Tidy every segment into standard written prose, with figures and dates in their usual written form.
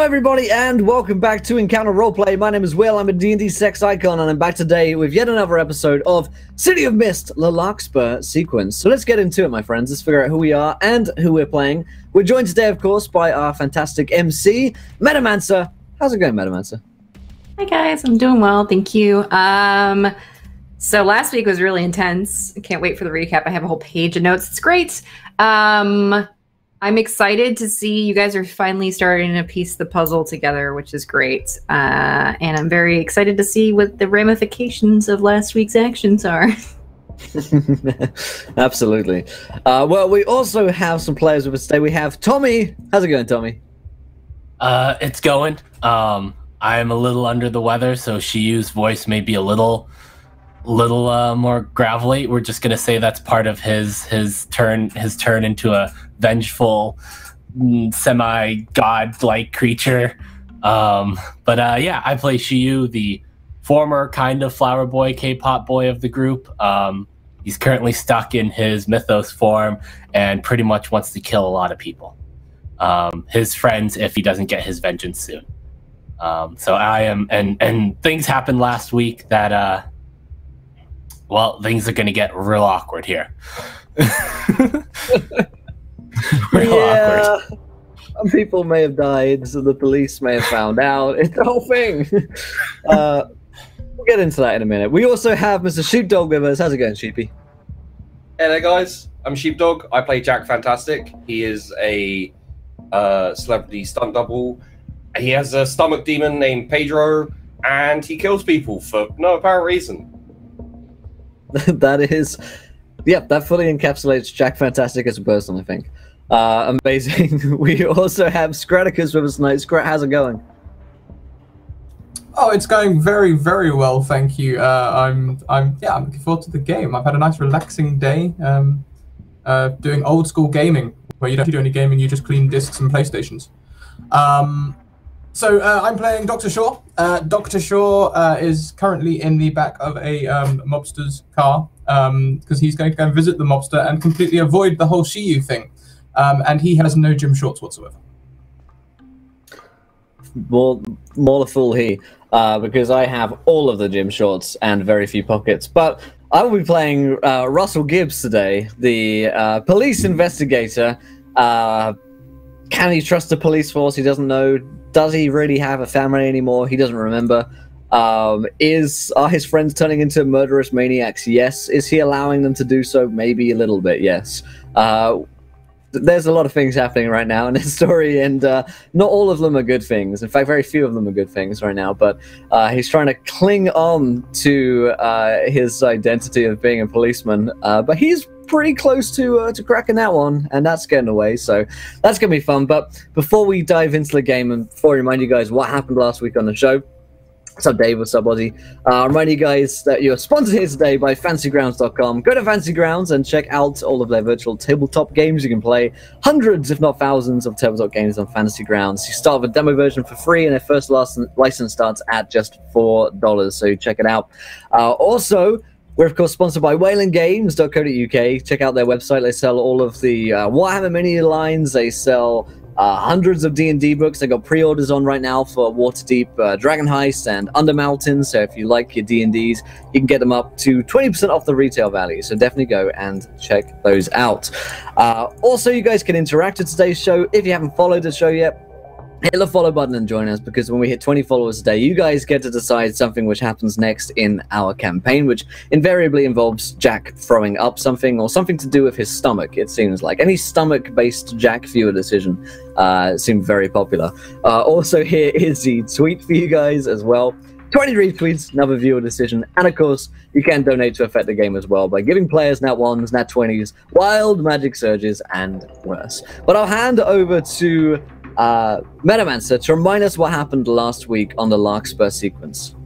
everybody, and welcome back to Encounter Roleplay. My name is Will, I'm a D&D sex icon, and I'm back today with yet another episode of City of Mist, the Larkspur sequence. So let's get into it, my friends. Let's figure out who we are and who we're playing. We're joined today, of course, by our fantastic MC, Metamancer. How's it going, Metamancer? Hi, guys. I'm doing well, thank you. So last week was really intense. I can't wait for the recap. I have a whole page of notes. It's great. I'm excited to see you guys are finally starting to piece the puzzle together, which is great. And I'm very excited to see what the ramifications of last week's actions are. Absolutely. Well, we also have some players with us today. We have Tommy. How's it going, Tommy? It's going. I'm a little under the weather, so Shiyu's voice may be a little more gravelly. We're just gonna say that's part of his turn into a vengeful, semi-god-like creature. But yeah, I play Shiyu, the former kind of flower boy, K-pop boy of the group. He's currently stuck in his mythos form and pretty much wants to kill a lot of people. His friends, if he doesn't get his vengeance soon. So I am, and things happened last week that well, things are gonna get real awkward here. Real awkward. Some people may have died, so the police may have found out. It's the whole thing. We'll get into that in a minute. We also have Mr. Sheepdog with us. How's it going, Sheepy? Hello, guys. I'm Sheepdog. I play Jack Fantastic. He is a celebrity stunt double. He has a stomach demon named Pedro, and he kills people for no apparent reason. That is, yep, that fully encapsulates Jack Fantastic as a person, I think. Amazing. We also have Scraticus with us tonight. Scrat, how's it going? Oh, it's going very, very well, thank you. I'm looking forward to the game. I've had a nice, relaxing day, doing old school gaming, where you don't do any gaming, you just clean discs and PlayStations. So I'm playing Dr. Shaw. Dr. Shaw is currently in the back of a mobster's car because he's going to go and visit the mobster and completely avoid the whole Shiyu thing. And he has no gym shorts whatsoever. More the fool he, because I have all of the gym shorts and very few pockets. But I will be playing Russell Gibbs today, the police investigator. Can he trust the police force? He doesn't know. Does he really have a family anymore? He doesn't remember. Are his friends turning into murderous maniacs? Yes. Is he allowing them to do so? Maybe a little bit, yes. There's a lot of things happening right now in his story, and not all of them are good things. In fact, very few of them are good things right now, but he's trying to cling on to his identity of being a policeman, but he's pretty close to cracking that one, and that's getting away, so that's gonna be fun. But before we dive into the game, and before I remind you guys what happened last week on the show, what's up, Dave? What's up, Ozzy? Remind you guys that you're sponsored here today by FancyGrounds.com. Go to Fancy Grounds and check out all of their virtual tabletop games. You can play hundreds, if not thousands, of tabletop games on Fantasy Grounds. You start with a demo version for free, and their first license starts at just $4, so check it out. Also, we're, of course, sponsored by WaylandGames.co.uk. Check out their website. They sell all of the Warhammer mini lines. They sell hundreds of D&D books. They got pre-orders on right now for Waterdeep, Dragon Heist, and Under Mountain. So if you like your D&Ds, you can get them up to 20% off the retail value. So definitely go and check those out. Also, you guys can interact with today's show. If you haven't followed the show yet, hit the follow button and join us, because when we hit 20 followers today, you guys get to decide something which happens next in our campaign, which invariably involves Jack throwing up something or something to do with his stomach. It seems like any stomach-based Jack viewer decision seemed very popular. Also, here is the tweet for you guys as well. 20 retweets, another viewer decision, and of course, you can donate to affect the game as well by giving players nat 1s, nat 20s, wild magic surges, and worse. But I'll hand over to Metamancer to remind us what happened last week on the Larkspur sequence.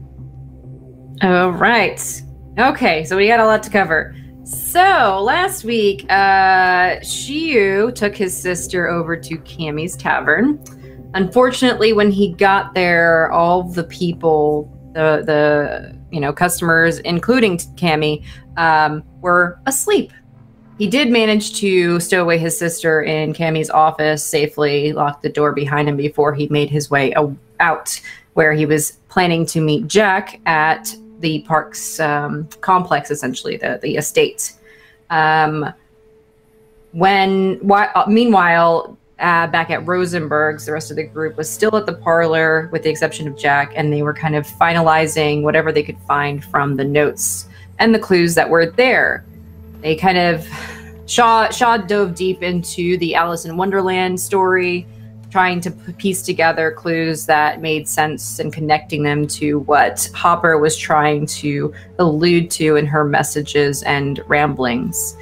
All right. Okay, so we got a lot to cover. So last week, Shiyu took his sister over to Cammy's Tavern. Unfortunately, when he got there, all the people, the customers, including Cammy, were asleep. he did manage to stow away his sister in Cammy's office safely, locked the door behind him before he made his way out, where he was planning to meet Jack at the park's complex, essentially, the estate. Meanwhile, back at Rosenberg's, the rest of the group was still at the parlor, with the exception of Jack, and they were kind of finalizing whatever they could find from the notes and the clues that were there. They kind of Shaw dove deep into the Alice in Wonderland story, trying to piece together clues that made sense and connecting them to what Hopper was trying to allude to in her messages and ramblings.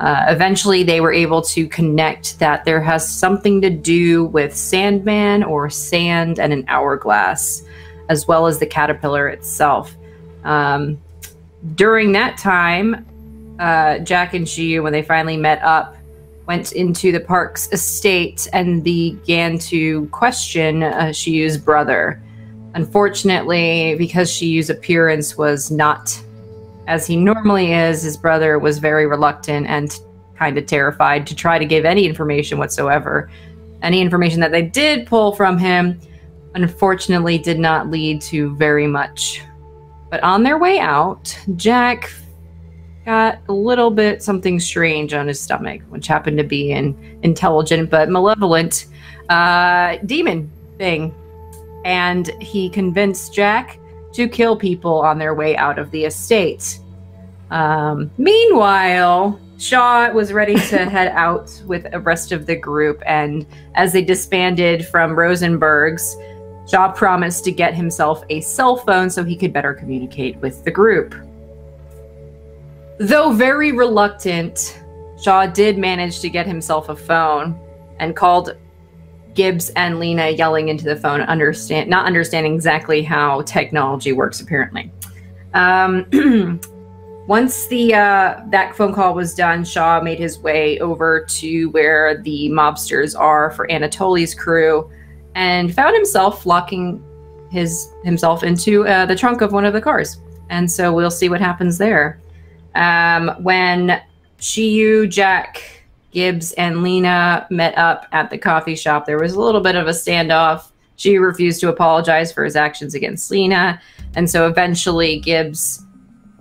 Eventually, they were able to connect that there has something to do with Sandman or sand and an hourglass, as well as the caterpillar itself. During that time, Jack and Shiyu, when they finally met up, went into the park's estate and began to question Shiyu's brother. Unfortunately, because Shiyu's appearance was not as he normally is, his brother was very reluctant and kind of terrified to try to give any information whatsoever. Any information that they did pull from him, unfortunately, did not lead to very much. But on their way out, Jack got a little bit something strange on his stomach, which happened to be an intelligent but malevolent demon thing. And he convinced Jack to kill people on their way out of the estate. Meanwhile, Shaw was ready to head out with the rest of the group, and as they disbanded from Rosenberg's, Shaw promised to get himself a cell phone so he could better communicate with the group. Though very reluctant, Shaw did manage to get himself a phone and called Gibbs and Lena, yelling into the phone, not understanding exactly how technology works, apparently. Once that phone call was done, Shaw made his way over to where the mobsters are for Anatoly's crew and found himself locking himself into the trunk of one of the cars. And so we'll see what happens there. When Shiyu, Jack, Gibbs, and Lena met up at the coffee shop, there was a little bit of a standoff. Shiyu refused to apologize for his actions against Lena, and so eventually Gibbs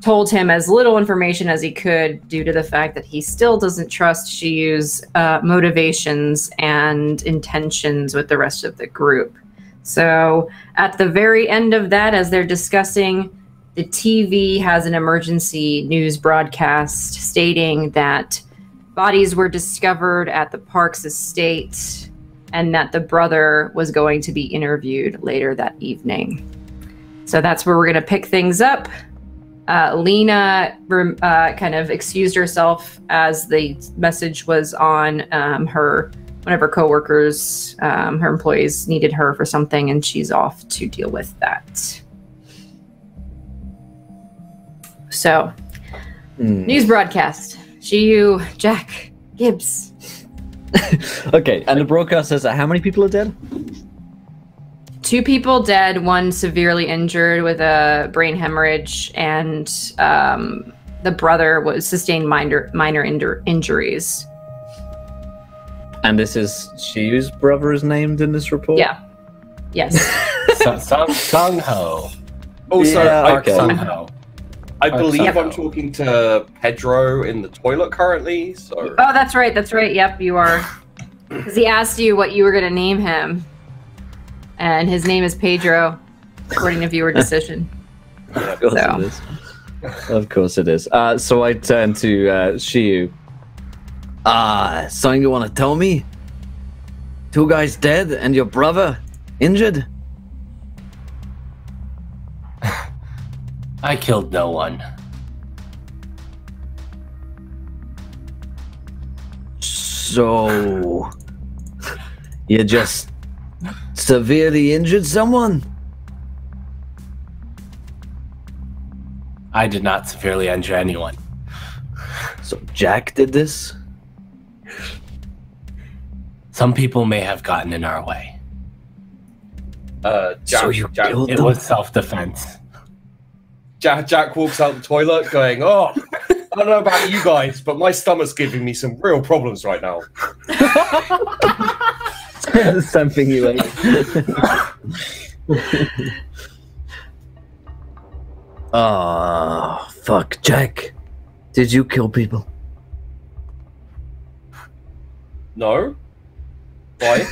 told him as little information as he could due to the fact that he still doesn't trust Shiyu's motivations and intentions with the rest of the group. So at the very end of that, as they're discussing, the TV has an emergency news broadcast stating that bodies were discovered at the park's estate and that the brother was going to be interviewed later that evening. So that's where we're going to pick things up. Lena kind of excused herself as the message was on one of her coworkers, her employees needed her for something, and she's off to deal with that. So, news broadcast. Shiyu, Jack, Gibbs. Okay, and the broadcast says that how many people are dead? 2 people dead, 1 severely injured with a brain hemorrhage, and the brother sustained minor injuries. And this is Shiyu's brother is named in this report? Yeah. Yes. Sung Ho. Also, Yeah, okay. Sung Ho. I believe Sung Ho. I'm talking to Pedro in the toilet currently. So. Oh, that's right. That's right. Yep, you are. Because he asked you what you were going to name him. And his name is Pedro, according to viewer decision. Of course it is. Of course it is. So I turn to Shiyu. Something you want to tell me? 2 guys dead and your brother injured? I killed no one. So you just severely injured someone? I did not severely injure anyone. So Jack did this? Some people may have gotten in our way. So you killed It them? was self-defense. Jack walks out the toilet going, "Oh, I don't know about you guys, but my stomach's giving me some real problems right now. Something you ate. Oh, fuck. Jack, did you kill people? No? Why?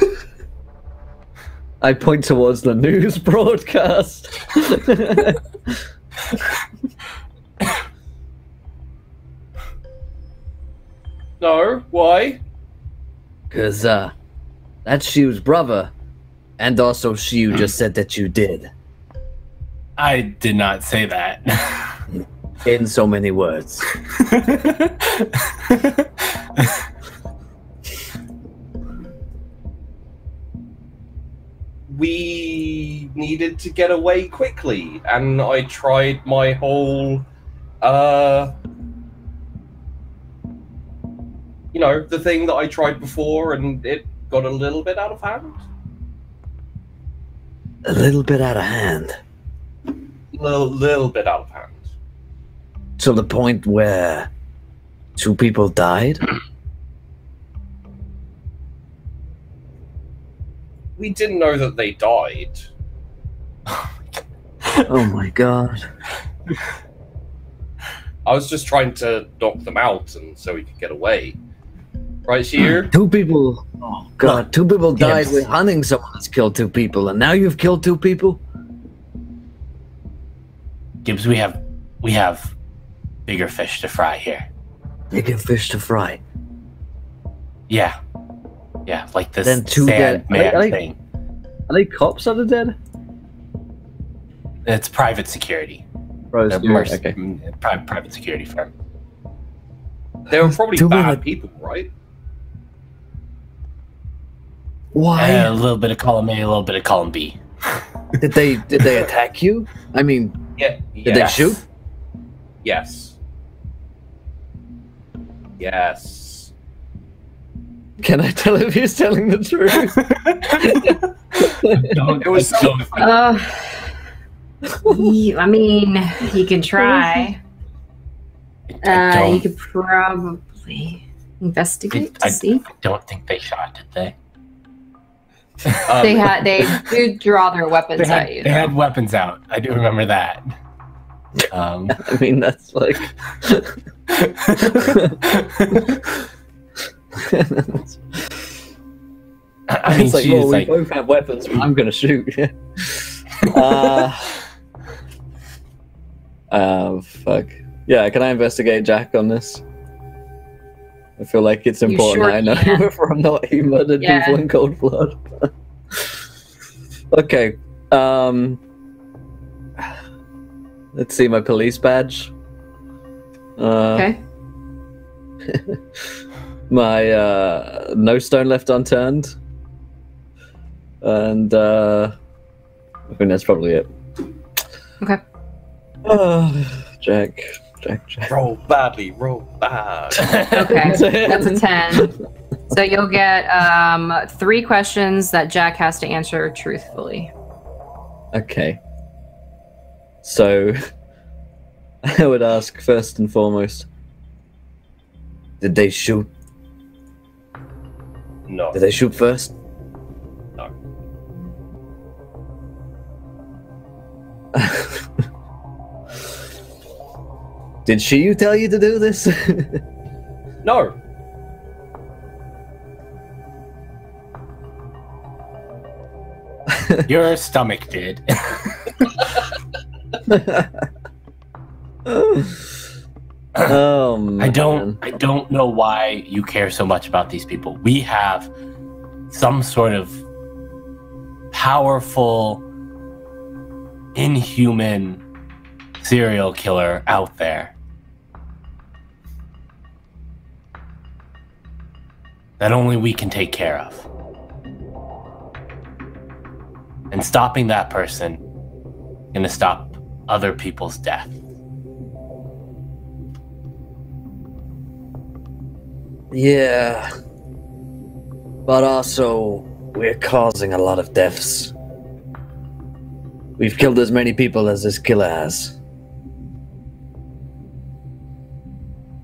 I point towards the news broadcast. No? Why? Because, that's Shiu's brother. And also Shiu just said that you did. I did not say that. In so many words. We needed to get away quickly, and I tried my whole, you know, the thing that I tried before, and it got a little bit out of hand. A little bit out of hand. Little bit out of hand. To the point where 2 people died? We didn't know that they died. Oh my god. I was just trying to knock them out, and so we could get away. Right, Sheer? 2 people. Oh god, 2 people died Yes. with hunting someone that's killed 2 people, and now you've killed 2 people? Gibbs, we have bigger fish to fry here. Bigger fish to fry. Yeah. Yeah, like this Then 2 sad dead. man thing. Are they cops that are dead? It's private security. Bro, Okay. okay. Private security firm. They were probably 2 bad minutes. people, right? Why? A little bit of column A, a little bit of column B. Did they attack you? I mean, Yeah. did they shoot? Yes. Yes. Can I tell if he's telling the truth? It was so I mean, you can try. You could probably investigate to see. I don't think they shot, did they? They do draw their weapons at you. They had weapons out. I do remember that. I mean, that's like. I mean, It's like, she's well, we like, both have weapons, but I'm gonna shoot. Fuck. Yeah, can I investigate Jack on this? I feel like it's important sure I know can. whether or not he murdered Yeah. people in cold blood. Okay. Let's see my police badge. Okay. My no stone left unturned. And I think that's probably it. Okay. Jack. roll badly, roll bad. Okay. That's a 10. So you'll get 3 questions that Jack has to answer truthfully. Okay. So I would ask first and foremost, did they shoot? No. Did they shoot first? No. Did she tell you to do this? No. your stomach did. Oh man. I don't know why you care so much about these people. We have some sort of powerful, inhuman serial killer out there that only we can take care of. And stopping that person is gonna stop other people's death. Yeah. But also, we're causing a lot of deaths. We've killed as many people as this killer has.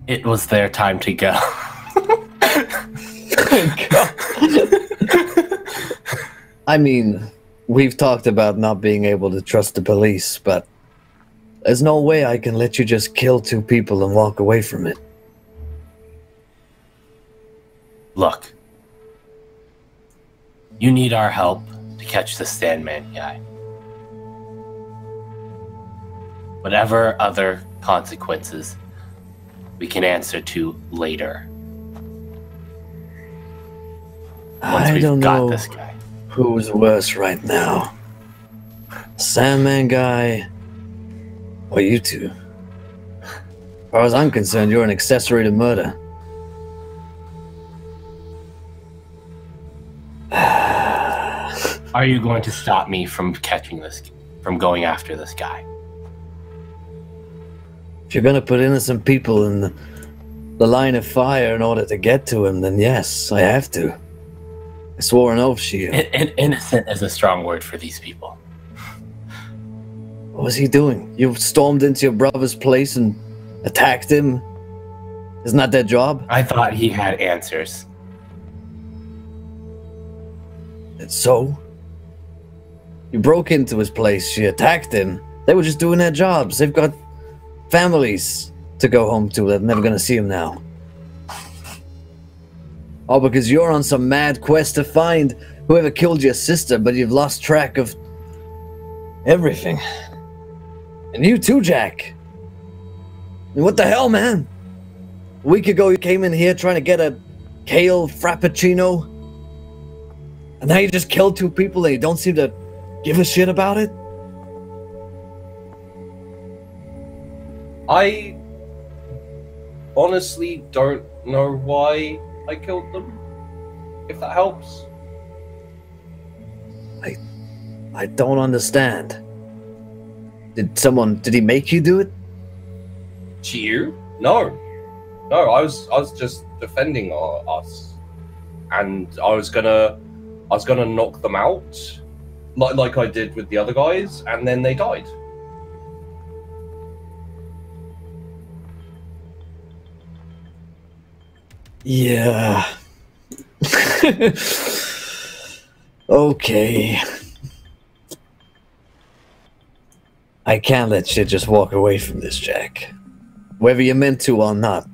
It was their time to go. I mean, we've talked about not being able to trust the police, but there's no way I can let you just kill 2 people and walk away from it. Look, you need our help to catch the Sandman guy. Whatever other consequences we can answer to later. Once I don't got know this guy. who's worse right now. Sandman guy or you 2. As far as I'm concerned, you're an accessory to murder. Are you going to stop me from from going after this guy? If you're gonna put innocent people in the line of fire in order to get to him, then yes, I have to. I swore an oath, Shio. Innocent is a strong word for these people. What was he doing? You stormed into your brother's place and attacked him? Isn't that their job? I thought he had answers. And so? You broke into his place, you attacked him. They were just doing their jobs. They've got families to go home to. They're never gonna see him now. All because you're on some mad quest to find whoever killed your sister, but you've lost track of everything. And you too, Jack. I mean, what the hell, man? A week ago you came in here trying to get a kale frappuccino, and now you just killed 2 people and you don't seem to give a shit about it? I honestly don't know why I killed them, if that helps. I don't understand. Did he make you do it? To you? No. No, I was just defending us. And I was gonna knock them out. Like I did with the other guys, and then they died. Yeah. Okay. I can't let shit just walk away from this, Jack. Whether you're meant to or not.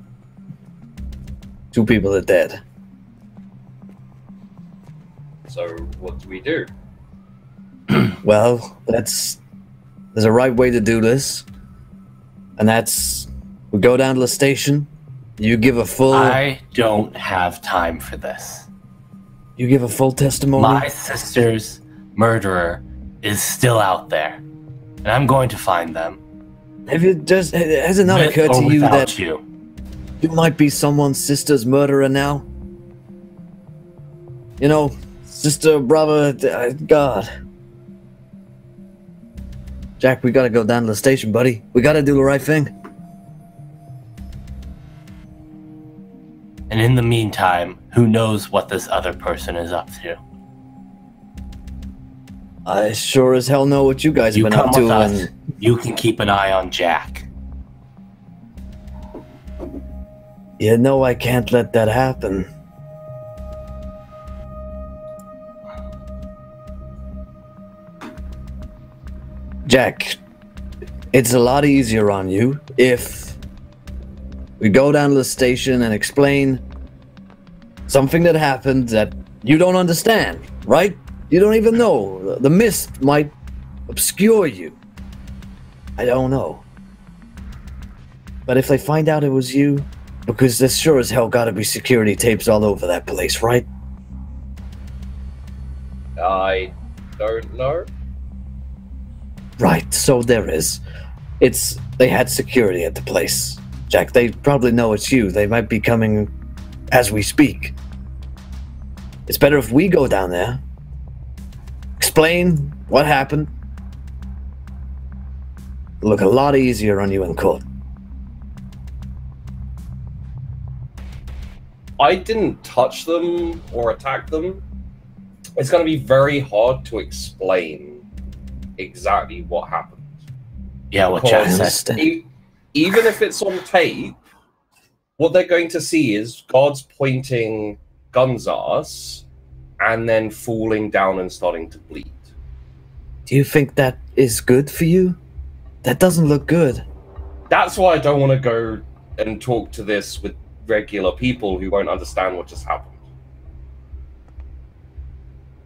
2 people are dead. So what do we do? Well, there's a right way to do this. And that's, we go down to the station, you give a full... I don't have time for this. You give a full testimony? My sister's murderer is still out there, and I'm going to find them. Has it not With occurred or to you without that you might be someone's sister's murderer now? You know, sister, brother, God. Jack, we gotta go down to the station, buddy. We gotta do the right thing. And in the meantime, who knows what this other person is up to? I sure as hell know what you guys have You been come up to. with us. And You can keep an eye on Jack. you know I can't let that happen. Jack, it's a lot easier on you if we go down to the station and explain something that happened that you don't understand, right? You don't even know. The mist might obscure you. I don't know. But if they find out it was you, because there's sure as hell gotta be security tapes all over that place, right? I don't know. Right, so there is. They had security at the place. Jack, they probably know it's you. They might be coming as we speak. It's better if we go down there, explain what happened. It'll look a lot easier on you in court. I didn't touch them or attack them. It's going to be very hard to explain exactly what happened. Yeah, what Because Jack said. even if it's on tape, what they're going to see is gods pointing guns at us and then falling down and starting to bleed. Do you think that is good for you? That doesn't look good. That's why I don't want to go and talk to this with regular people who won't understand what just happened.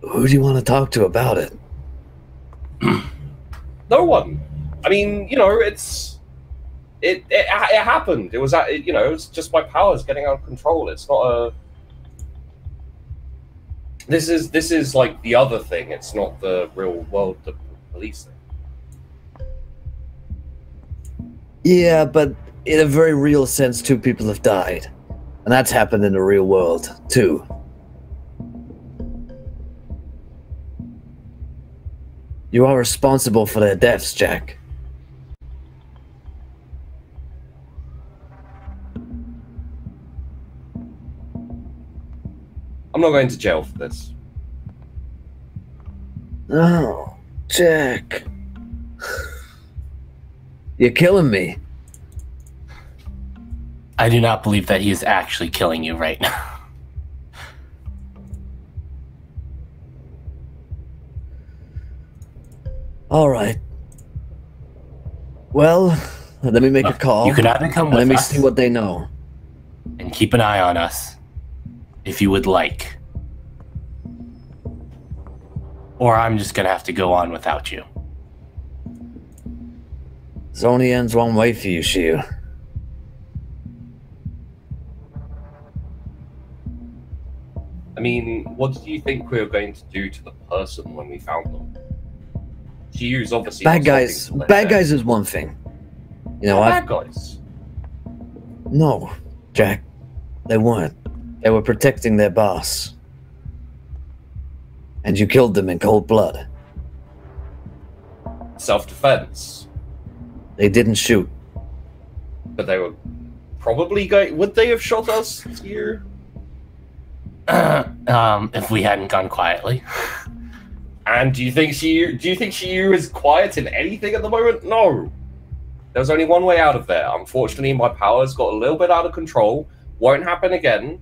Who do you want to talk to about it? No one. I mean, you know, it happened. It was, you know, it's just my powers getting out of control. It's not a. This is like the other thing. It's not the real world, the police thing. Yeah, but in a very real sense, 2 people have died. And that's happened in the real world, too. You are responsible for their deaths, Jack. I'm not going to jail for this. Oh, Jack. You're killing me. I do not believe that he is actually killing you right now. All right. Well, let me make a call. You can either come with Let me us see what they know. and keep an eye on us, if you would like. Or I'm just gonna have to go on without you. This only ends one way for you, Shiu. I mean, what did you think we were going to do to the person when we found them? Shiu's obviously Bad not guys. stopping for Bad their guys is one thing. You know, bad guys. No, Jack. They weren't. They were protecting their boss. And you killed them in cold blood. Self-defense. They didn't shoot. But they were probably going. Would they have shot us here? If we hadn't gone quietly. And do you think Shiu is quiet in anything at the moment? No. There's only one way out of there. Unfortunately, my powers got a little bit out of control. Won't happen again.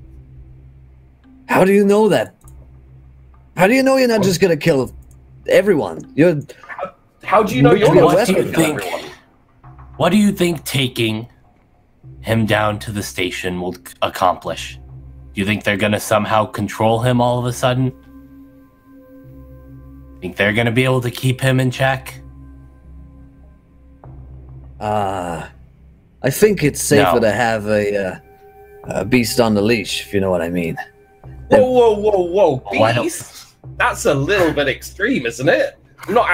How do you know that? How do you know you're not just gonna kill everyone? You're. How do you know you're What not do you going to kill think? everyone? What do you think taking him down to the station will accomplish? Do you think they're gonna somehow control him all of a sudden? Think they're gonna be able to keep him in check? I think it's safer No. to have a beast on the leash, if you know what I mean. Whoa, Why don't- beast? That's a little bit extreme, isn't it? I'm not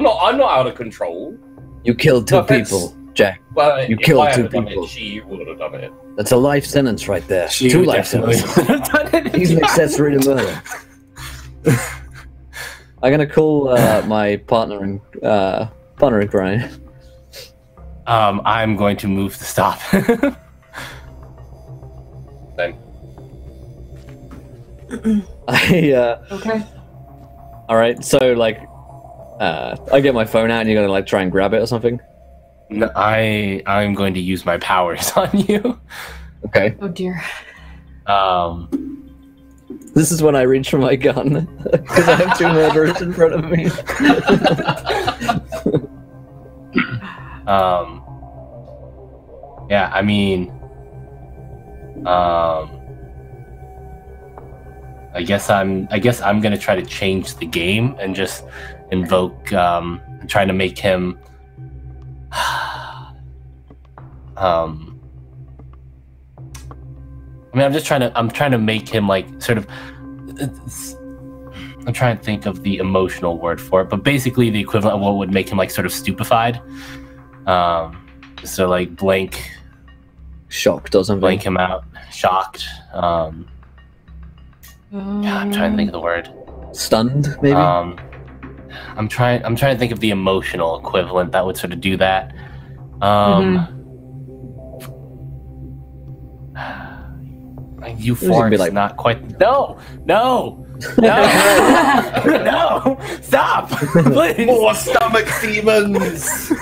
out of control. You killed 2 No offense. people, Jack. Well, You if killed I 2 had done people. It, she would have done it. That's a life sentence right there. She 2 would life definitely sentences. would have done it. He's an accessory to murder. I'm gonna call my partner in crime. I'm going to move to stop. Then Okay. All right. So like, I get my phone out, and you're gonna like try and grab it or something. No, I'm going to use my powers on you. Okay. Oh dear. This is when I reach for my gun because I have 2 murderers in front of me. Yeah, I mean, I guess I'm gonna try to change the game and just invoke, trying to make him, I mean, I'm trying to make him like sort of, I'm trying to think of the emotional word for it, but basically the equivalent of what would make him like sort of stupefied. So like blank Shocked or something. blank him out, shocked. Yeah, I'm trying to think of the word. Stunned, maybe. I'm trying to think of the emotional equivalent that would sort of do that. Euphoric be is like- not quite. No, stop, please. more stomach demons.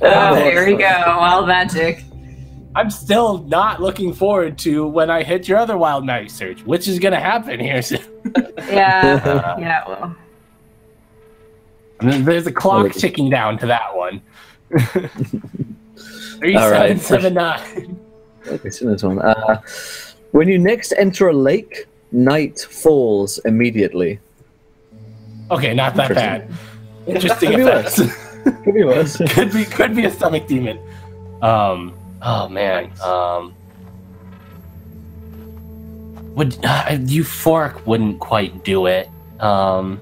Oh, here we go. Wild magic. I'm still not looking forward to when I hit your other Wild Magic Surge, which is going to happen here soon. Yeah, yeah, well. There's a clock ticking down to that one. 3779. Okay, so this one. When you next enter a lake, night falls immediately. Okay, not that bad. Interesting Could be effects. Could be worse. could be a stomach demon. Oh man. Would euphoric wouldn't quite do it. Oh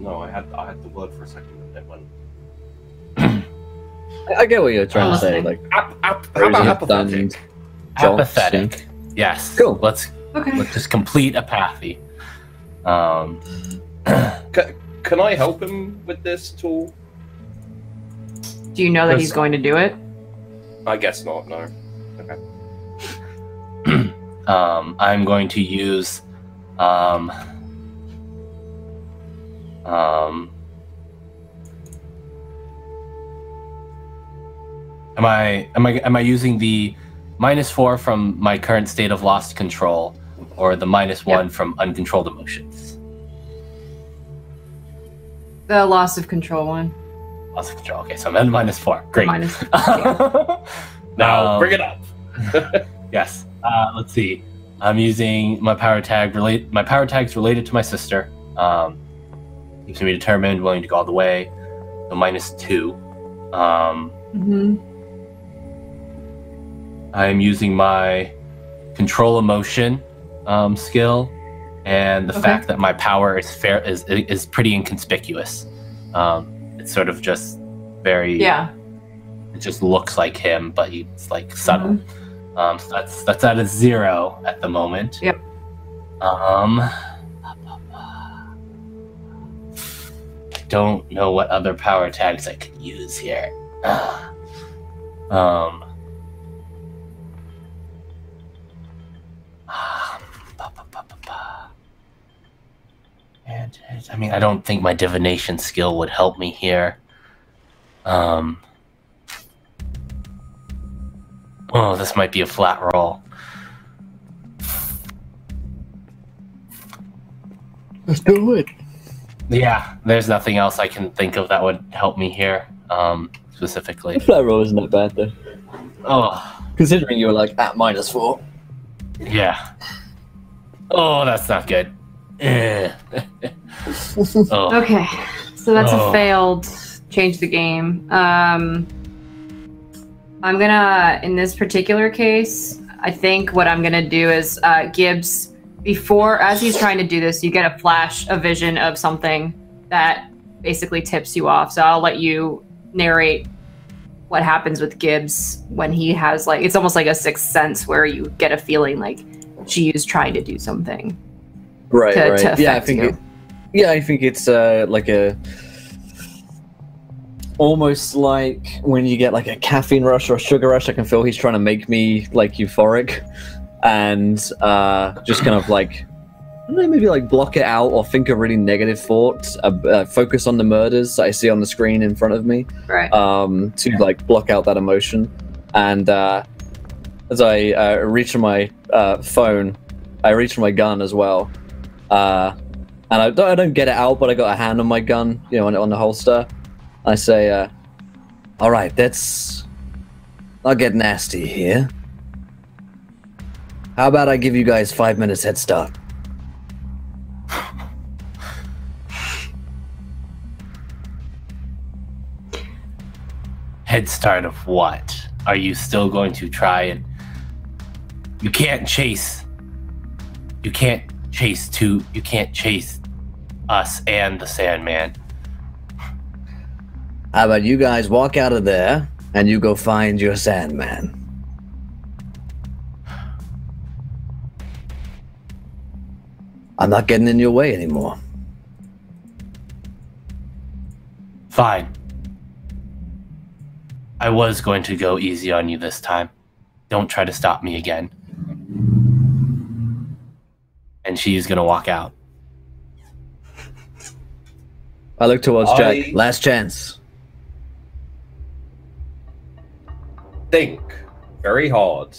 no, I had the word for a second and it went. I get what you're trying to say. Like, How about apathetic? Apathetic. Yes. Cool. Let's just complete apathy. Can I help him with this tool? Do you know that he's going to do it? I guess not. No. Okay. I'm going to use Am I using the -4 from my current state of lost control, or the -1 from uncontrolled emotions? The loss of control one. Loss of control. Okay, so I'm at -4. Great. Now bring it up. Yes. Let's see. I'm using my power tag. My power tag's related to my sister. Keeps me determined, willing to go all the way. So -2. I'm using my control emotion skill, and the fact that my power is pretty inconspicuous. It's sort of just very. Yeah. It just looks like him, but he's like subtle. So that's at a 0 at the moment. Yep. Don't know what other power tags I could use here. And I mean, I don't think my divination skill would help me here. Oh, this might be a flat roll. Let's do it. Yeah, there's nothing else I can think of that would help me here, specifically. The flat roll isn't that bad though. Oh, Considering you were like at -4. yeah. Oh, that's not good. Oh. Okay, so that's a failed change the game. I'm gonna, in this particular case, I think what I'm gonna do is Gibbs, as he's trying to do this, you get a flash, a vision of something that basically tips you off. So I'll let you narrate what happens with Gibbs when he has it's almost like a sixth sense where you get a feeling like she is trying to do something. Right. To Yeah, I affect think it's like a almost like when you get like a caffeine rush or a sugar rush. I can feel he's trying to make me like euphoric, and just kind of like maybe like block it out or think of really negative thoughts. Focus on the murders that I see on the screen in front of me. Right. To like block out that emotion, and as I reach for my phone, I reach for my gun as well. And I don't get it out, but I got a hand on my gun, on the holster. I say, all right, I'll get nasty here. How about I give you guys 5 minutes head start? Head start of what? Are you still going to try and... You can't chase us and the Sandman. How about you guys walk out of there and you go find your Sandman? I'm not getting in your way anymore. Fine. I was going to go easy on you this time. don't try to stop me again. And she's gonna walk out. I look towards Jack. Last chance. Think very hard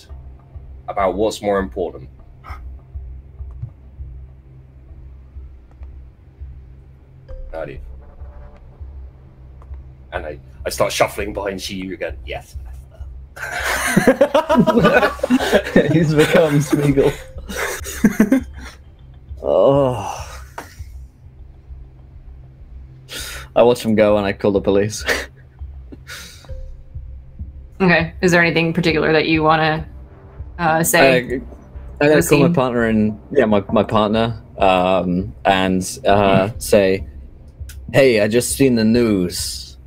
about what's more important. Naughty. And I start shuffling behind Shiyu again. Yes. He's become Smeagol. Oh. I watch him go and I call the police. Okay. Is there anything particular that you want to say? I gotta call my partner and my partner, and say, "Hey, I just seen the news.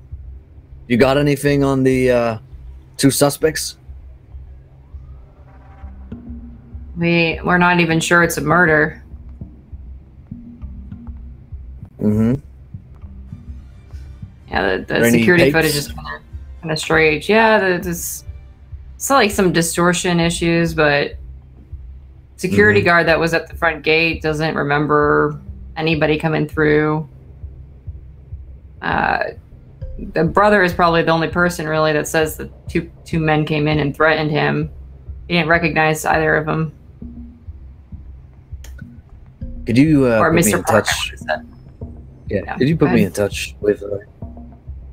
You got anything on the 2 suspects?" We're not even sure it's a murder. Mm-hmm. Yeah, the security footage is kind of strange. Yeah, it's like some distortion issues, but security guard that was at the front gate doesn't remember anybody coming through. The brother is probably the only person really that says the two men came in and threatened him. He didn't recognize either of them. Could you or put Mr. me in Parker touch? said. Yeah. Could you put me in touch with?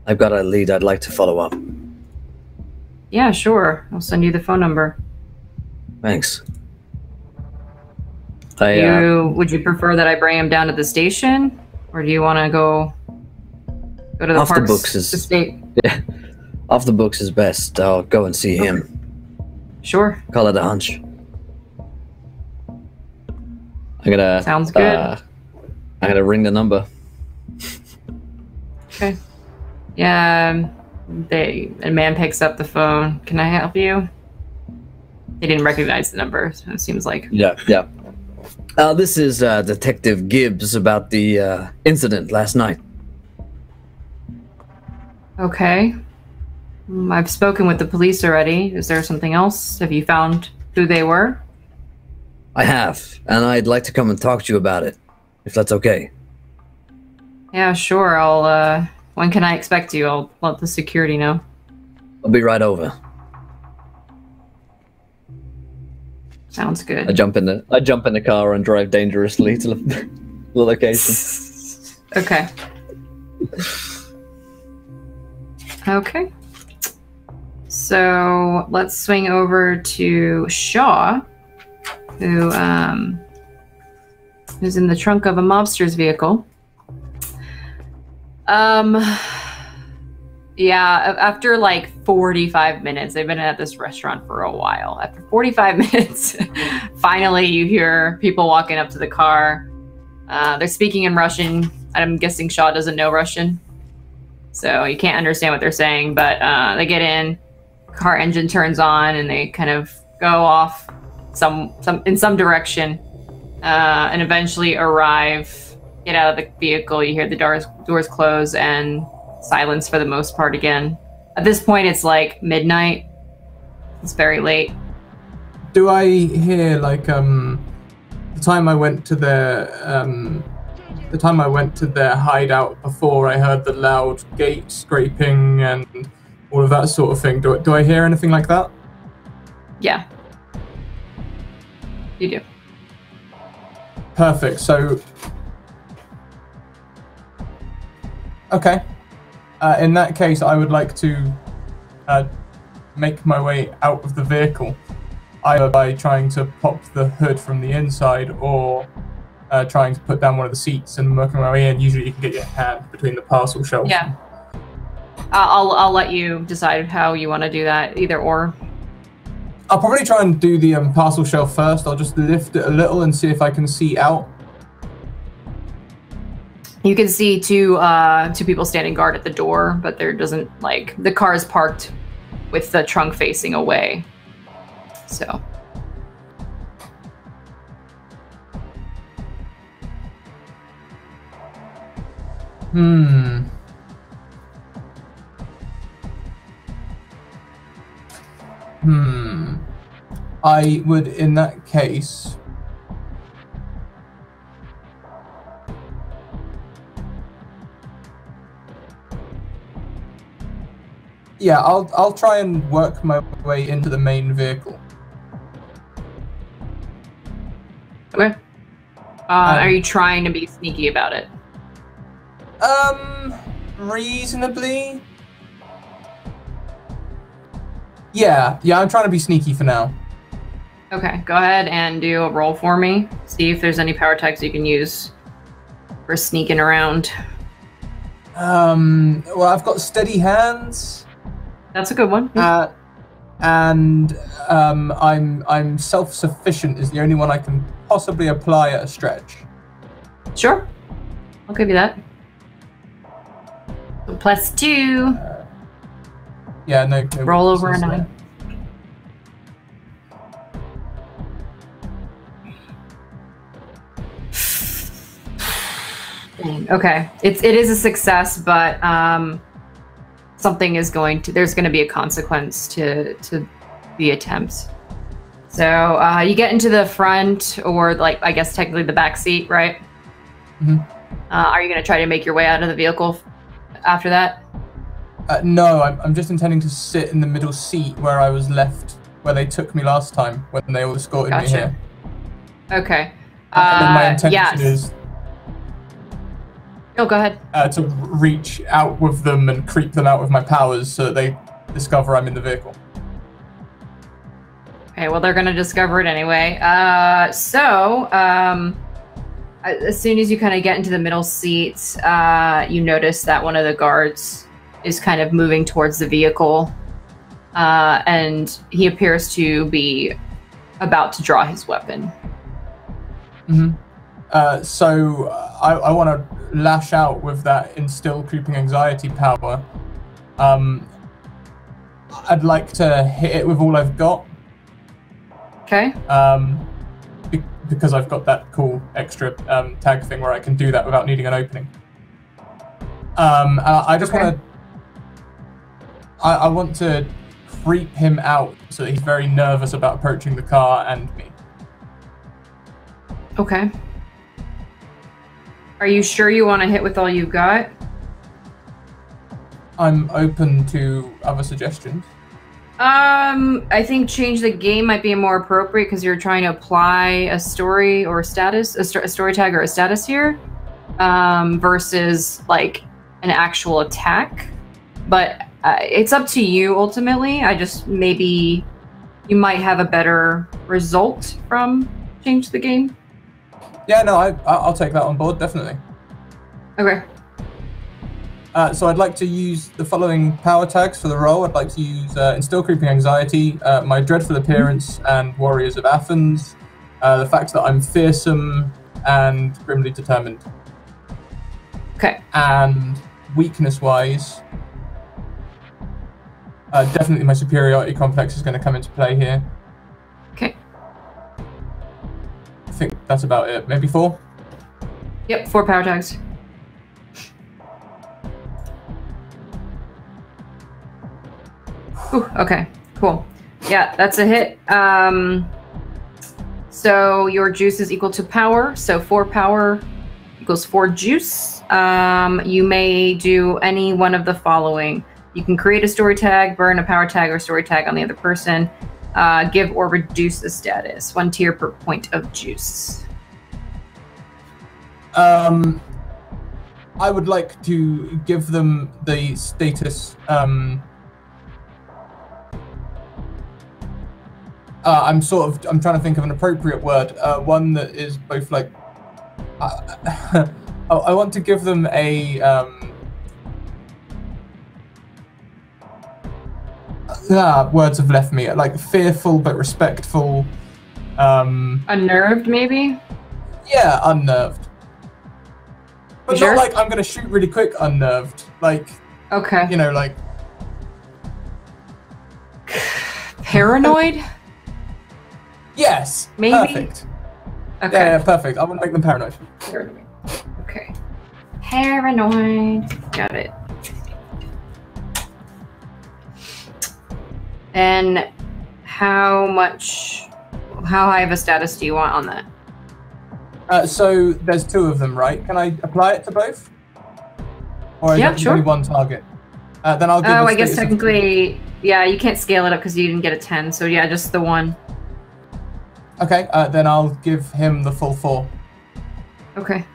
I've got a lead I'd like to follow up. Yeah, sure. I'll send you the phone number. Thanks. Would you prefer that I bring him down to the station, or do you want to go to the off parks? The books is state? Yeah, off the books is best. I'll go and see him. Sure. Call it a hunch. Sounds good. I'm gonna ring the number. Okay. Yeah. A man picks up the phone. Can I help you? They didn't recognize the number, so it seems like. Yeah. This is Detective Gibbs about the incident last night. Okay. I've spoken with the police already. Is there something else? Have you found who they were? I have, and I'd like to come and talk to you about it, if that's okay. Yeah, sure. I'll, when can I expect you? I'll let the security know. I'll be right over. Sounds good. I jump in the car and drive dangerously to the location. Okay. Okay. So let's swing over to Shaw, who's in the trunk of a mobster's vehicle. Yeah, after like 45 minutes, they've been at this restaurant for a while. After 45 minutes, finally you hear people walking up to the car. They're speaking in Russian. I'm guessing Shaw doesn't know Russian, so you can't understand what they're saying, but they get in, car engine turns on, and they kind of go off in some direction, and eventually arrive, get out of the vehicle. You hear the doors close and silence for the most part again. At this point, it's like midnight. It's very late. Do I hear like the time I went to their hideout before? I heard the loud gate scraping and all of that sort of thing. Do I hear anything like that? Yeah, you do. Perfect. So, okay. In that case, I would like to make my way out of the vehicle, either by trying to pop the hood from the inside or trying to put down one of the seats and working my way in. Usually you can get your hand between the parcel shelves. Yeah. I'll let you decide how you want to do that, either or. I'll probably try and do the parcel shelf first. I'll just lift it a little and see if I can see out. You can see two people standing guard at the door, but there doesn't, like, the car is parked with the trunk facing away. So. I would, in that case, yeah, I'll try and work my way into the main vehicle. Okay. Are you trying to be sneaky about it? Reasonably. Yeah, I'm trying to be sneaky for now. Okay, go ahead and do a roll for me. See if there's any power tags you can use for sneaking around. Well, I've got steady hands. That's a good one. And I'm self-sufficient is the only one I can possibly apply at a stretch. Sure, I'll give you that. So +2. Yeah, no Roll over a 9. Okay, it is a success, but something is there's going to be a consequence to the attempts. So you get into the front, or like I guess technically the back seat, right? Mm-hmm. Are you going to try to make your way out of the vehicle after that? No, I'm just intending to sit in the middle seat where I was left, where they took me last time when they all escorted me here. Okay. And then my intention is. Oh, go ahead. To reach out with them and creep them out with my powers so that they discover I'm in the vehicle. Okay, well, they're going to discover it anyway. As soon as you kind of get into the middle seat, you notice that one of the guards is kind of moving towards the vehicle, and he appears to be about to draw his weapon. Mm-hmm. So I want to lash out with that instill creeping anxiety power. I'd like to hit it with all I've got. Okay. Because I've got that cool extra tag thing where I can do that without needing an opening. I just want to. I want to creep him out so that he's very nervous about approaching the car and me. Okay. Are you sure you want to hit with all you've got? I'm open to other suggestions. I think change the game might be more appropriate because you're trying to apply a story or a status, a story tag or a status here, versus like an actual attack. But it's up to you ultimately. I just maybe you might have a better result from change the game. Yeah, no, I'll take that on board, definitely. Okay. So I'd like to use the following power tags for the role. I'd like to use Instill Creeping Anxiety, My Dreadful Appearance, and Warriors of Athens. The fact that I'm fearsome and grimly determined. Okay. And weakness-wise, definitely my superiority complex is going to come into play here. Okay. I think that's about it. Maybe 4? Yep, 4 power tags. Whew, okay, cool. Yeah, that's a hit. So your juice is equal to power. So 4 power equals 4 juice. You may do any one of the following. You can create a story tag, burn a power tag or story tag on the other person, give or reduce the status. 1 tier per point of juice. I would like to give them the status. I'm trying to think of an appropriate word. One that is both like. I want to give them a. Words have left me. Like fearful but respectful. Unnerved, maybe? Yeah, unnerved. But sure? not like I'm gonna shoot really quick. Unnerved, like. Okay. You know, like. Paranoid. Yes. Maybe. Perfect. Okay. Yeah, perfect. I want to make them paranoid. Paranoid. Okay. Paranoid. Got it. And how much how high of a status do you want on that? So there's 2 of them, right? Can I apply it to both? Or is it sure. only one target? Then I'll give I guess technically, yeah, you can't scale it up because you didn't get a 10. So yeah, just the 1. Okay, then I'll give him the full 4. Okay.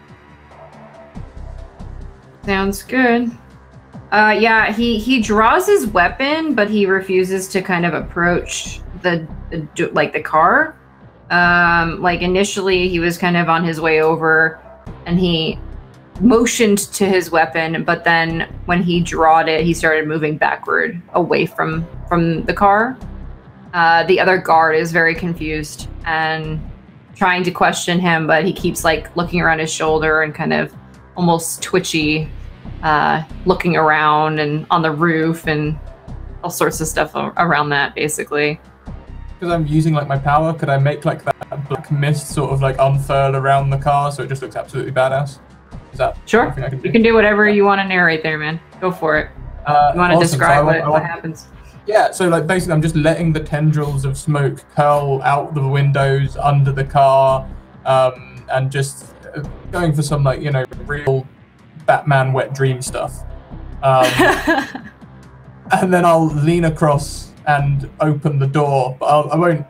Sounds good. Yeah, he draws his weapon, but he refuses to kind of approach the car. Like initially he was kind of on his way over and he motioned to his weapon, but then when he drawed it, he started moving backward away from the car. The other guard is very confused and trying to question him, but he keeps like looking around his shoulder and kind of almost twitchy, looking around and on the roof and all sorts of stuff around that, basically. Because I'm using like my power, could I make like that black mist sort of like unfurl around the car so it just looks absolutely badass? Is that sure? something I can do? You can do whatever you want to narrate there, man. Go for it. You want to Awesome. describe So what happens? Yeah, so like basically I'm just letting the tendrils of smoke curl out the windows under the car, and just going for some like, you know, real Batman wet dream stuff. And then I'll lean across and open the door, but I won't.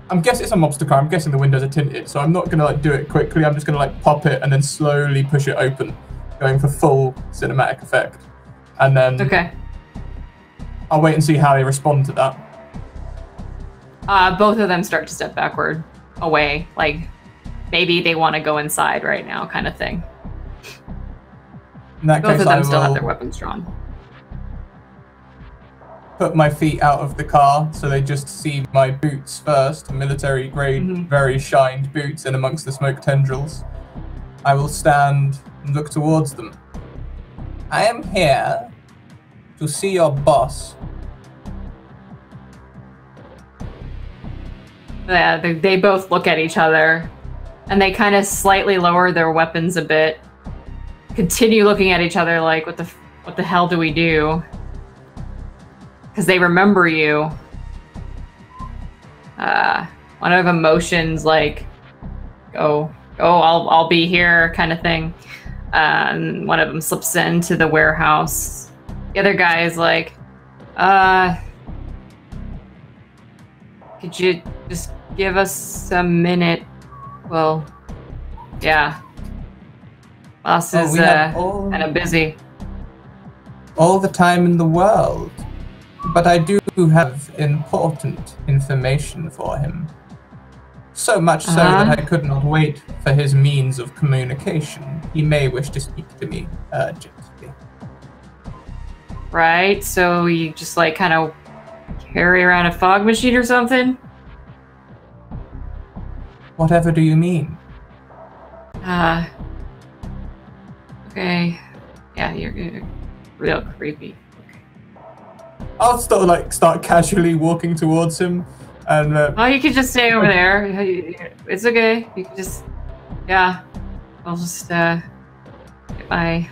I'm guessing it's a mobster car. I'm guessing the windows are tinted, so I'm not gonna like do it quickly. I'm just gonna like pop it and then slowly push it open, going for full cinematic effect. And then Okay. I'll wait and see how they respond to that. Both of them start to step backward, away, like maybe they want to go inside right now, kind of thing. In that Both case, of them I still have will their weapons drawn. put my feet out of the car so they just see my boots first, military grade, very shined boots in amongst the smoke tendrils. I will stand and look towards them. I am here to see your boss. Yeah, they both look at each other, and they kind of slightly lower their weapons a bit. Continue looking at each other like, what the hell do we do? Because they remember you. One of them motions like, go, I'll be here, kind of thing. And one of them slips into the warehouse. The other guy is like, could you just give us a minute? Well, yeah. Boss is kind of busy. All the time in the world. But I do have important information for him. So much so that I could not wait for his means of communication. He may wish to speak to me urgently. Right, so you just like kind of carry around a fog machine or something? Whatever do you mean? Okay. Yeah, you're real creepy. I'll start casually walking towards him, and Oh, you could just stay over there. It's okay. You can just, yeah. I'll just get my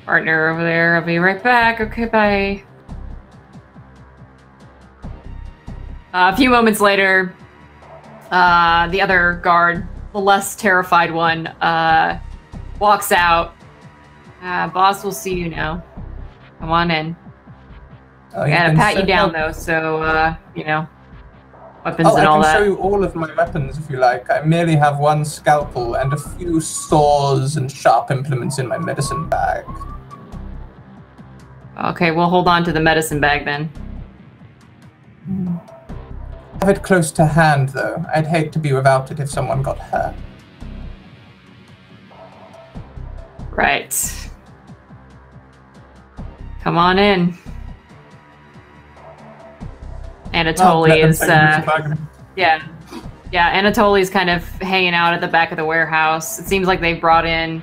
partner over there. I'll be right back. Okay, bye. A few moments later, the other guard, the less terrified one, walks out. Boss will see you now. Come on in. I gotta pat you down though, so you know, weapons and all that. I can show you all of my weapons if you like. I merely have one scalpel and a few saws and sharp implements in my medicine bag. Okay, we'll hold on to the medicine bag then. Have it close to hand though. I'd hate to be without it if someone got hurt. Right. Come on in. Anatoly is, yeah, Anatoly's kind of hanging out at the back of the warehouse. It seems like they brought in,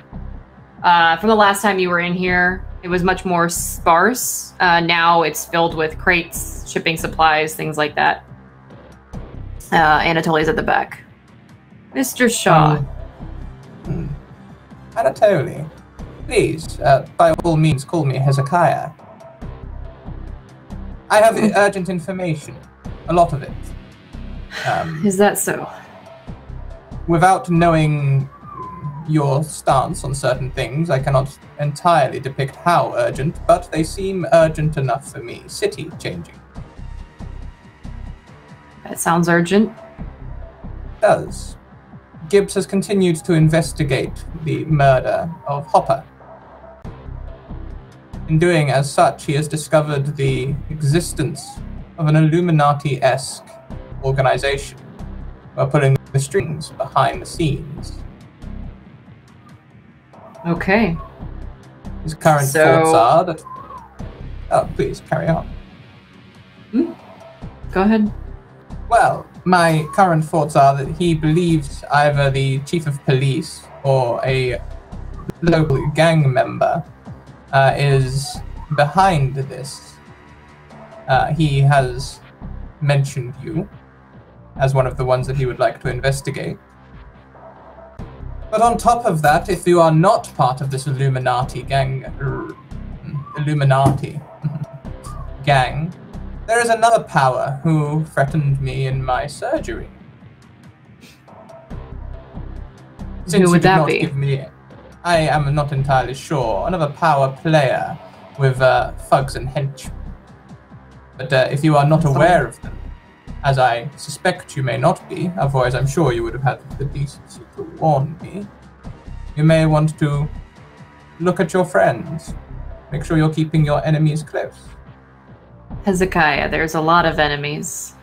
from the last time you were in here, it was much more sparse. Now it's filled with crates, shipping supplies, things like that. Anatoly's at the back. Mr. Shaw. Anatoly, please, by all means, call me Hezekiah. I have urgent information. A lot of it. Is that so? Without knowing your stance on certain things, I cannot entirely depict how urgent, but they seem urgent enough for me. City changing. That sounds urgent. Does. Gibbs has continued to investigate the murder of Hopper. In doing as such, he has discovered the existence of an Illuminati-esque organization who are pulling the strings behind the scenes. Okay. His current thoughts are that... Oh, please, carry on. Go ahead. Well, my current thoughts are that he believes either the chief of police or a local gang member is behind this. He has mentioned you as one of the ones that he would like to investigate. But on top of that, if you are not part of this Illuminati gang, there is another power who threatened me in my surgery. Since Who would that be? Give me, I am not entirely sure. Another power player with thugs and henchmen. But if you are not aware of them, as I suspect you may not be, otherwise I'm sure you would have had the decency to warn me, you may want to look at your friends. Make sure you're keeping your enemies close. Hezekiah, there's a lot of enemies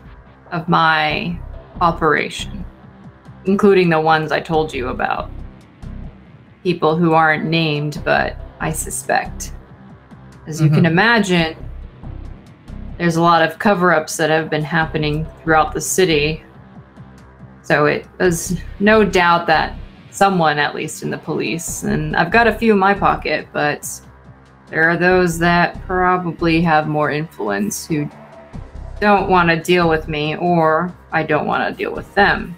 of my operation, including the ones I told you about. People who aren't named, but I suspect. As you can imagine, there's a lot of cover-ups that have been happening throughout the city. So it was no doubt that someone, at least in the police, and I've got a few in my pocket, but there are those that probably have more influence who don't want to deal with me, or I don't want to deal with them.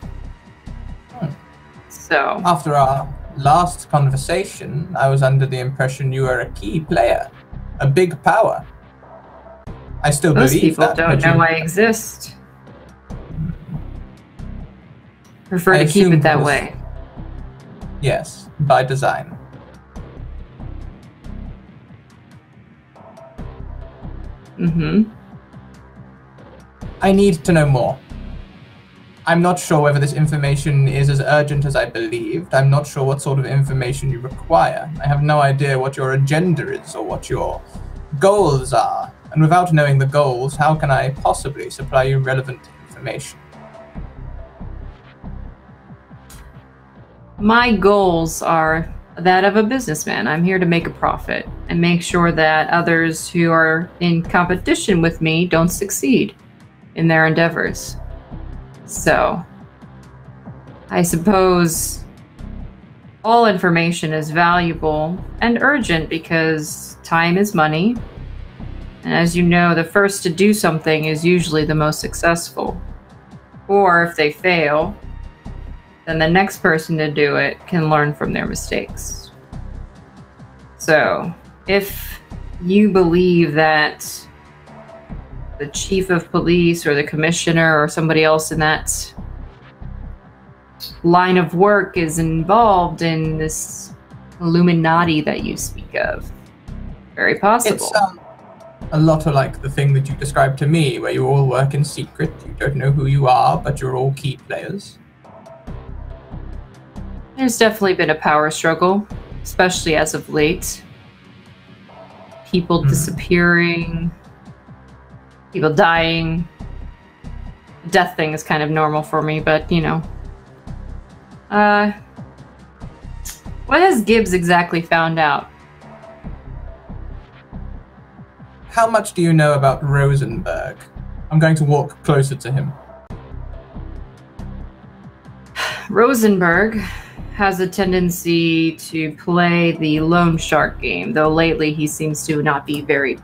So after our last conversation, I was under the impression you were a key player, a big power. I still most believe people that. don't know I exist. Prefer to keep it that way. Yes, by design. I need to know more. I'm not sure whether this information is as urgent as I believed. I'm not sure what sort of information you require. I have no idea what your agenda is or what your goals are. And without knowing the goals, how can I possibly supply you relevant information? My goals are that of a businessman. I'm here to make a profit and make sure that others who are in competition with me don't succeed in their endeavors. So, I suppose all information is valuable and urgent because time is money. And as you know, the first to do something is usually the most successful. Or if they fail, then the next person to do it can learn from their mistakes. So, if you believe that the chief of police or the commissioner or somebody else in that line of work is involved in this Illuminati that you speak of, very possible. It's a lot like the thing that you described to me, where you all work in secret, you don't know who you are, but you're all key players. There's definitely been a power struggle, especially as of late. People disappearing, people dying. The death thing is kind of normal for me, but you know. What has Gibbs exactly found out? How much do you know about Rosenberg? I'm going to walk closer to him. Rosenberg has a tendency to play the loan shark game, though lately he seems to not be very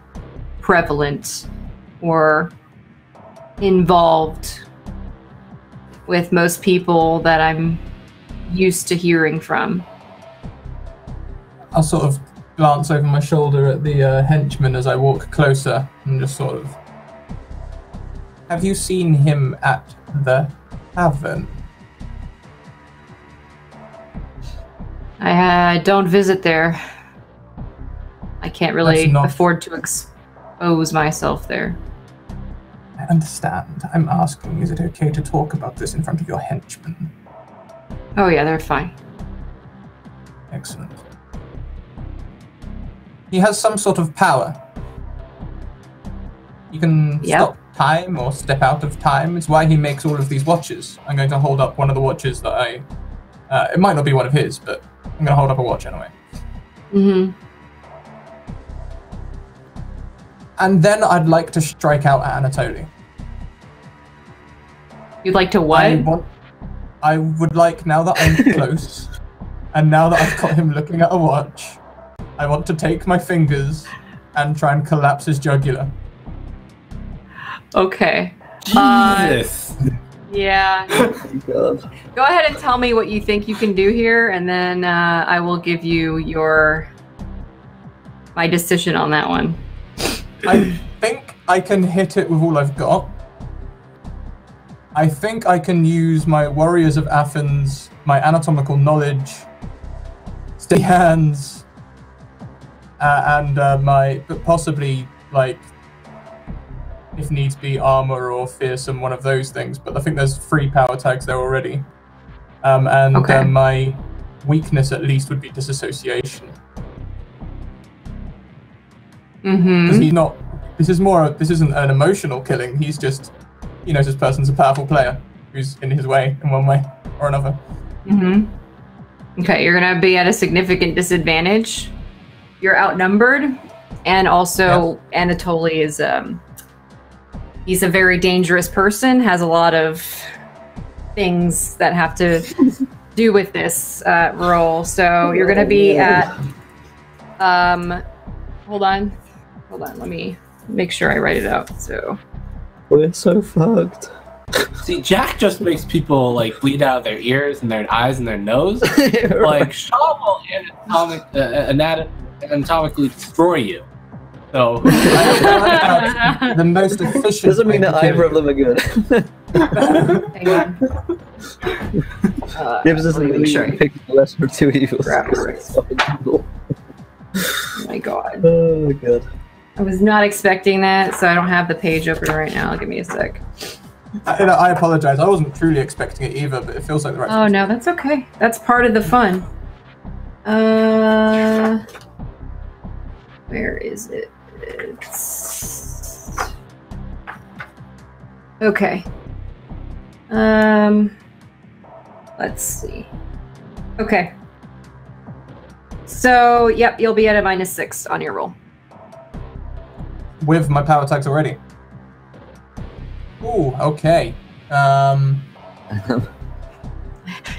prevalent or involved with most people that I'm used to hearing from. I'll sort of glance over my shoulder at the henchman as I walk closer and just sort of... Have you seen him at the tavern? I don't visit there. I can't really afford to expose myself there. I understand. I'm asking, is it okay to talk about this in front of your henchmen? Oh yeah, they're fine. Excellent. He has some sort of power. He can stop time or step out of time. It's why he makes all of these watches. I'm going to hold up one of the watches that it might not be one of his, but I'm going to hold up a watch anyway. Mm-hmm. And then I'd like to strike out at Anatoly. You'd like to what? I would like, now that I'm close, and now that I've got him looking at a watch, I want to take my fingers and try and collapse his jugular. Okay. Jesus. Yeah. Oh, God. Go ahead and tell me what you think you can do here, and then I will give you my decision on that one. I think I can hit it with all I've got. I think I can use my Warriors of Athens, my anatomical knowledge, steady hands, and but possibly, like, if needs be, armor or fearsome, one of those things. But I think there's 3 power tags there already. My weakness, at least, would be disassociation. Because he's not. This isn't an emotional killing. He's just, he knows this person's a powerful player who's in his way in one way or another. Okay, you're gonna be at a significant disadvantage. You're outnumbered, and also Anatoly is he's a very dangerous person. Has a lot of things that have to do with this role. So you're gonna be at hold on, let me make sure I write it out. So we're so fucked. See, Jack just makes people like bleed out of their ears and their eyes and their nose. Like Shaw will anatomically destroy you. So the most efficient. Doesn't mean that either of them are good. Hang on. Gibbs doesn't make sure. pick the lesser of 2 evils. Oh my god. Oh god. I was not expecting that, so I don't have the page open right now. Give me a sec. I apologize. I wasn't truly expecting it either, but it feels like the right Oh no, that's okay. That's part of the fun. Where is it? It's... Okay. Let's see. Okay. So, yep, you'll be at a -6 on your roll. With my power tags already. Ooh, okay.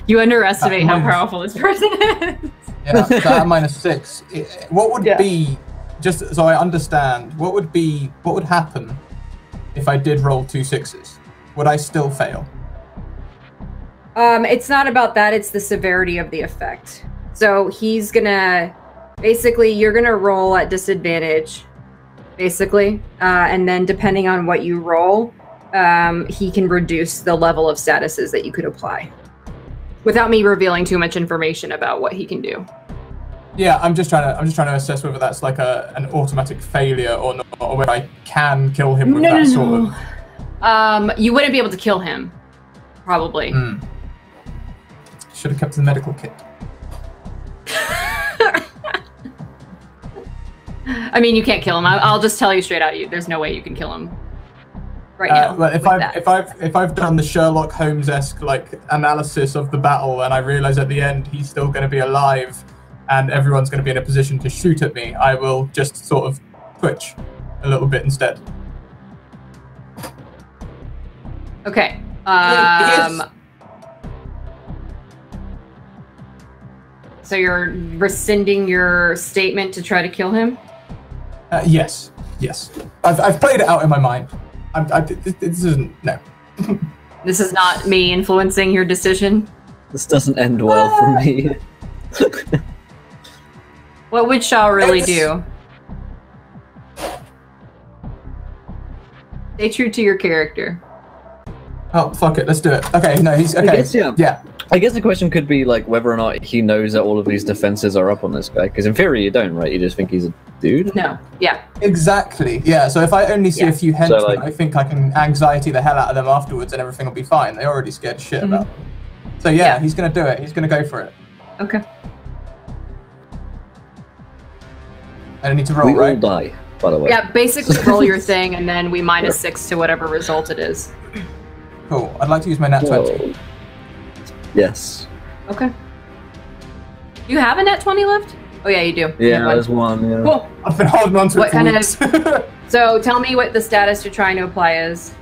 You underestimate how powerful this person is. Yeah, so at -6. What would be, just so I understand, what would happen if I did roll 2 6s? Would I still fail? It's not about that, it's the severity of the effect. So he's gonna, basically, you're gonna roll at disadvantage, basically, and then depending on what you roll, he can reduce the level of statuses that you could apply, without me revealing too much information about what he can do. Yeah, I'm just trying to assess whether that's like an automatic failure or not, or whether I can kill him with that sort of. You wouldn't be able to kill him, probably. Should have kept the medical kit. I mean, you can't kill him. I'll just tell you straight out. There's no way you can kill him right now. But if I've done the Sherlock Holmes-esque like analysis of the battle, and I realize at the end he's still going to be alive, and everyone's going to be in a position to shoot at me, I will just sort of twitch a little bit instead. Okay. So you're rescinding your statement to try to kill him? Yes. I've played it out in my mind. This isn't, no. This is not me influencing your decision? This doesn't end well for me. What would Shaw really do? Stay true to your character. Oh, fuck it, let's do it. Okay, no, he's okay. I guess, Yeah. I guess the question could be like whether or not he knows that all of these defenses are up on this guy. Because in theory, you don't, right? You just think he's a dude. No. Yeah. Exactly. Yeah. So if I only see Yeah. a few henchmen, So, like- I think I can anxiety the hell out of them afterwards, and everything will be fine. They're already scared shit about them. So yeah, he's gonna do it. He's gonna go for it. Okay. And I need to roll, We all right? die, by the way. Yeah, basically roll your thing, and then we -6 to whatever result it is. Cool. I'd like to use my nat 20. Whoa. Yes. Okay. Do you have a net 20 left? Oh yeah, you do. You Yeah, have one. there's one. Yeah. Cool. I've been holding on to What it for kind of- weeks. So tell me what the status you're trying to apply is.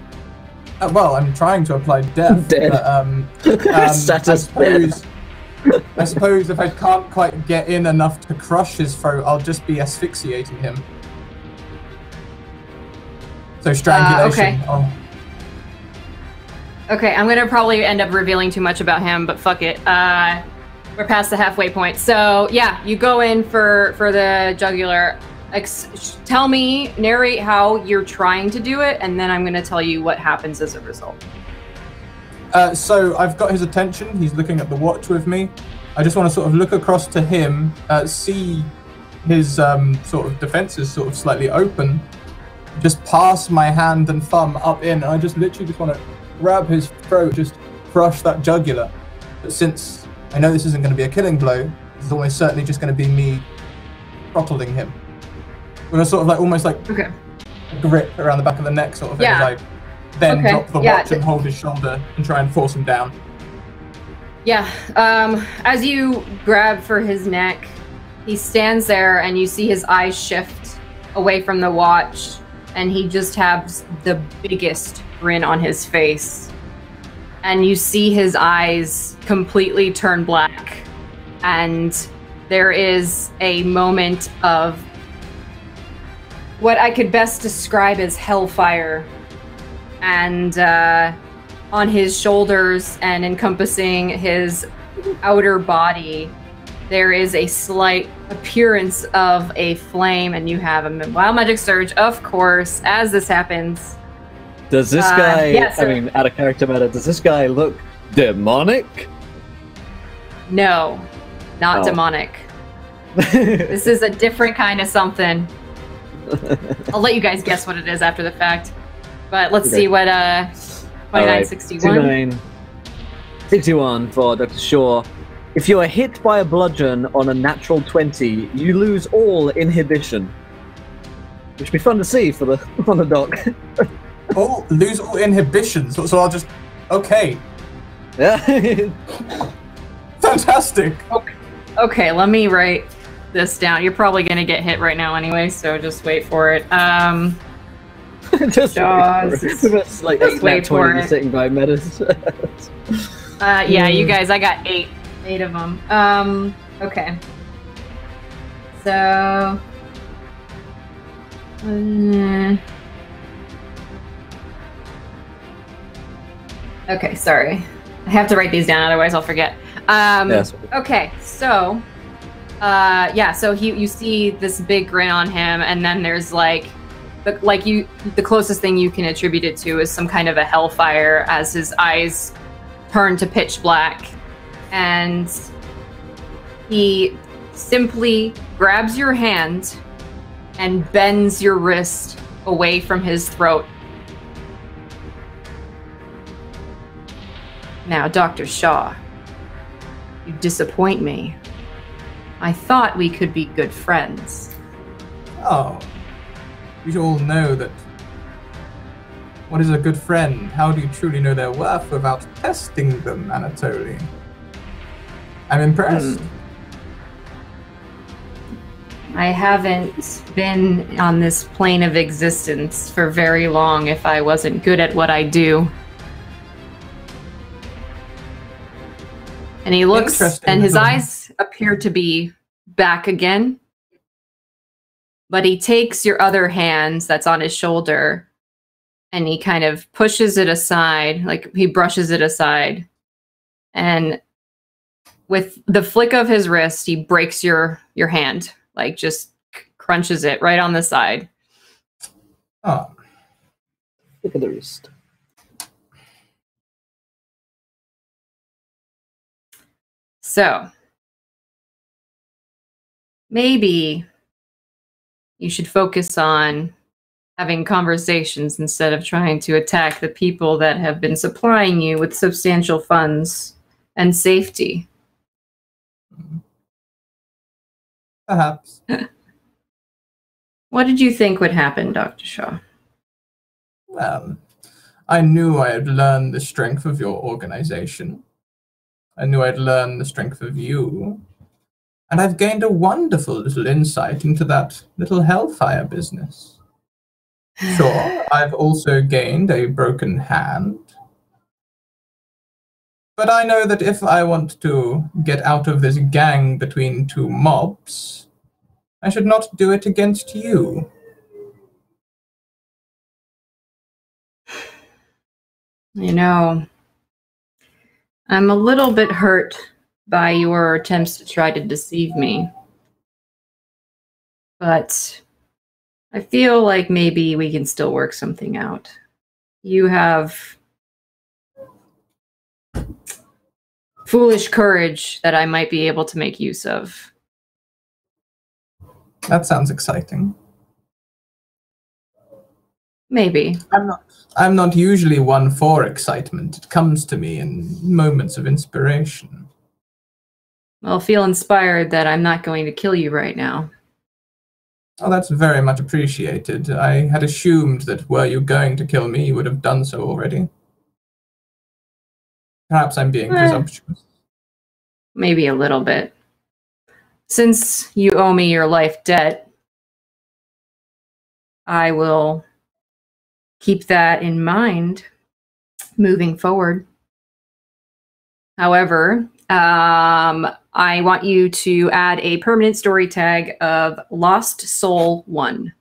Well, I'm trying to apply death. Dead. But, Status I suppose if I can't quite get in enough to crush his throat, I'll just be asphyxiating him. So strangulation. okay. Oh. Okay, I'm gonna probably end up revealing too much about him, but fuck it. We're past the halfway point. So yeah, you go in for the jugular. Tell me, narrate how you're trying to do it, and then I'm gonna tell you what happens as a result. So I've got his attention. He's looking at the watch with me. I just want to sort of look across to him, see his sort of defenses sort of slightly open. Just pass my hand and thumb up in, and I just literally just want to grab his throat, just crush that jugular. But since I know this isn't going to be a killing blow, it's almost certainly just going to be me throttling him. With a sort of like almost like Okay. a grip around the back of the neck sort of thing. Yeah. As I then Okay, drop the yeah. watch and hold his shoulder and try and force him down. Yeah. As you grab for his neck, he stands there, and you see his eyes shift away from the watch, and he just has the biggest grin on his face. And you see his eyes completely turn black, and there is a moment of what I could best describe as hellfire. And on his shoulders and encompassing his outer body, there is a slight appearance of a flame, and you have a wild magic surge, of course, as this happens. Does this guy, yeah, so- I mean, out of character matter, does this guy look demonic? No, not Oh. demonic. This is a different kind of something. I'll let you guys guess what it is after the fact. But let's Okay. see what 2961. 61 for Dr. Shaw. If you are hit by a bludgeon on a natural 20, you lose all inhibition. Which would be fun to see for the on the dock. Lose all inhibitions. So I'll just okay. Yeah. Fantastic. Okay, let me write this down. You're probably gonna get hit right now anyway, so just wait for it. Just Jaws. It's like Just 8 wait nat for 20 it. sitting by metas. Yeah, you guys, I got eight of them. Okay. So. Okay, sorry. I have to write these down, otherwise I'll forget. Yes. Okay, so. Yeah, so you see this big grin on him, and then there's like. The closest thing you can attribute it to is some kind of a hellfire as his eyes turn to pitch black, and he simply grabs your hand and bends your wrist away from his throat. Now, Dr. Shaw, you disappoint me. I thought we could be good friends. Oh. We all know that. What is a good friend? How do you truly know their worth without testing them, Anatoly? I'm impressed. I haven't been on this plane of existence for very long if I wasn't good at what I do. And he looks, Interesting. and his eyes appear to be back again. But he takes your other hand that's on his shoulder, and he kind of pushes it aside, like he brushes it aside. And with the flick of his wrist, he breaks your hand, like just crunches it right on the side. Oh. Look at the wrist. So, maybe you should focus on having conversations instead of trying to attack the people that have been supplying you with substantial funds and safety. Perhaps. What did you think would happen, Dr. Shaw? Well, I knew I had learned the strength of your organization. I knew I'd learned the strength of you. And I've gained a wonderful little insight into that little hellfire business. Sure, I've also gained a broken hand. But I know that if I want to get out of this gang between two mobs, I should not do it against you. You know, I'm a little bit hurt by your attempts to try to deceive me. But I feel like maybe we can still work something out. You have foolish courage that I might be able to make use of. That sounds exciting. Maybe. I'm not usually one for excitement. It comes to me in moments of inspiration. Well, feel inspired that I'm not going to kill you right now. Oh, that's very much appreciated. I had assumed that were you going to kill me, you would have done so already. Perhaps I'm being presumptuous. Maybe a little bit. Since you owe me your life debt, I will keep that in mind moving forward. However, I want you to add a permanent story tag of Lost Soul 1.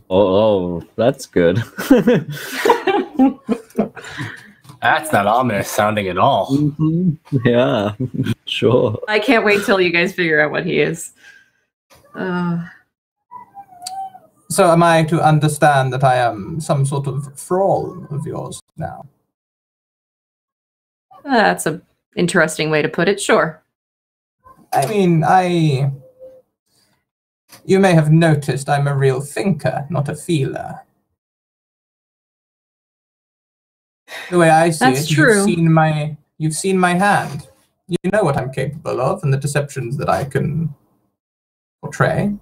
Oh, that's good. That's not ominous sounding at all. Yeah, sure. I can't wait till you guys figure out what he is. So am I to understand that I am some sort of thrall of yours now? That's an interesting way to put it, sure. I mean, you may have noticed I'm a real thinker, not a feeler. The way I see That's it, true. you've seen my hand. You know what I'm capable of and the deceptions that I can portray.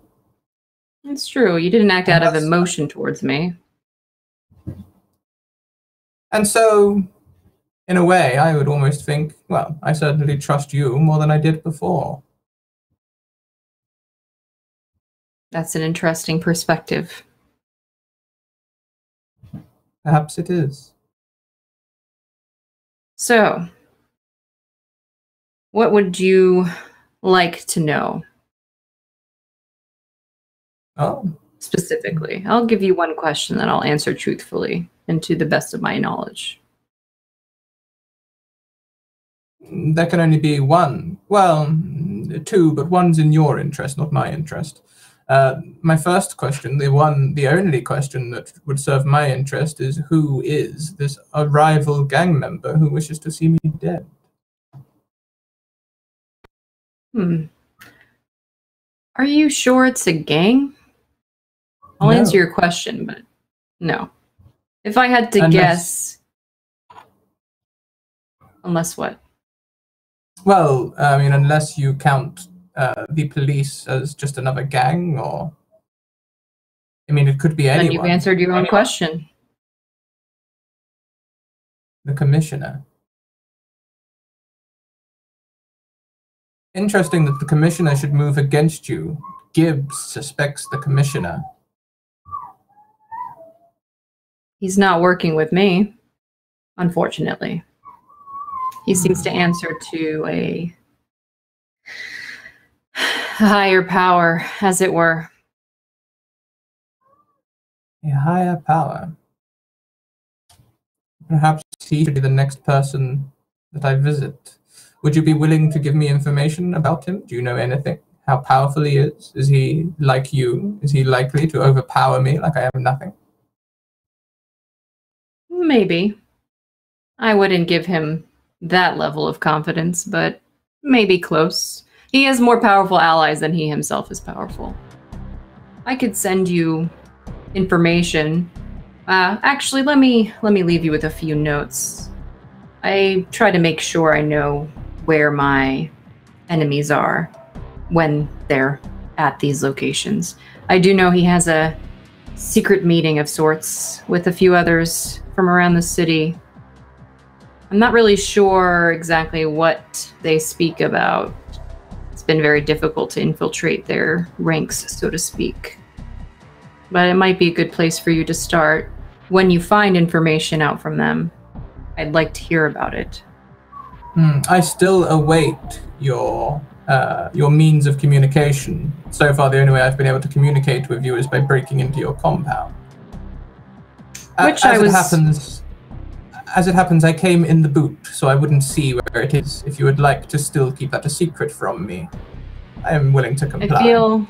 It's true. You didn't act out of emotion towards me. And so, in a way, I would almost think, well, I certainly trust you more than I did before. That's an interesting perspective. Perhaps it is. So, what would you like to know? Oh. Specifically, I'll give you one question that I'll answer truthfully and to the best of my knowledge. There can only be one. Well, two, but one's in your interest, not my interest. My first question, the only question that would serve my interest is who is this rival gang member who wishes to see me dead? Are you sure it's a gang? I'll No. answer your question, but no. If I had to guess... Unless what? Well, I mean, unless you count the police as just another gang, or... I mean, it could be anyone. Then you've answered your own question. The commissioner. Interesting that the commissioner should move against you. Gibbs suspects the commissioner. He's not working with me, unfortunately. He seems to answer to a higher power, as it were. A higher power. Perhaps he should be the next person that I visit. Would you be willing to give me information about him? Do you know anything? How powerful he is? Is he like you? Is he likely to overpower me like I am nothing? Maybe. I wouldn't give him that level of confidence, but maybe close. He has more powerful allies than he himself is powerful. I could send you information. Actually, let me leave you with a few notes. I try to make sure I know where my enemies are when they're at these locations. I do know he has a secret meeting of sorts with a few others from around the city. I'm not really sure exactly what they speak about. It's been very difficult to infiltrate their ranks, so to speak. But it might be a good place for you to start. When you find information out from them, I'd like to hear about it. I still await your means of communication. So far, the only way I've been able to communicate with you is by breaking into your compound. As it happens, I came in the boot, so I wouldn't see where it is. If you would like to still keep that a secret from me, I am willing to comply. I feel,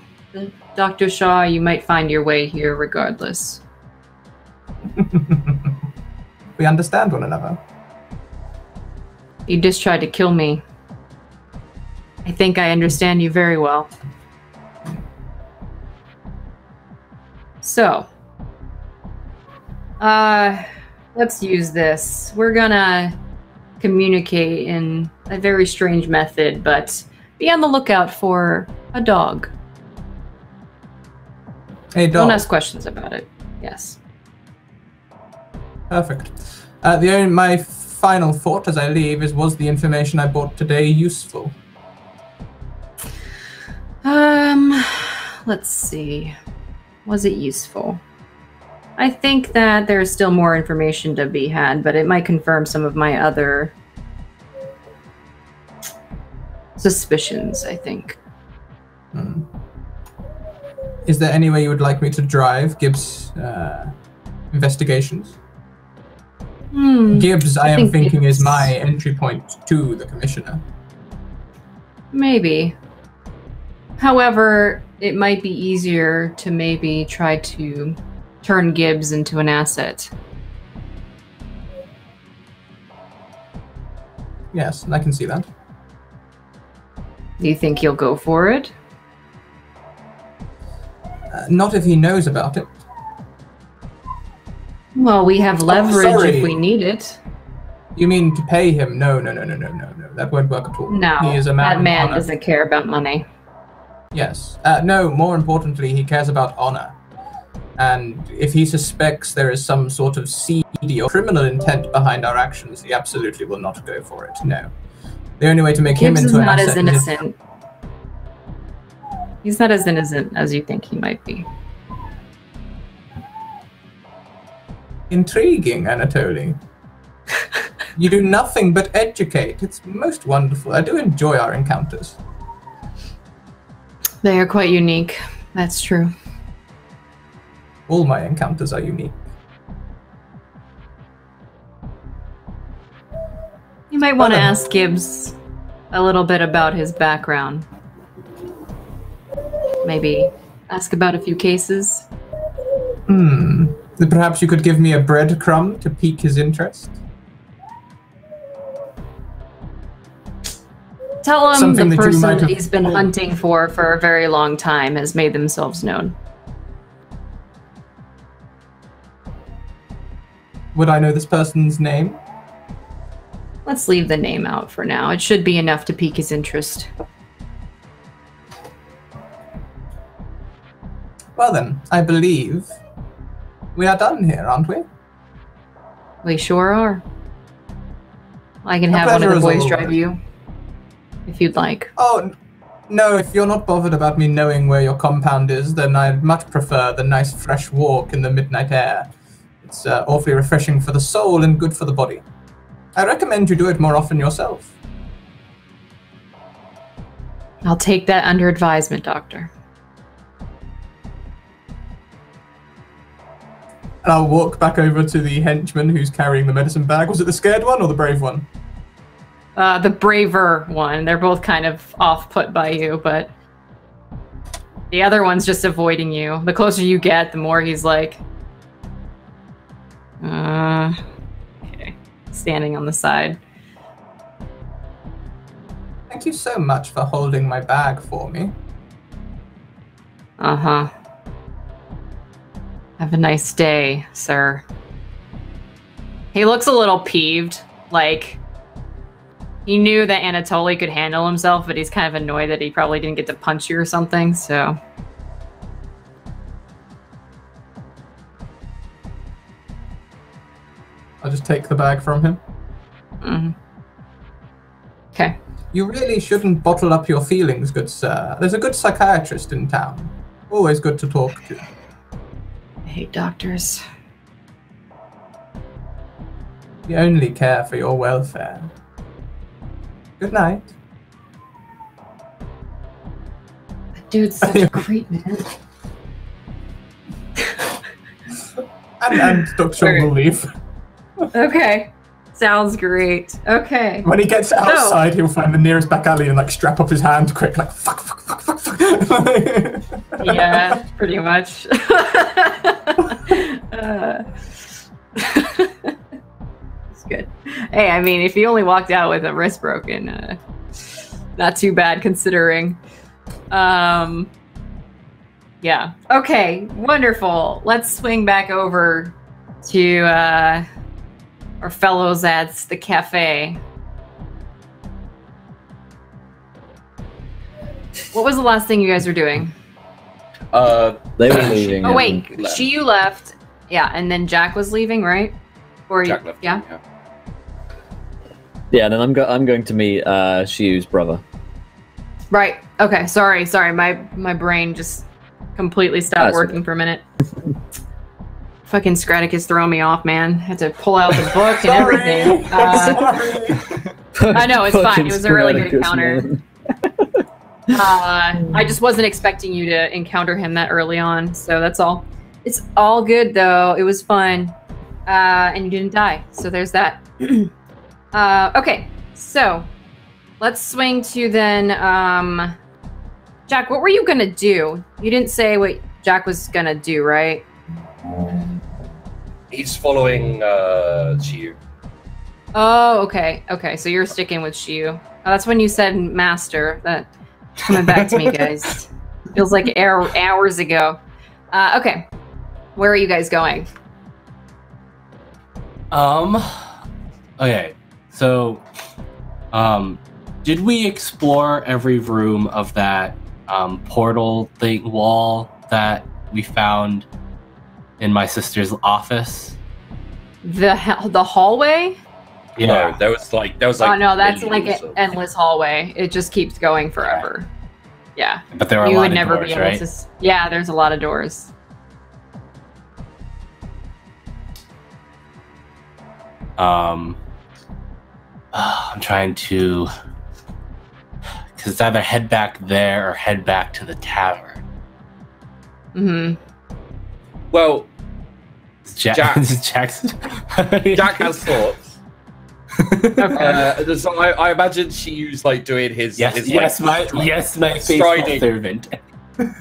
Dr. Shaw, you might find your way here regardless. We understand one another. You just tried to kill me. I think I understand you very well. So, let's use this. We're gonna communicate in a very strange method, but be on the lookout for a dog. A dog. Don't ask questions about it. Yes. Perfect. My final thought as I leave is, was the information I bought today useful? Let's see. Was it useful? I think that there's still more information to be had, but it might confirm some of my other suspicions, I think. Is there any way you would like me to drive Gibbs' investigations? Gibbs, I am thinking, is my entry point to the commissioner. Maybe. However, it might be easier to maybe try to turn Gibbs into an asset. Yes, I can see that. Do you think he'll go for it? Not if he knows about it. Well, we have leverage if we need it. You mean to pay him? No. That won't work at all. No, he is a man that man of honor. doesn't care about money. Yes. No, more importantly, he cares about honor. And if he suspects there is some sort of seedy or criminal intent behind our actions, he absolutely will not go for it. No. The only way to make him Gibbs into is an not asset as innocent. He's not as innocent as you think he might be. Intriguing, Anatoly. You do nothing but educate. It's most wonderful. I do enjoy our encounters. They are quite unique. That's true. All my encounters are unique. You might want to ask Gibbs a little bit about his background. Maybe ask about a few cases. Perhaps you could give me a breadcrumb to pique his interest? Tell him Something the that you might person have he's been hunting for a very long time has made themselves known. Would I know this person's name? Let's leave the name out for now. It should be enough to pique his interest. Well then, I believe we are done here, aren't we? We sure are. I can A have one of pleasure the as boys drive always. you, if you'd like. Oh, no, if you're not bothered about me knowing where your compound is, then I'd much prefer the nice fresh walk in the midnight air. It's awfully refreshing for the soul and good for the body. I recommend you do it more often yourself. I'll take that under advisement, Doctor. And I'll walk back over to the henchman who's carrying the medicine bag. Was it the scared one or the brave one? The braver one. They're both kind of off-put by you, but the other one's just avoiding you. The closer you get, the more he's like, okay. standing on the side. Thank you so much for holding my bag for me. Uh-huh. Have a nice day, sir. He looks a little peeved, like he knew that Anatoly could handle himself, but he's kind of annoyed that he probably didn't get to punch you or something, so. I'll just take the bag from him. Mm-hmm. Okay. You really shouldn't bottle up your feelings, good sir. There's a good psychiatrist in town. Always good to talk to. I hate doctors. We only care for your welfare. Good night. That dude's such a creep, man. And Dr. Shaw will leave. Okay. Sounds great. Okay. When he gets outside, he'll find the nearest back alley and like strap up his hand quick, like fuck. Yeah, pretty much. It's good. Hey, I mean, if he only walked out with a wrist broken, not too bad considering. Yeah. Okay, wonderful. Let's swing back over to our fellows at the cafe. What was the last thing you guys were doing? They were leaving. Oh wait, left. you left. Yeah, and then Jack was leaving, right? Or Jack left. yeah. Yeah, then I'm going to meet Shiu's brother. Right. Okay. Sorry. My brain just completely stopped That's working for a minute. Fucking Scraticus throwing me off, man. Had to pull out the book and everything. I know, it's fine. It was a really good encounter. I just wasn't expecting you to encounter him that early on, so that's all. It's all good though. It was fun, and you didn't die, so there's that. Okay, so let's swing to then. Jack, what were you gonna do? You didn't say what Jack was gonna do, right? He's following Shiu. Oh, okay. Okay, so you're sticking with Shiu. Oh, that's when you said master. That coming back to me, guys. Feels like hours ago. Okay. Where are you guys going? Okay. So, did we explore every room of that portal thing wall that we found in my sister's office? The hallway? Yeah. No, there was like Oh no, that's like millions an of- endless hallway. It just keeps going forever. Yeah. But there were You a lot would of never doors, be able right? to. Yeah, there's a lot of doors. I'm trying to, because it's either head back there or head back to the tavern. Mm-hmm. Well, Jack Jack has thoughts. So I imagine Shiu's like doing his my faithful striding. servant. Well,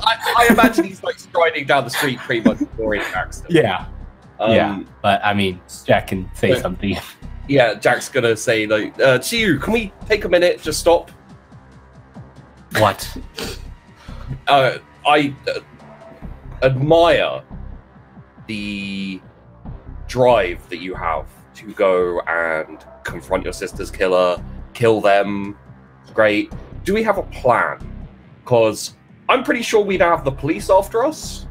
I imagine he's like striding down the street pretty much ignoring Jackson. Yeah, but I mean, Jack can say something. Yeah, Jack's gonna say like, Shiu, can we take a minute? Just stop. What? I admire the drive that you have to go and confront your sister's killer, kill them. Great. Do we have a plan? Because I'm pretty sure we'd have the police after us.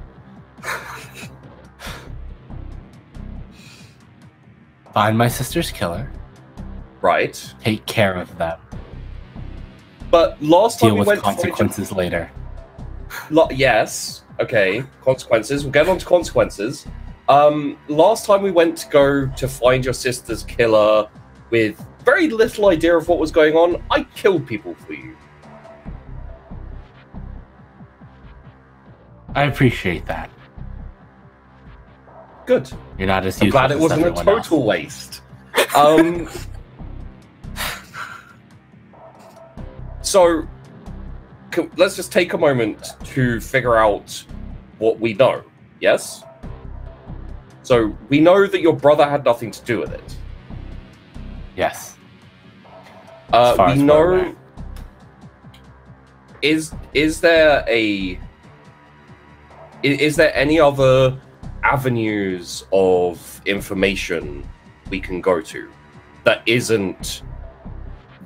Find my sister's killer. Right. Take care of them. But last time Deal we with went consequences later. Yes. Okay. Consequences. We'll get on to consequences. Last time we went to go to find your sister's killer with very little idea of what was going on, I killed people for you. I appreciate that. Good. You're not as I'm useful glad it as wasn't a everyone total else. waste. So, let's just take a moment to figure out what we know. Yes? So we know that your brother had nothing to do with it. Yes. As far We as we're know. aware. Is there any other avenues of information we can go to that isn't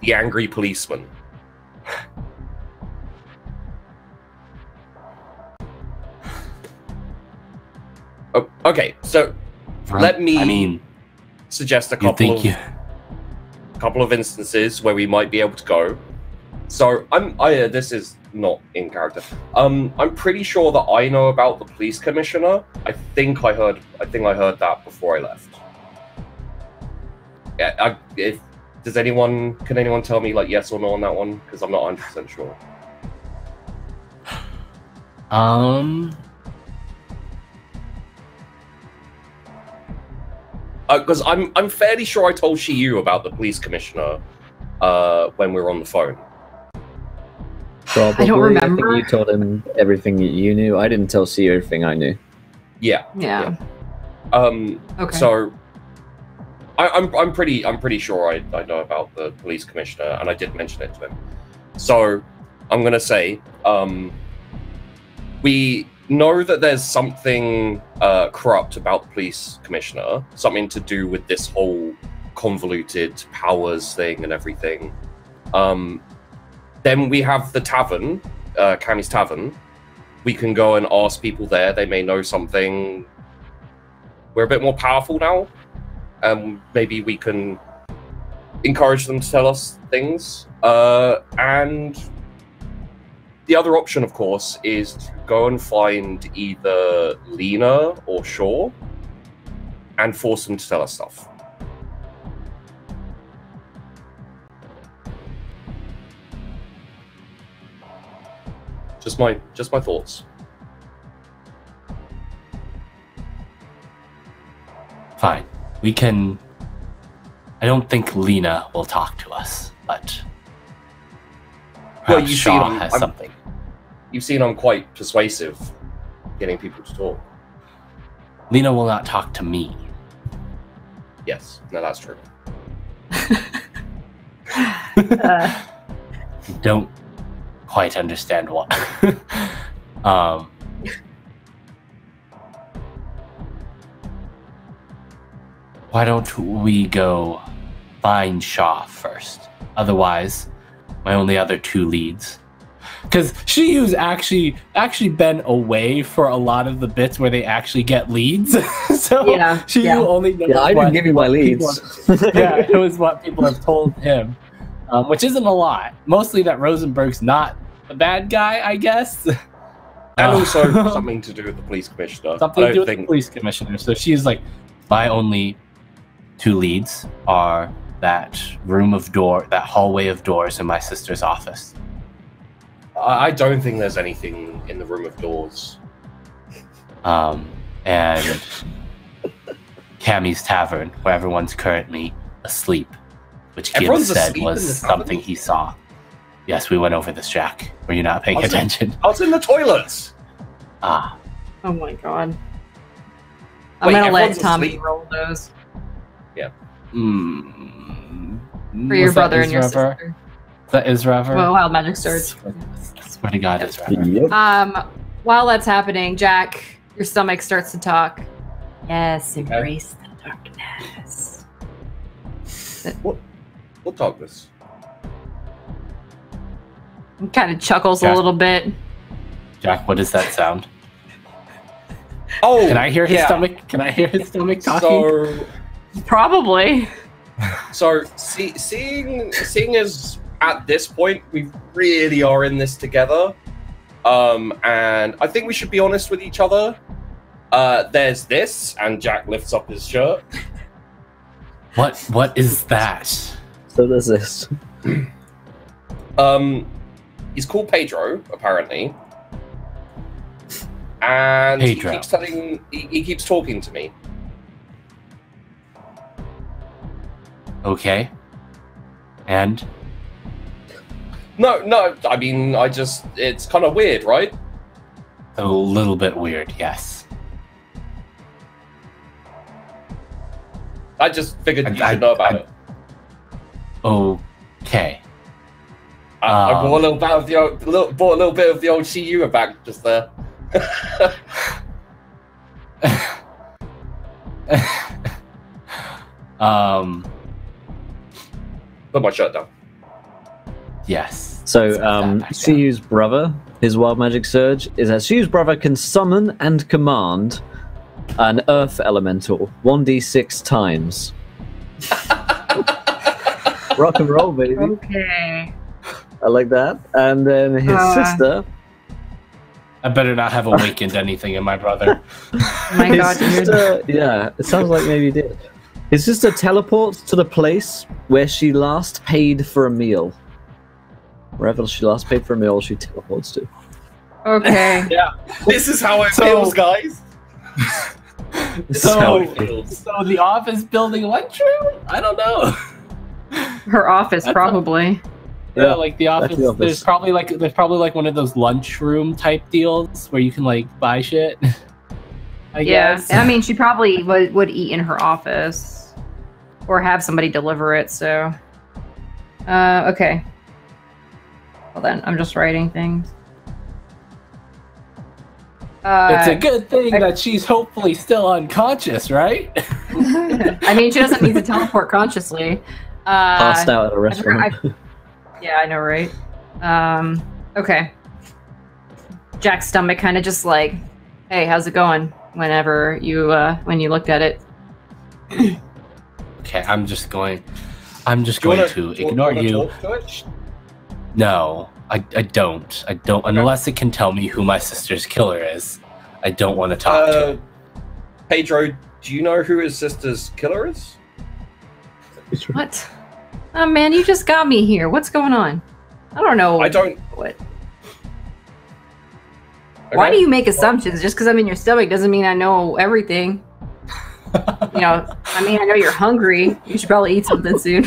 the angry policeman? Oh, okay, so let me suggest a couple of instances where we might be able to go. So this is not in character. I'm pretty sure that I know about the police commissioner. I think I heard that before I left. Yeah. Can anyone tell me like yes or no on that one? Because I'm not 100% sure. Because I'm fairly sure I told Shiyu about the police commissioner when we were on the phone. Probably. I don't remember. I think you told him everything you knew. I didn't tell C everything I knew. Yeah. Okay. So I'm pretty sure I know about the police commissioner, and I did mention it to him. So I'm gonna say we know that there's something corrupt about the police commissioner, something to do with this whole convoluted powers thing and everything. Then we have the tavern, Cammy's Tavern. We can go and ask people there. They may know something. We're a bit more powerful now. Maybe we can encourage them to tell us things. And the other option, of course, is to go and find either Lena or Shaw and force them to tell us stuff. Just my thoughts. Fine. We can... I don't think Lena will talk to us, but... Well, perhaps Shaw has something. You've seen I'm quite persuasive getting people to talk. Lena will not talk to me. Yes, no, that's true. Don't quite understand what. Why don't we go find Shaw first? Otherwise, my only other two leads. Because Shiyu's actually been away for a lot of the bits where they actually get leads. So Shiyu only knows I didn't give you my leads. Yeah, it was what people have told him. Which isn't a lot. Mostly that Rosenberg's not a bad guy, I guess. And also something to do with the police commissioner. Something to do with the police commissioner. So she's like, my only two leads are that that hallway of doors in my sister's office. I don't think there's anything in the room of doors. And Cammy's Tavern, where everyone's currently asleep, which Gibbs said was something he saw. Yes, we went over this, Jack. Were you not paying attention? I was in the toilets! Ah. Oh my god. I'm gonna let Tommy roll those. Yeah. For your brother and your sister. Is that Israver? Well, Wild Magic Swords. Swear to God, Israver. Yep. While that's happening, Jack, your stomach starts to talk. Yes, embrace the darkness. What darkness? Kind of chuckles Jack. a little bit. Jack, what does that sound? Oh, can I hear his stomach? Can I hear his stomach talking? So, probably. So, seeing as at this point we really are in this together, and I think we should be honest with each other. There's this, and Jack lifts up his shirt. What is that? So there's this. He's called Pedro, apparently. And Pedro. He keeps talking to me. Okay. And? No, I mean, it's kind of weird, right? A little bit weird, yes. I just figured you should know about it. Okay. I bought a little bit of the old, bought a little bit of the old Shiyu back just there. Put my shirt down. Yes. So, Shiyu's brother, his wild magic surge, is that Shiyu's brother can summon and command an earth elemental 1d6 times. Rock and roll, baby. Okay. I like that. And then his sister. I better not have awakened anything in my brother. Oh my His god, sister, yeah, it sounds like maybe he did. His sister teleports to the place where she last paid for a meal. Wherever she last paid for a meal, she teleports to. Okay. Yeah, this is how it feels, guys. This is how it feels. So the office building lunchroom? I don't know. Her office, probably. Yeah, like the office. the office. There's probably like one of those lunchroom type deals where you can like buy shit. I guess. I mean, she probably would eat in her office or have somebody deliver it. So, okay. Well then, I'm just writing things. It's a good thing that she's hopefully still unconscious, right? I mean, she doesn't need to teleport consciously. Passed out at a restaurant. Yeah, I know, right? Okay. Jack's stomach kind of just like, hey, how's it going? Whenever you when you looked at it. Okay, I'm just going to ignore you. No, I don't. I don't, unless it can tell me who my sister's killer is. I don't want to talk to him. Pedro, do you know who his sister's killer is? What? Oh man, you just got me here. What's going on? I don't know. I don't. What? Okay. Why do you make assumptions? Just because I'm in your stomach doesn't mean I know everything. You know, I mean, I know you're hungry. You should probably eat something soon.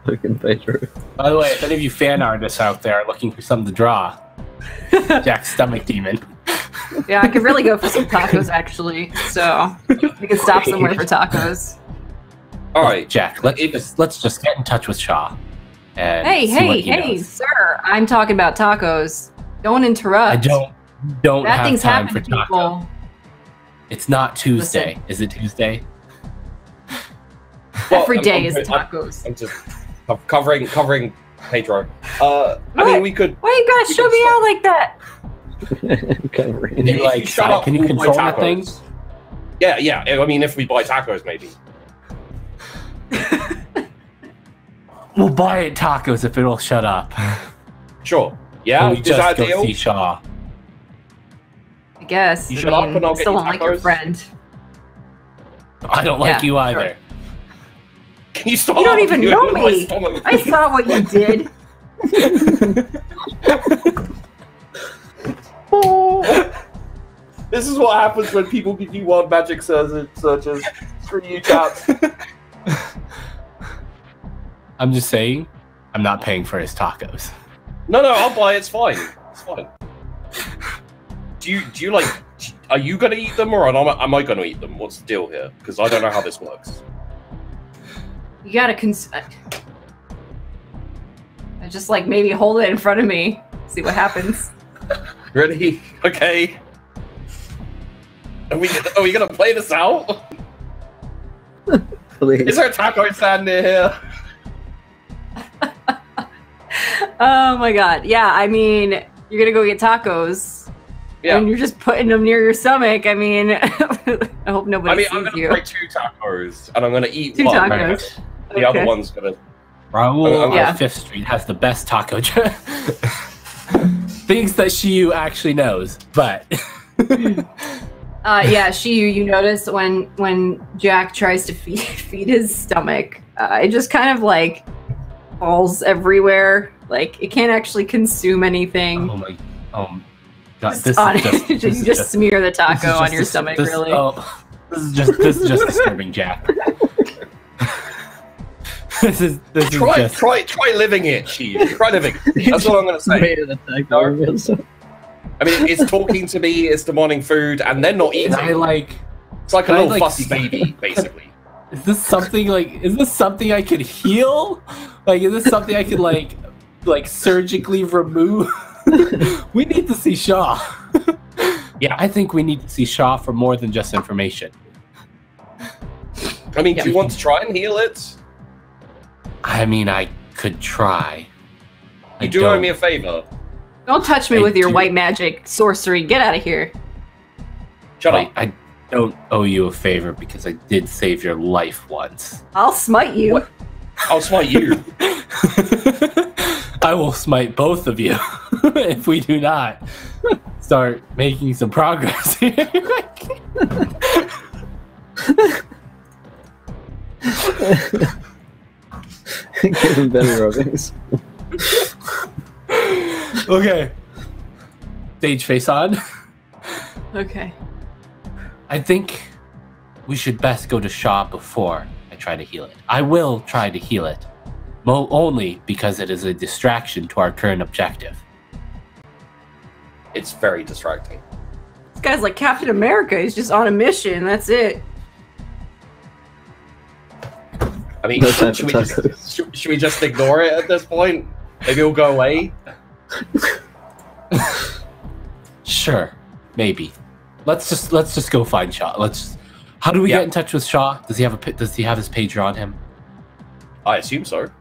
Fucking Pedro. By the way, if any of you fan artists out there are looking for something to draw, Jack's stomach demon. Yeah, I could really go for some tacos actually. So we can stop somewhere for tacos. All right, Jack. Let's just get in touch with Shaw. And see what he knows. Sir! I'm talking about tacos. Don't interrupt. I don't Bad have things time happen for to taco. people. It's not Tuesday. Listen. Is it Tuesday? Every day is tacos. I'm just covering Pedro. I mean, we could. Why you gotta show me out like that? Covering. You like? Shut up, Can you we'll control buy the tacos. things? Yeah. I mean, if we buy tacos, maybe. We'll buy it tacos if it'll shut up. Sure. Yeah. We Is just that a go deal? see Shaw. I guess. You I shut up mean, and I'll get still you don't like your tacos? friend. I don't like Yeah, you either. sure. Can you stop? You don't even know My me. stomach. I saw what you did. This is what happens when people give you wild magic searches. Screw you, chaps. I'm just saying, I'm not paying for his tacos. No, I'll buy it. It's fine. It's fine. Do you like? Are you gonna eat them or am I gonna eat them? What's the deal here? Because I don't know how this works. You gotta just like maybe hold it in front of me. See what happens. Ready? Okay. Are we gonna play this out? Please. Is there a taco stand near here? Oh my god. Yeah, I mean, you're gonna go get tacos. Yeah. And you're just putting them near your stomach. I mean, I hope nobody I'm sees gonna you. buy 2 tacos, and I'm gonna eat Two one. tacos. The other Okay. one's gonna. Raul Yeah. on 5th Street has the best taco joint. Things that Shiyu actually knows, but Yeah, Shiyu, you notice when Jack tries to feed his stomach, it just kind of like falls everywhere. Like it can't actually consume anything. oh my, God, Just this on is just, it. this You is just just smear the this is taco on just your dis- stomach, this- really. oh, this is just disturbing, Jack. This is Try living it, Shiyu. Try living. That's what I'm gonna say. Made an attack on me, so- I mean, it's talking to me, it's demanding food, and then not eating. Can I like? It's like a can I, little like, fussy baby, basically. Is this something I could heal? Like, is this something I could like surgically remove? We need to see Shaw. Yeah, I think we need to see Shaw for more than just information. I mean, do you want to try and heal it? I mean, I could try. You do owe me a favor. Don't touch me with your white magic sorcery. Get out of here. Shut up. I don't owe you a favor because I did save your life once. I'll smite you. What? I'll smite you. I will smite both of you if we do not start making some progress here. Give him better rubbings. Okay. Stage face on. Okay. I think we should best go to Shaw before I try to heal it. I will try to heal it. Only because it is a distraction to our current objective. It's very distracting. This guy's like Captain America. He's just on a mission. That's it. I mean, No time should, for we tacos. should we just ignore it at this point? Maybe it'll go away? Sure, maybe. Let's just go find Shaw. How do we get in touch with Shaw? Does he have his pager on him? I assume so.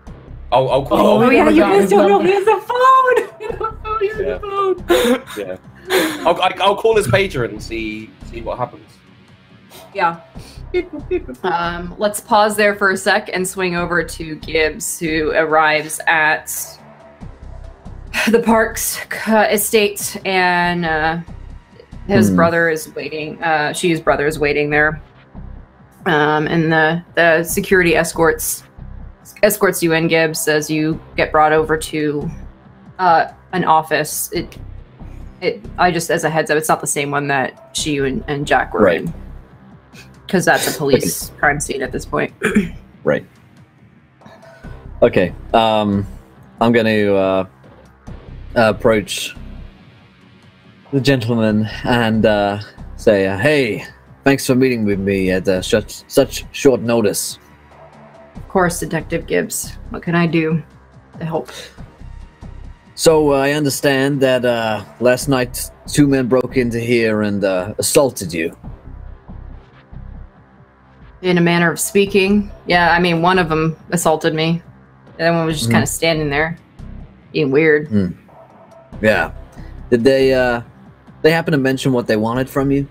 I'll call Oh we yeah, never you got guys his don't know number. he has a phone. You don't know he has Yeah. a phone. Yeah. I'll call his pager and see what happens. Yeah. Let's pause there for a sec and swing over to Gibbs, who arrives at the Parks estate, and his brother is waiting. She's brother is waiting there, and the security escorts you in, Gibbs, as you get brought over to an office. I just, as a heads up, it's not the same one that Shiyu and Jack were in. Because that's a police crime scene at this point. Right. Okay. I'm going to approach the gentleman and say, "Hey, thanks for meeting with me at such short notice." Of course, Detective Gibbs. What can I do to help? So I understand that last night 2 men broke into here and assaulted you. In a manner of speaking. Yeah, I mean, one of them assaulted me. The other one was just kind of standing there, being weird. Yeah. Did they happen to mention what they wanted from you?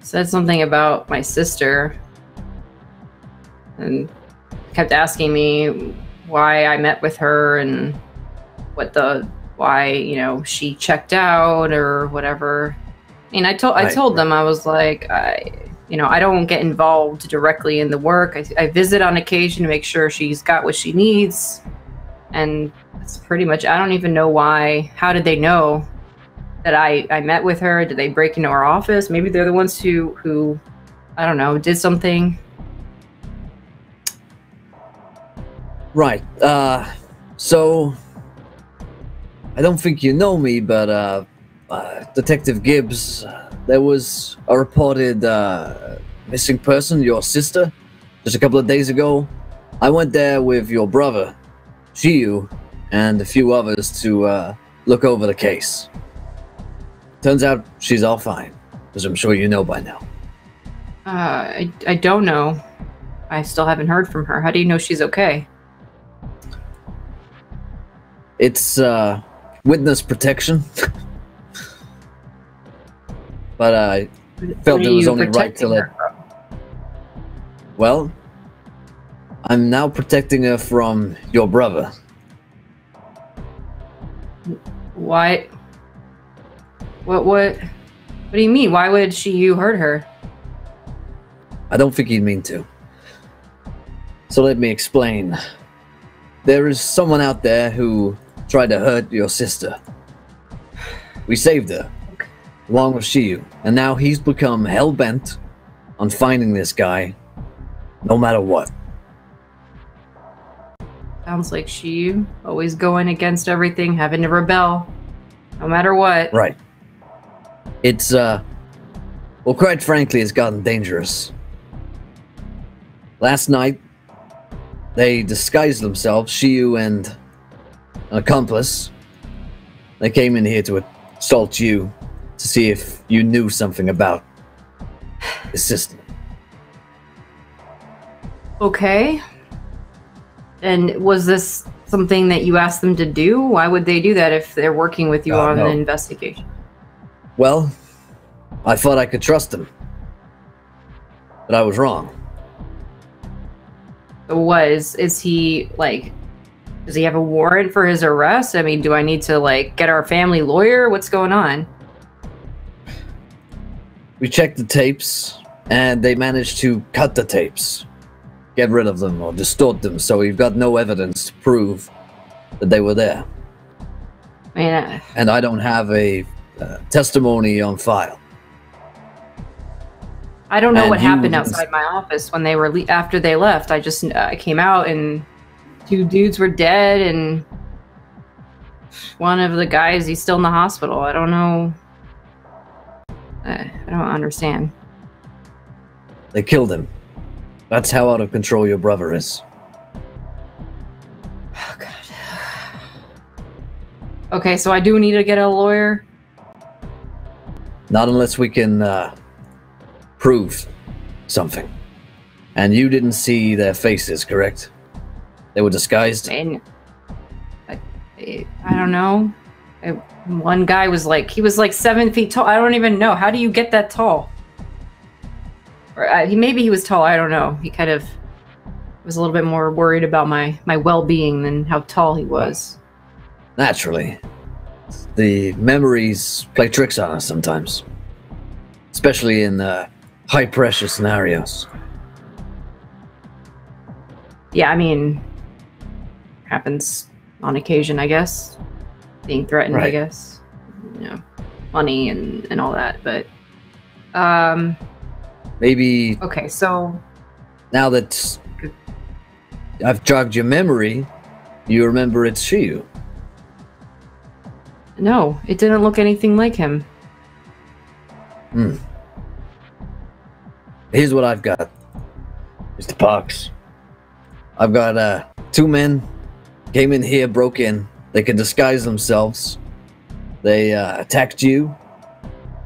Said something about my sister, and kept asking me why I met with her and why she checked out or whatever. I mean, I told them, I was like, I don't get involved directly in the work. I visit on occasion to make sure she's got what she needs. And that's pretty much, I don't even know why. How did they know that I met with her? Did they break into our office? Maybe they're the ones who I don't know, did something. Right. So I don't think you know me, but Detective Gibbs, there was a reported missing person, your sister, just a couple of days ago. I went there with your brother, Shiyu, and a few others to look over the case. Turns out she's all fine, as I'm sure you know by now. I don't know. I still haven't heard from her. How do you know she's okay? It's witness protection. But I felt it was only right to let... Well, I'm now protecting her from your brother. Why? What do you mean? Why would you hurt her? I don't think he'd mean to. So let me explain. There is someone out there who tried to hurt your sister. We saved her, along with Shiyu, and now he's become hell-bent on finding this guy, no matter what. Sounds like Shiyu, always going against everything, having to rebel, no matter what. Right. It's, well, quite frankly, it's gotten dangerous. Last night, they disguised themselves, Shiyu and an accomplice. They came in here to assault you to see if you knew something about the system. Okay. And was this something that you asked them to do? Why would they do that if they're working with you on no. the investigation? Well, I thought I could trust him. But I was wrong. Is he, like, does he have a warrant for his arrest? I mean, do I need to, like, get our family lawyer? What's going on? We checked the tapes, and they managed to cut the tapes. Get rid of them or distort them, so we've got no evidence to prove that they were there. I mean, and I don't have a testimony on file. I don't know what happened outside my office when they were after they left. I came out and 2 dudes were dead, and one of the guys, he's still in the hospital. I don't know. I don't understand. They killed him. That's how out of control your brother is. Oh, God. Okay, so I do need to get a lawyer? Not unless we can prove something. And you didn't see their faces, correct? They were disguised? And I don't know. One guy was like, he was like 7 feet tall. I don't even know. How do you get that tall? Or maybe he was tall. I don't know. He kind of was a little bit more worried about my well-being than how tall he was. Naturally. The memories play tricks on us sometimes. Especially in high-pressure scenarios. Yeah, I mean, happens on occasion, I guess. Being threatened, right. I guess. You know, money and all that, but... Maybe... Okay, so... Now that I've jogged your memory, you remember it's Shiyu. No, it didn't look anything like him. Here's what I've got, Mr. Parks. I've got 2 men came in here, broke in. They could disguise themselves. They attacked you,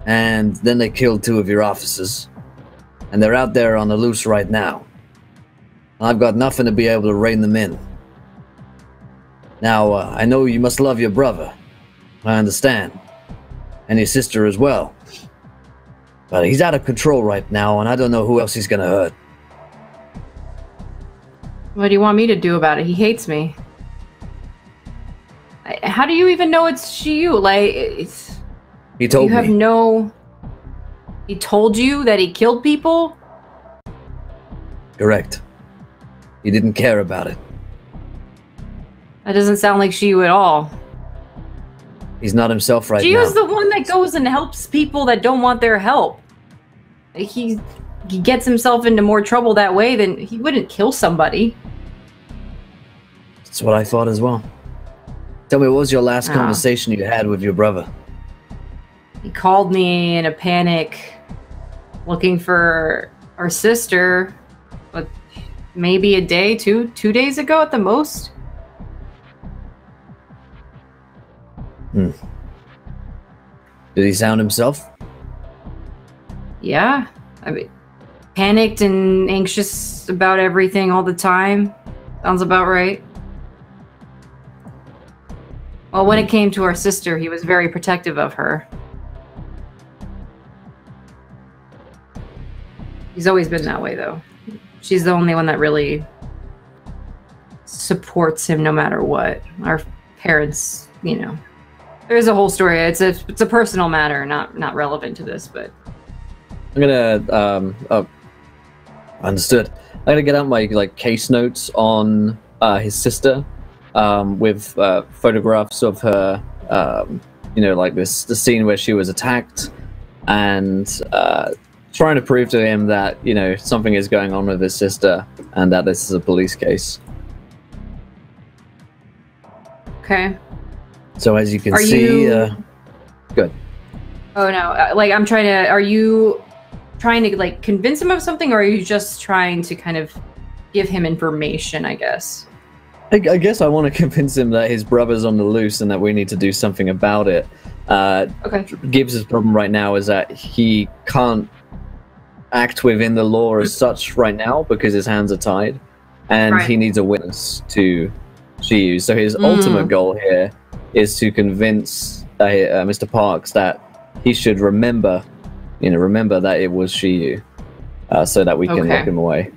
and then they killed 2 of your officers. And they're out there on the loose right now. I've got nothing to be able to rein them in. Now, I know you must love your brother. I understand. And your sister as well. But he's out of control right now, and I don't know who else he's gonna hurt. What do you want me to do about it? He hates me. How do you even know it's Shiyu? Like, He told me. You have no... He told you that he killed people? Correct. He didn't care about it. That doesn't sound like Shiyu at all. He's not himself right now. Shiyu's the one that goes and helps people that don't want their help. He gets himself into more trouble that way than he wouldn't kill somebody. That's what I thought as well. Tell me, what was your last conversation you had with your brother? He called me in a panic, looking for our sister, but maybe a day, 2 days ago at the most. Did he sound himself? Yeah. I mean, panicked and anxious about everything all the time. Sounds about right. Well, when it came to our sister, he was very protective of her. He's always been that way, though. She's the only one that really supports him no matter what. Our parents, you know. There's a whole story. It's a personal matter, not relevant to this, but... I'm gonna, understood. I'm gonna get out my, case notes on, his sister, with, photographs of her, the scene where she was attacked, and, trying to prove to him that, something is going on with his sister, and that this is a police case. Okay. So as you can see, good. Oh no, I'm trying to, are you trying to convince him of something, or are you just trying to kind of give him information, I guess. I guess I want to convince him that his brother's on the loose and that we need to do something about it. Okay. Gibbs's problem right now is that he can't act within the law as such right now because his hands are tied, and he needs a witness to Shiyu. So his ultimate goal here is to convince Mr. Parks that he should remember that it was Shiyu, so that we can lock him away.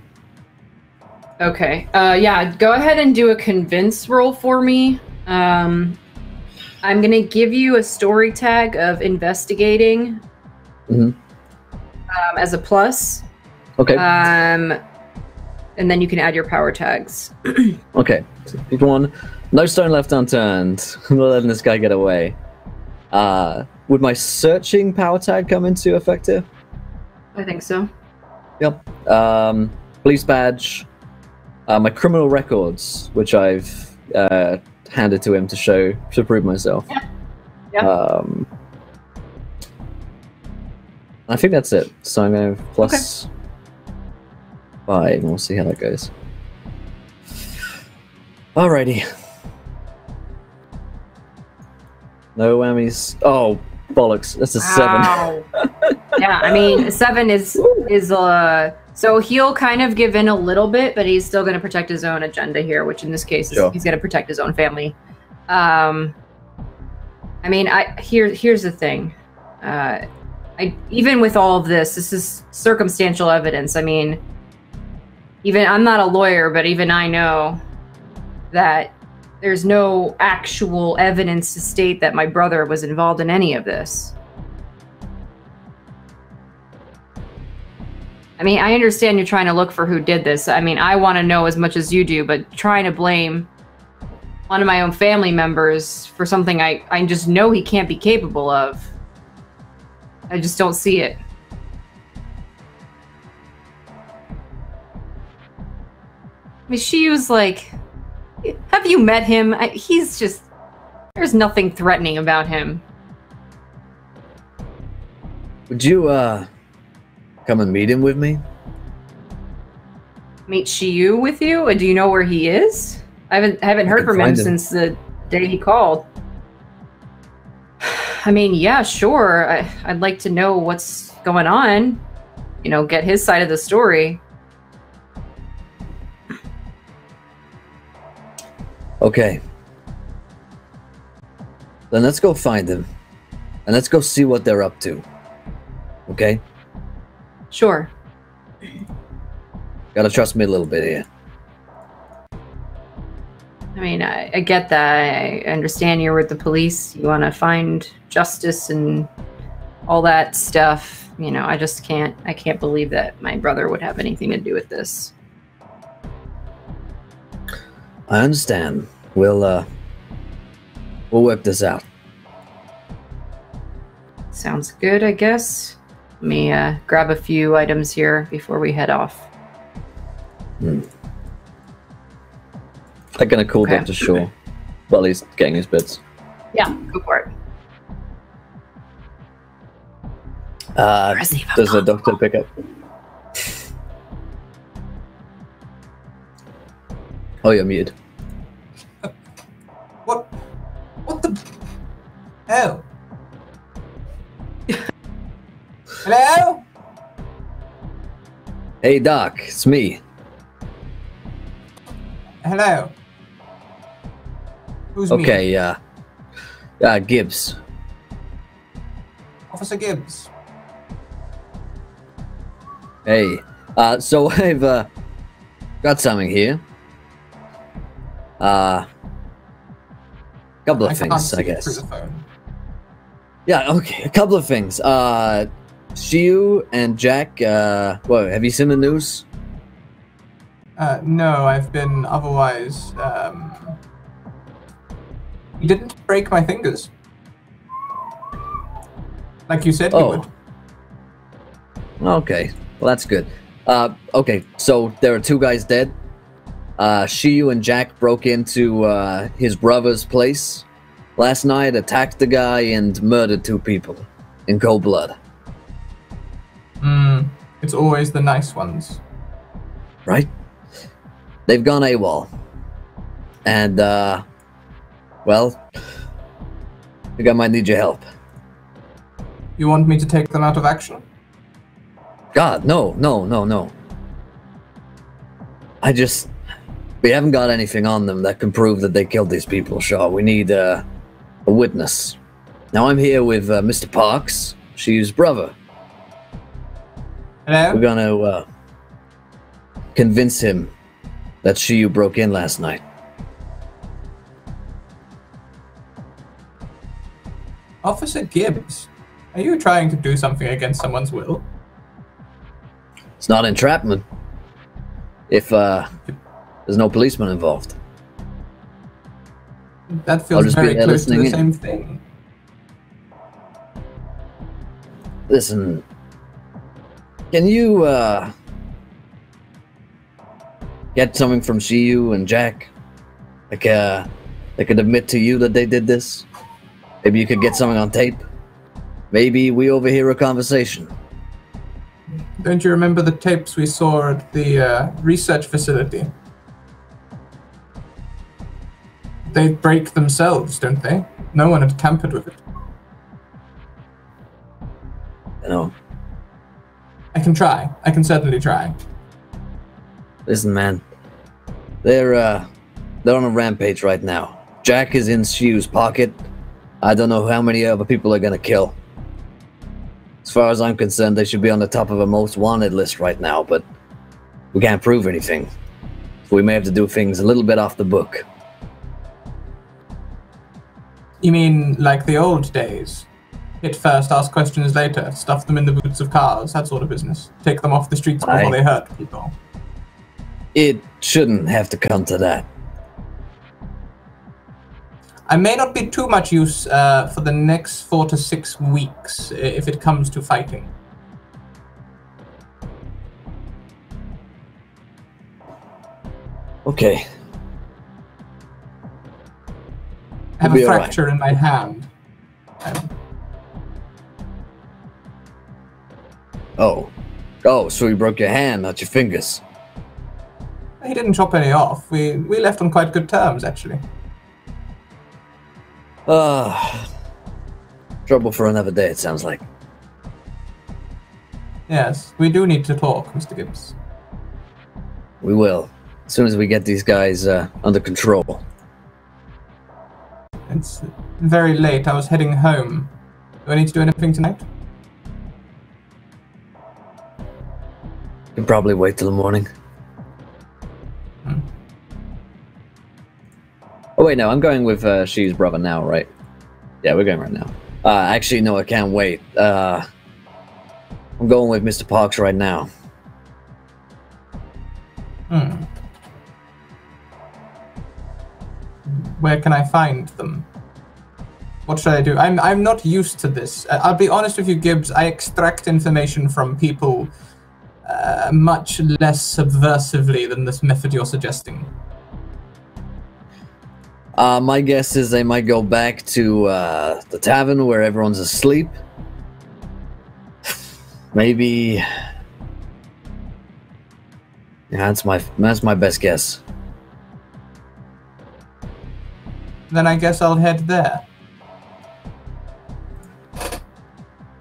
Okay. Yeah, go ahead and do a convince roll for me. I'm going to give you a story tag of investigating as a plus. Okay. And then you can add your power tags. Okay. Pick one. No stone left unturned. We're letting this guy get away. Would my searching power tag come into effect here? I think so. Yep. Police badge. My criminal records, which I've handed to him to prove myself. Yeah. I think that's it. So I'm going to plus 5, and we'll see how that goes. Alrighty. No whammies. Oh, bollocks. That's a 7. Yeah, I mean, 7 is so he'll kind of give in a little bit, but he's still going to protect his own agenda here, which in this case is he's going to protect his own family. I mean, here's the thing. Even with all of this is circumstantial evidence. I mean, even I'm not a lawyer, but even I know that there's no actual evidence to state that my brother was involved in any of this. I mean, I understand you're trying to look for who did this. I mean, I want to know as much as you do, but trying to blame one of my own family members for something I just know he can't be capable of. I just don't see it. I mean, she was like, have you met him? He's just, there's nothing threatening about him. Would you, come and meet him with me? Meet Shiyu with you? Do you know where he is? I haven't heard from him since the day he called. I mean, yeah, sure. I'd like to know what's going on. You know, get his side of the story. Okay. Then let's go find them. And let's go see what they're up to. Okay? Sure. Gotta trust me a little bit here. I mean, I get that. I understand you're with the police. You want to find justice and all that stuff. You know, I can't believe that my brother would have anything to do with this. I understand. We'll work this out. Sounds good, I guess. Let me grab a few items here before we head off. I'm gonna call Dr. Shaw while he's getting his bits. Yeah, go for it. Does the doctor pick up? Oh, you're muted. What the hell? Hello? Hey, Doc, it's me. Hello. Who's me? Okay, Gibbs. Officer Gibbs. Hey, so I've got something here. Couple of things, I guess. Through the phone. Yeah, okay, a couple of things. Shiyu and Jack, whoa, have you seen the news? No, I've been otherwise, You didn't break my fingers. Like you said you would. Okay, well that's good. Okay, so there are 2 guys dead. Shiyu and Jack broke into his brother's place last night, attacked the guy, and murdered 2 people in cold blood. It's always the nice ones. Right? They've gone AWOL. And, well, I think I might need your help. You want me to take them out of action? God, no. We haven't got anything on them that can prove that they killed these people, Shaw. We need, a witness. Now, I'm here with, Mr. Parks, Shiyu's brother. Hello? We're gonna, convince him that Shiyu broke in last night. Officer Gibbs, are you trying to do something against someone's will? It's not entrapment. If, there's no policeman involved. That I'll feels just be very there close to the listening same in. thing. Listen, can you, get something from Shiyu and Jack? Like, they could admit to you that they did this? Maybe you could get something on tape? Maybe we overhear a conversation. Don't you remember the tapes we saw at the research facility? They break themselves, don't they? No one had tampered with it. You know, I can try. I can certainly try. listen, man. They're on a rampage right now. Jack is in Shiyu's pocket. I don't know how many other people are gonna kill. As far as I'm concerned, they should be on the top of a most wanted list right now, but we can't prove anything. So we may have to do things a little bit off the book. You mean like the old days? Hit first, ask questions later, stuff them in the boots of cars, that sort of business. Take them off the streets before they hurt people. It shouldn't have to come to that. I may not be too much use for the next 4 to 6 weeks if it comes to fighting. Okay. I have You'll a be all right. fracture in my hand. Oh, so you broke your hand, not your fingers. He didn't chop any off. We left on quite good terms, actually. Trouble for another day, it sounds like. Yes, we do need to talk, Mr. Gibbs. We will. As soon as we get these guys under control. It's very late. I was heading home. Do I need to do anything tonight? You can probably wait till the morning. Oh wait, no, I'm going with Shiyu's brother now, right? Yeah, we're going right now. Actually, no, I can't wait. I'm going with Mr. Parks right now. Where can I find them? What should I do? I'm not used to this. I'll be honest with you, Gibbs. I extract information from people much less subversively than this method you're suggesting. My guess is they might go back to the tavern where everyone's asleep. Maybe. Yeah, that's my best guess. Then I guess I'll head there.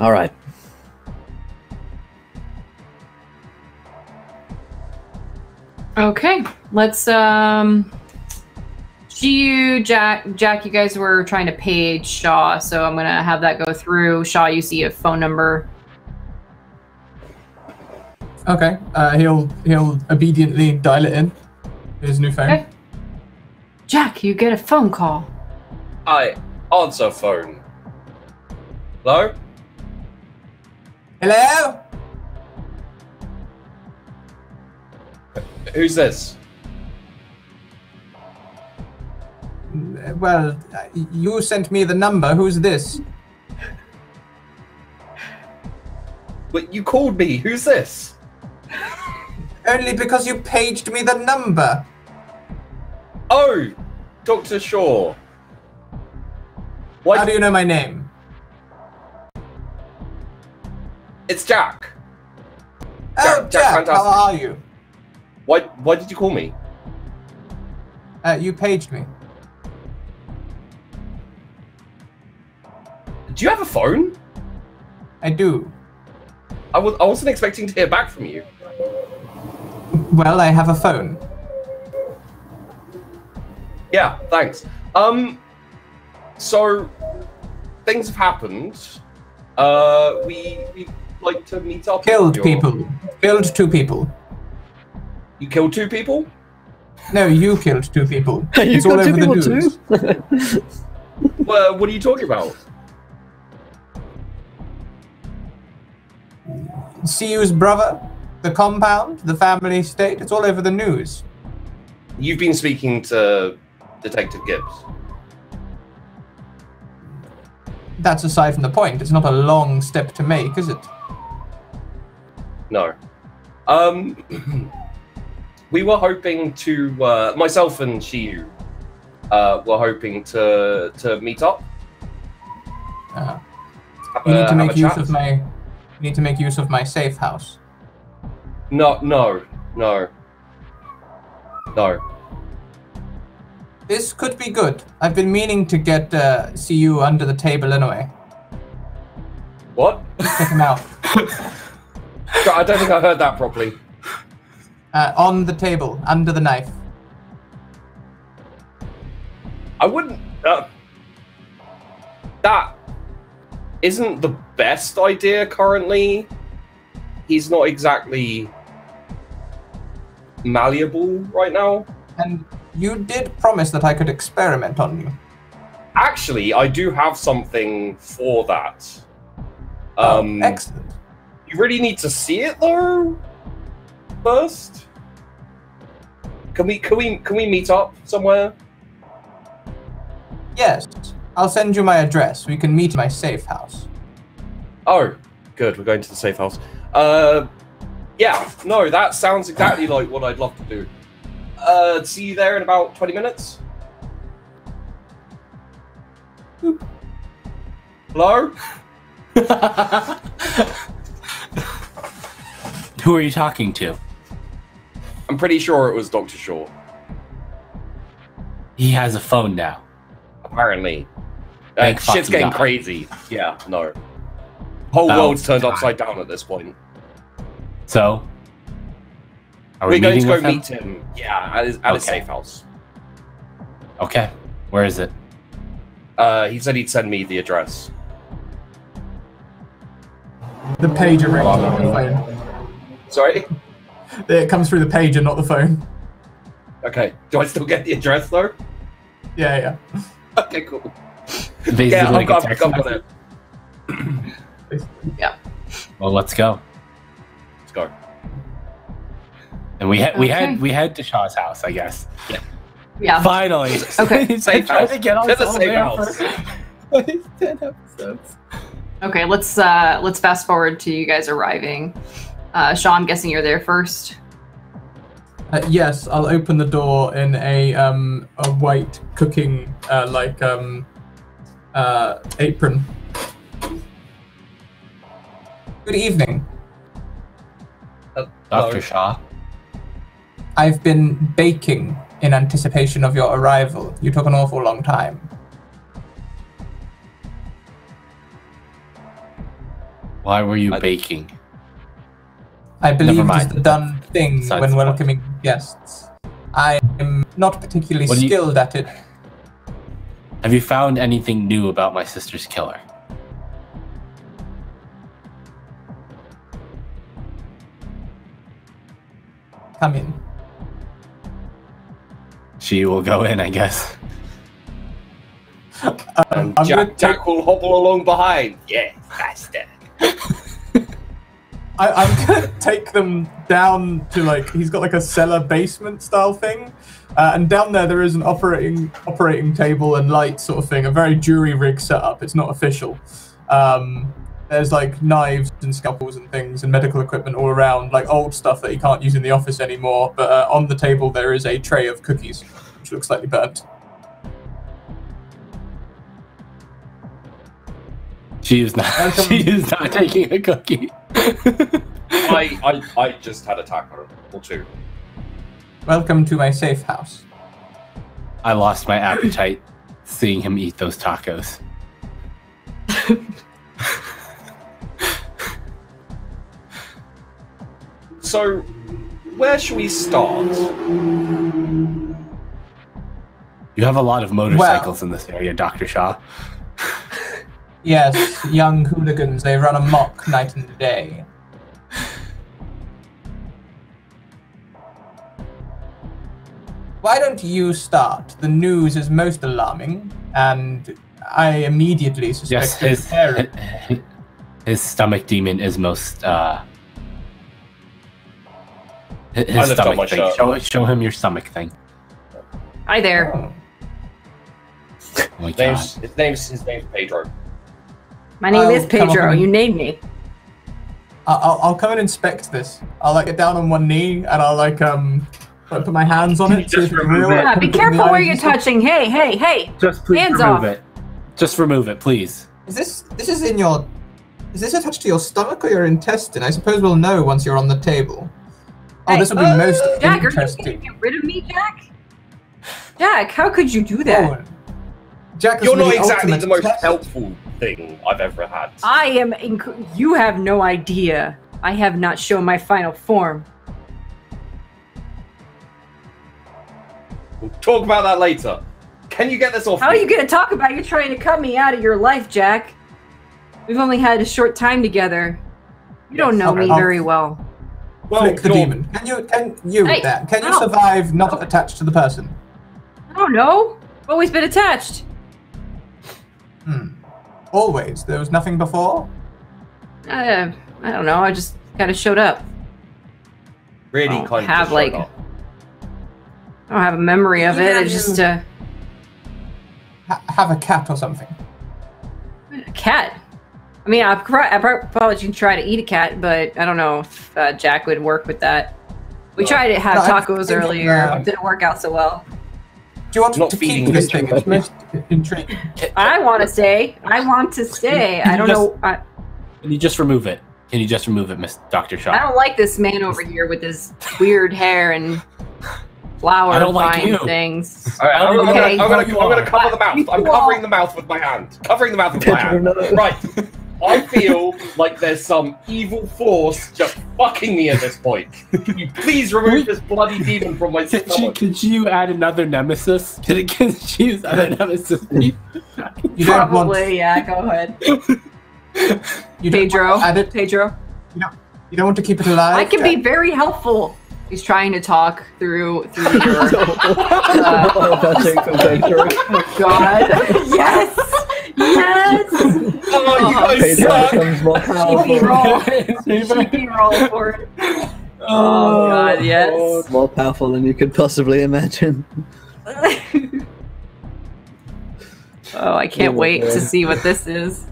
All right. Okay, let's Shiyu, Jack, you guys were trying to page Shaw, so I'm gonna have that go through. Shaw, you see a phone number. Okay, he'll obediently dial it in. His new phone. Okay. Jack, you get a phone call. I answer phone. Hello? Hello? Who's this? Well, you sent me the number. Who's this? But you called me. Who's this? Only because you paged me the number. Oh, Dr. Shaw. How do you know my name? It's Jack. Oh, Jack, Jack, fantastic. how are you? Why did you call me? You paged me. Do you have a phone? I do. I wasn't expecting to hear back from you. Well, I have a phone. Yeah, thanks. So things have happened. We like to meet up. Killed people. Killed 2 people. You killed 2 people? No, you killed 2 people. You It's all got 2 over people the news. too? Well, what are you talking about? CU's brother, the compound, the family estate, it's all over the news. You've been speaking to Detective Gibbs. That's aside from the point. It's not a long step to make, is it? No. We were hoping to, myself and Shiyu, were hoping to meet up. You need to make use of my. You need to make use of my safe house. No. This could be good. I've been meaning to get CU under the table anyway. What? Check him out. I don't think I heard that properly. On the table, under the knife. I wouldn't. That isn't the best idea currently. He's not exactly malleable right now. And you did promise that I could experiment on you. Actually, I do have something for that. Excellent. You really need to see it though. First, can we meet up somewhere? Yes, I'll send you my address. We can meet in my safe house. Oh, good. We're going to the safe house. Yeah. No, that sounds exactly like what I'd love to do. See you there in about 20 minutes. Boop. Hello? Who are you talking to? I'm pretty sure it was Dr. Shaw. He has a phone now. Apparently. Thank Shit's fucking getting God. crazy. Yeah, no. Whole Oh, world's turned God. upside down at this point. So, are We're going meeting to go with him? meet him. Yeah, at his safe house. Okay, where is it? He said he'd send me the address. The pager rings, not the phone. Sorry? It comes through the pager, not the phone. Okay. Do I still get the address though? Yeah. Okay, cool. Basically Yeah, like I've a text got message. it. Well, let's go. Let's go. And we Okay. head to Shaw's house, I guess. Yeah. Finally. Okay. He's Safe trying house. to get To the us safe there house. for 10 episodes. Okay, let's fast forward to you guys arriving. Shaw, I'm guessing you're there first. Yes, I'll open the door in a white cooking apron. Good evening. Dr. Shaw. I've been baking in anticipation of your arrival. You took an awful long time. Why were you baking? I believe mind. it's the done thing Besides when the point. welcoming guests. I am not particularly What do you- skilled at it. Have you found anything new about my sister's killer? Come in. She will go in, I guess. And I'm Jack, Jack will hobble along behind. Yeah, faster. I'm gonna take them down to he's got a cellar basement style thing, and down there is an operating table and light sort of thing, a very jury rig setup. It's not official. There's knives and scalpels and things and medical equipment all around, old stuff that you can't use in the office anymore. But on the table there is a tray of cookies, which looks slightly burnt. She is not. She is not taking a cookie. I just had a taco or two. Welcome to my safe house. I lost my appetite seeing him eat those tacos. So, where should we start? You have a lot of motorcycles in this area, Dr. Shaw. Yes, young hooligans, they run amok night and day. Why don't you start? The news is most alarming, and I immediately suspect Yes, his stomach demon is most, his stomach thing. Show him your stomach thing. Hi there. Oh. Oh my God. His name's Pedro. My name is come Pedro. on. You named me. I'll come and inspect this. I'll like get down on one knee and I'll like put my hands on it. See if it's real. Yeah, be careful where you're touching. Hey, hey, hey. Just please Hands remove off. it. Just remove it, please. Is this in your? Is this attached to your stomach or your intestine? I suppose we'll know once you're on the table. Oh, Hey, this will be most Jack, are you interesting. going to get rid of me, Jack? Jack, how could you do that? Oh, Jack is You're not the exactly ultimate the most test. helpful thing I've ever had. I am. You have no idea. I have not shown my final form. We'll talk about that later. Can you get this off How are me? you going to talk about you're trying to cut me out of your life, Jack? We've only had a short time together. You don't know me okay. very well. Well, Flick the you're- demon. Can you Hey, Dan? Can you ow. survive not attached to the person? I don't know. I've always been attached. Always. There was nothing before. I don't know. I just kind of showed up. Really I'll kind of have, just like- showed up. I don't have a memory of it. I just have a cat or something. a cat. I mean, I probably can try to eat a cat, but I don't know if Jack would work with that. We No. tried to have No, I'm tacos thinking, earlier. It didn't work out so well. Do you want Not to feeding keep this you. thing? It's most intriguing. I want to stay. I want to stay. I don't know. Can you just remove it? Can you just remove it, Miss Dr. Shaw? I don't like this man over here with his weird hair and flower I don't like vine you. things. All right, I'm Okay. gonna cover the mouth. You I'm all- covering the mouth with my hand. Covering the mouth with my hand. Right. I feel like there's some evil force just fucking me at this point. Can you please remove this bloody demon from my stomach? Could you add another nemesis? Could you use other nemesis? You don't want. Probably, yeah. Go ahead, You don't Pedro. want to add it. Pedro. You don't want to keep it alive. I can be Jack? very helpful. He's trying to talk through your. Oh God! Yes! Yes! Oh, you guys Pedro suck! becomes more Cheapy powerful. roll. Cheapy roll for it. Oh God! Yes. More powerful than you could possibly imagine. Oh, I can't wait to see what this is.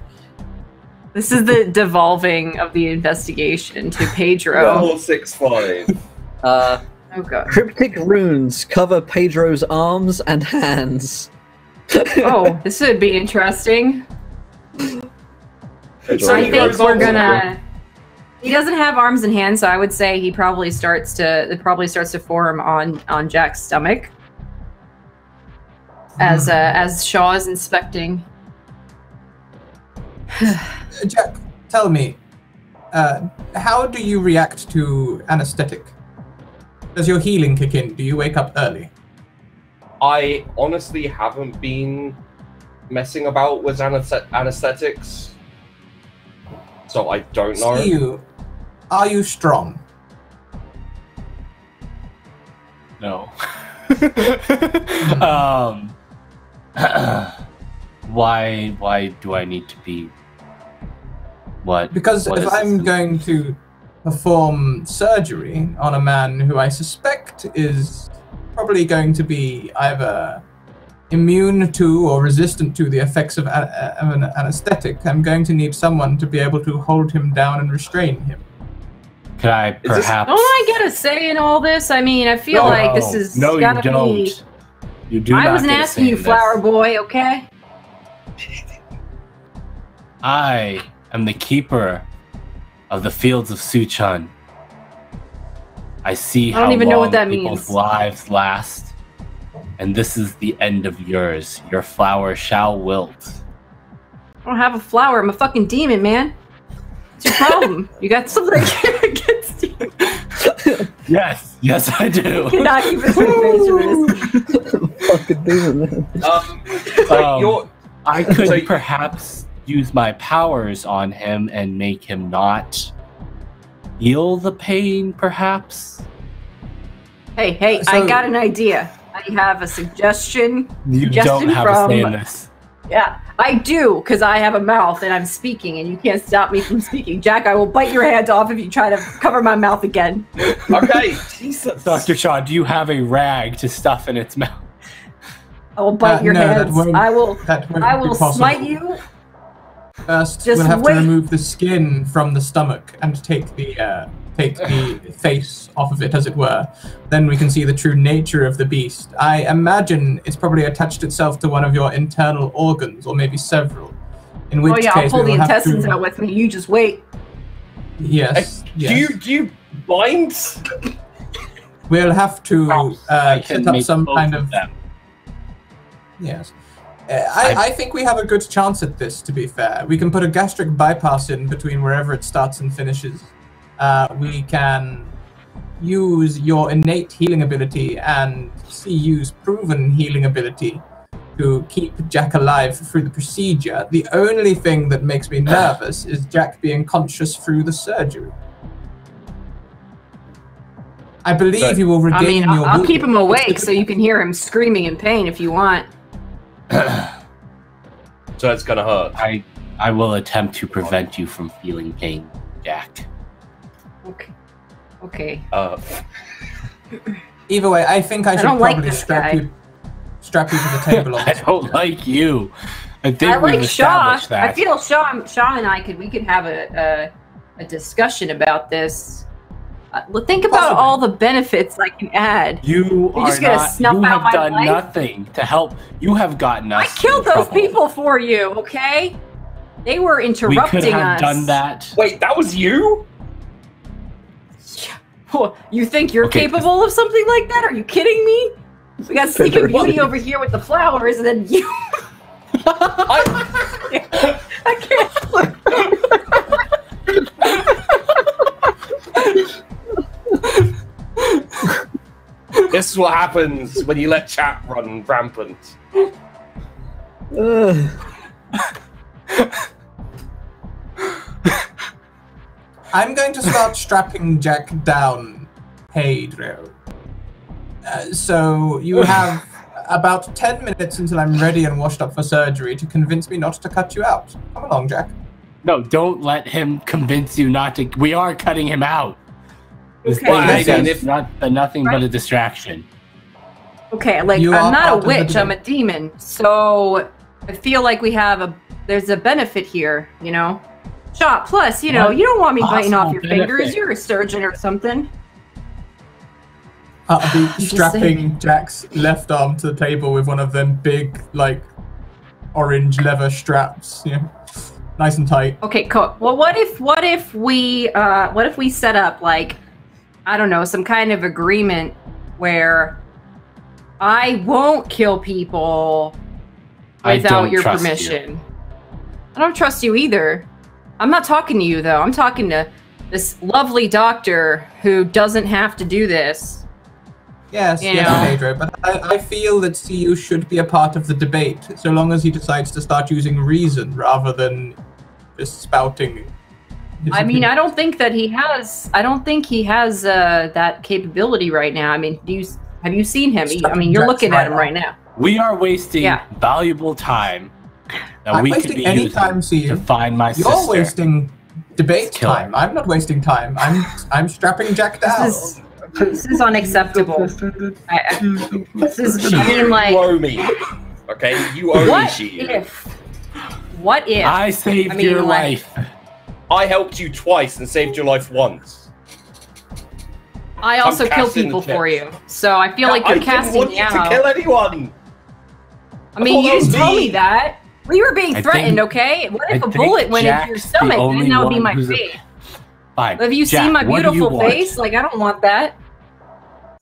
This is the devolving of the investigation to Pedro. Level 6-5. Oh God. Cryptic runes cover Pedro's arms and hands. Oh, this would be interesting. So I he think goes we're on gonna. He doesn't have arms and hands, so I would say he probably starts to. It probably starts to form on Jack's stomach. As Shaw is inspecting. Jack, tell me, how do you react to anesthetic? Does your healing kick in? Do you wake up early? I honestly haven't been messing about with anesthetics, so I don't know. Are you strong? No. Why do I need to be? What? Because what if is I'm this? going to perform surgery on a man who I suspect is probably going to be either immune to or resistant to the effects of an anesthetic, I'm going to need someone to be able to hold him down and restrain him. Could I this- perhaps? Don't I get a say in all this? I mean, I feel like this is no, gotta you don't. be. You do I not wasn't get a asking say you, in flower this. boy. Okay. I am the keeper of the fields of Suchun. I see I don't how even know what long that people's means. lives last. and this is the end of yours. Your flower shall wilt. I don't have a flower. I'm a fucking demon, man. What's your problem? You got something against you? Yes, I do. You cannot keep a straight face for this. Fucking demon, man. I could perhaps use my powers on him and make him not feel the pain, perhaps. Hey, So- I got an idea. I have a suggestion. You don't have a say in this. Yeah, I do, because I have a mouth and I'm speaking, and you can't stop me from speaking. Jack, I will bite your hand off if you try to cover my mouth again. Okay, Jesus. Dr. Shaw, do you have a rag to stuff in its mouth? I will bite your no, that hands. won't- I will that won't be possible. smite you. First, Just we'll have wait. to remove the skin from the stomach and take the face off of it, as it were. Then we can see the true nature of the beast. I imagine it's probably attached itself to one of your internal organs, or maybe several. In which Oh yeah, I'll case pull the we will have intestines to... out with me. You just wait. Yes. yes. Do you bind? We'll have to I can set up make some both kind of... them. Yes. I think we have a good chance at this, to be fair. We can put a gastric bypass in between wherever it starts and finishes. We can use your innate healing ability and CU's proven healing ability to keep Jack alive through the procedure. The only thing that makes me nervous is Jack being conscious through the surgery. I believe you will I regain mean, your... I'll keep him awake so you can hear him screaming in pain if you want. So it's gonna hurt. I will attempt to prevent you from feeling pain, Jack. Okay. Either way, I think I should don't like probably this guy. strap you to the table. On I this don't like you. I think I we've like Shaw. established that. I feel Shaw and I could have a discussion about this. Think about Possibly. all the benefits I can add. You You're are just gonna not. snuff You out have my done life? nothing to help. You have gotten us. I killed in those trouble. people for you, okay? They were We interrupting could have us. done that. Wait, that was you? You think you're Okay. capable of something like that? Are you kidding me? We got Sleeping Beauty over here with the flowers, and then you. I can't. This is what happens when you let chat run rampant. I'm going to start strapping Jack down, Pedro. So you have about 10 minutes until I'm ready and washed up for surgery to convince me not to cut you out. Come along, Jack. No, don't let him convince you not to. We are cutting him out. This Okay. thing Well, is I mean, just nothing but a distraction. Okay, like You are I'm not part a of the witch, I'm a debate. demon. So I feel like there's a benefit here, you know? Shot, plus, you know, What you don't want me biting off your possible fingers. benefit? You're a surgeon or something. I'll be just strapping saying. Jack's left arm to the table with one of them big, like, orange leather straps. Yeah, nice and tight. Okay, cool. Well, what if we set up like, I don't know, some kind of agreement where I won't kill people I without don't your trust you. permission. I don't trust you either. I'm not talking to you though. I'm talking to this lovely doctor who doesn't have to do this. Yes, You yes, know. Pedro, but I feel that CU should be a part of the debate, so long as he decides to start using reason rather than just spouting. his I mean, opinion. I don't think he has that capability right now. I mean, have you seen him? I mean, you're Jack's looking at him right right now. We are wasting Yeah. valuable time that I'm we could wasting be any using time, CU. to find my You're sister. wasting debate Kill her. time. I'm not wasting time. I'm strapping Jack down. This is unacceptable. This is, I mean, You like, owe me. Okay? You owe me, what she. what if? I saved I mean, your like- life. I helped you twice and saved your life once. I also I'm kill casting people the for chips. you, so I feel like I you're didn't casting want me you to out. kill anyone. I mean, I thought you that was didn't tell me me. that. We were being I threatened, think- okay? What if I a think bullet went into Jack's your the stomach? only Then that would be one my who's a- fate. Fine. Have you Jack, seen my what do you beautiful want? face? Like, I don't want that.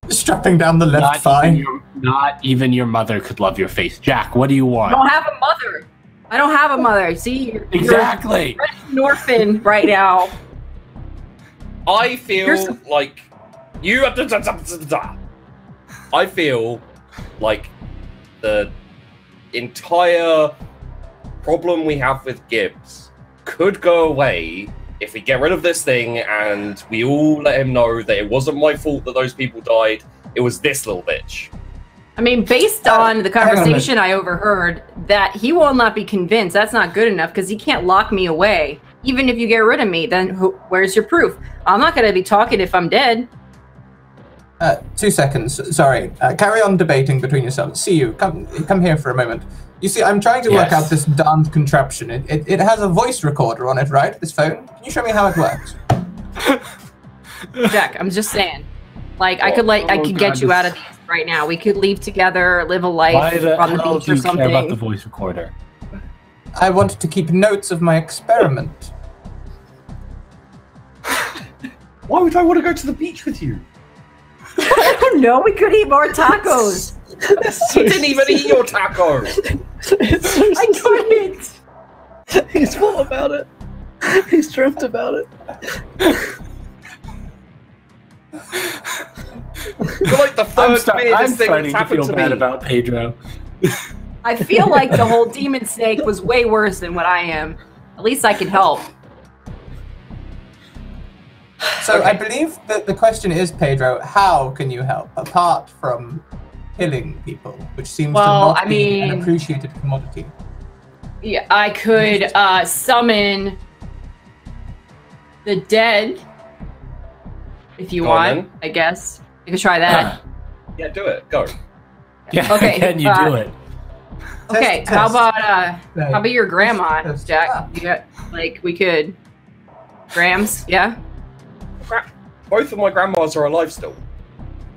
Strapping down the left thigh. Not even your mother could love your face. Jack, what do you want? I don't have a mother. I don't have a mother. See, Exactly. You're an orphan right now. I feel like you have to. I feel like the entire problem we have with Gibbs could go away if we get rid of this thing and we all let him know that it wasn't my fault that those people died. It was this little bitch. I mean, based on the conversation I overheard, that he will not be convinced. That's not good enough because he can't lock me away. Even if you get rid of me, then where's your proof? I'm not going to be talking if I'm dead. 2 seconds. Sorry. Carry on debating between yourselves. See you. Come here for a moment. You see, I'm trying to work out this darned contraption. It has a voice recorder on it, right? This phone. Can you show me how it works? Jack, I'm just saying. Like, I could get you out of these right now. We could leave together, live a life on the beach or something. Care about the voice recorder? I wanted to keep notes of my experiment. Why would I want to go to the beach with you? I don't know. We could eat more tacos. He didn't even eat your taco. I couldn't. He's full about it. He's dreamt about it. You're like the third weirdest thing that's happened to me. Bad about Pedro. I feel like the whole demon snake was way worse than what I am. At least I can help. So I believe that the question is, Pedro, how can you help apart from killing people, which seems to not be an appreciated commodity? Yeah, I could summon the dead if you want. I guess you could try that. Yeah, do it. Go. Yeah. Okay. Can you do it? Okay. How about your grandma, Jack? You got, like, we could. Grams, yeah. Both of my grandmas are alive still.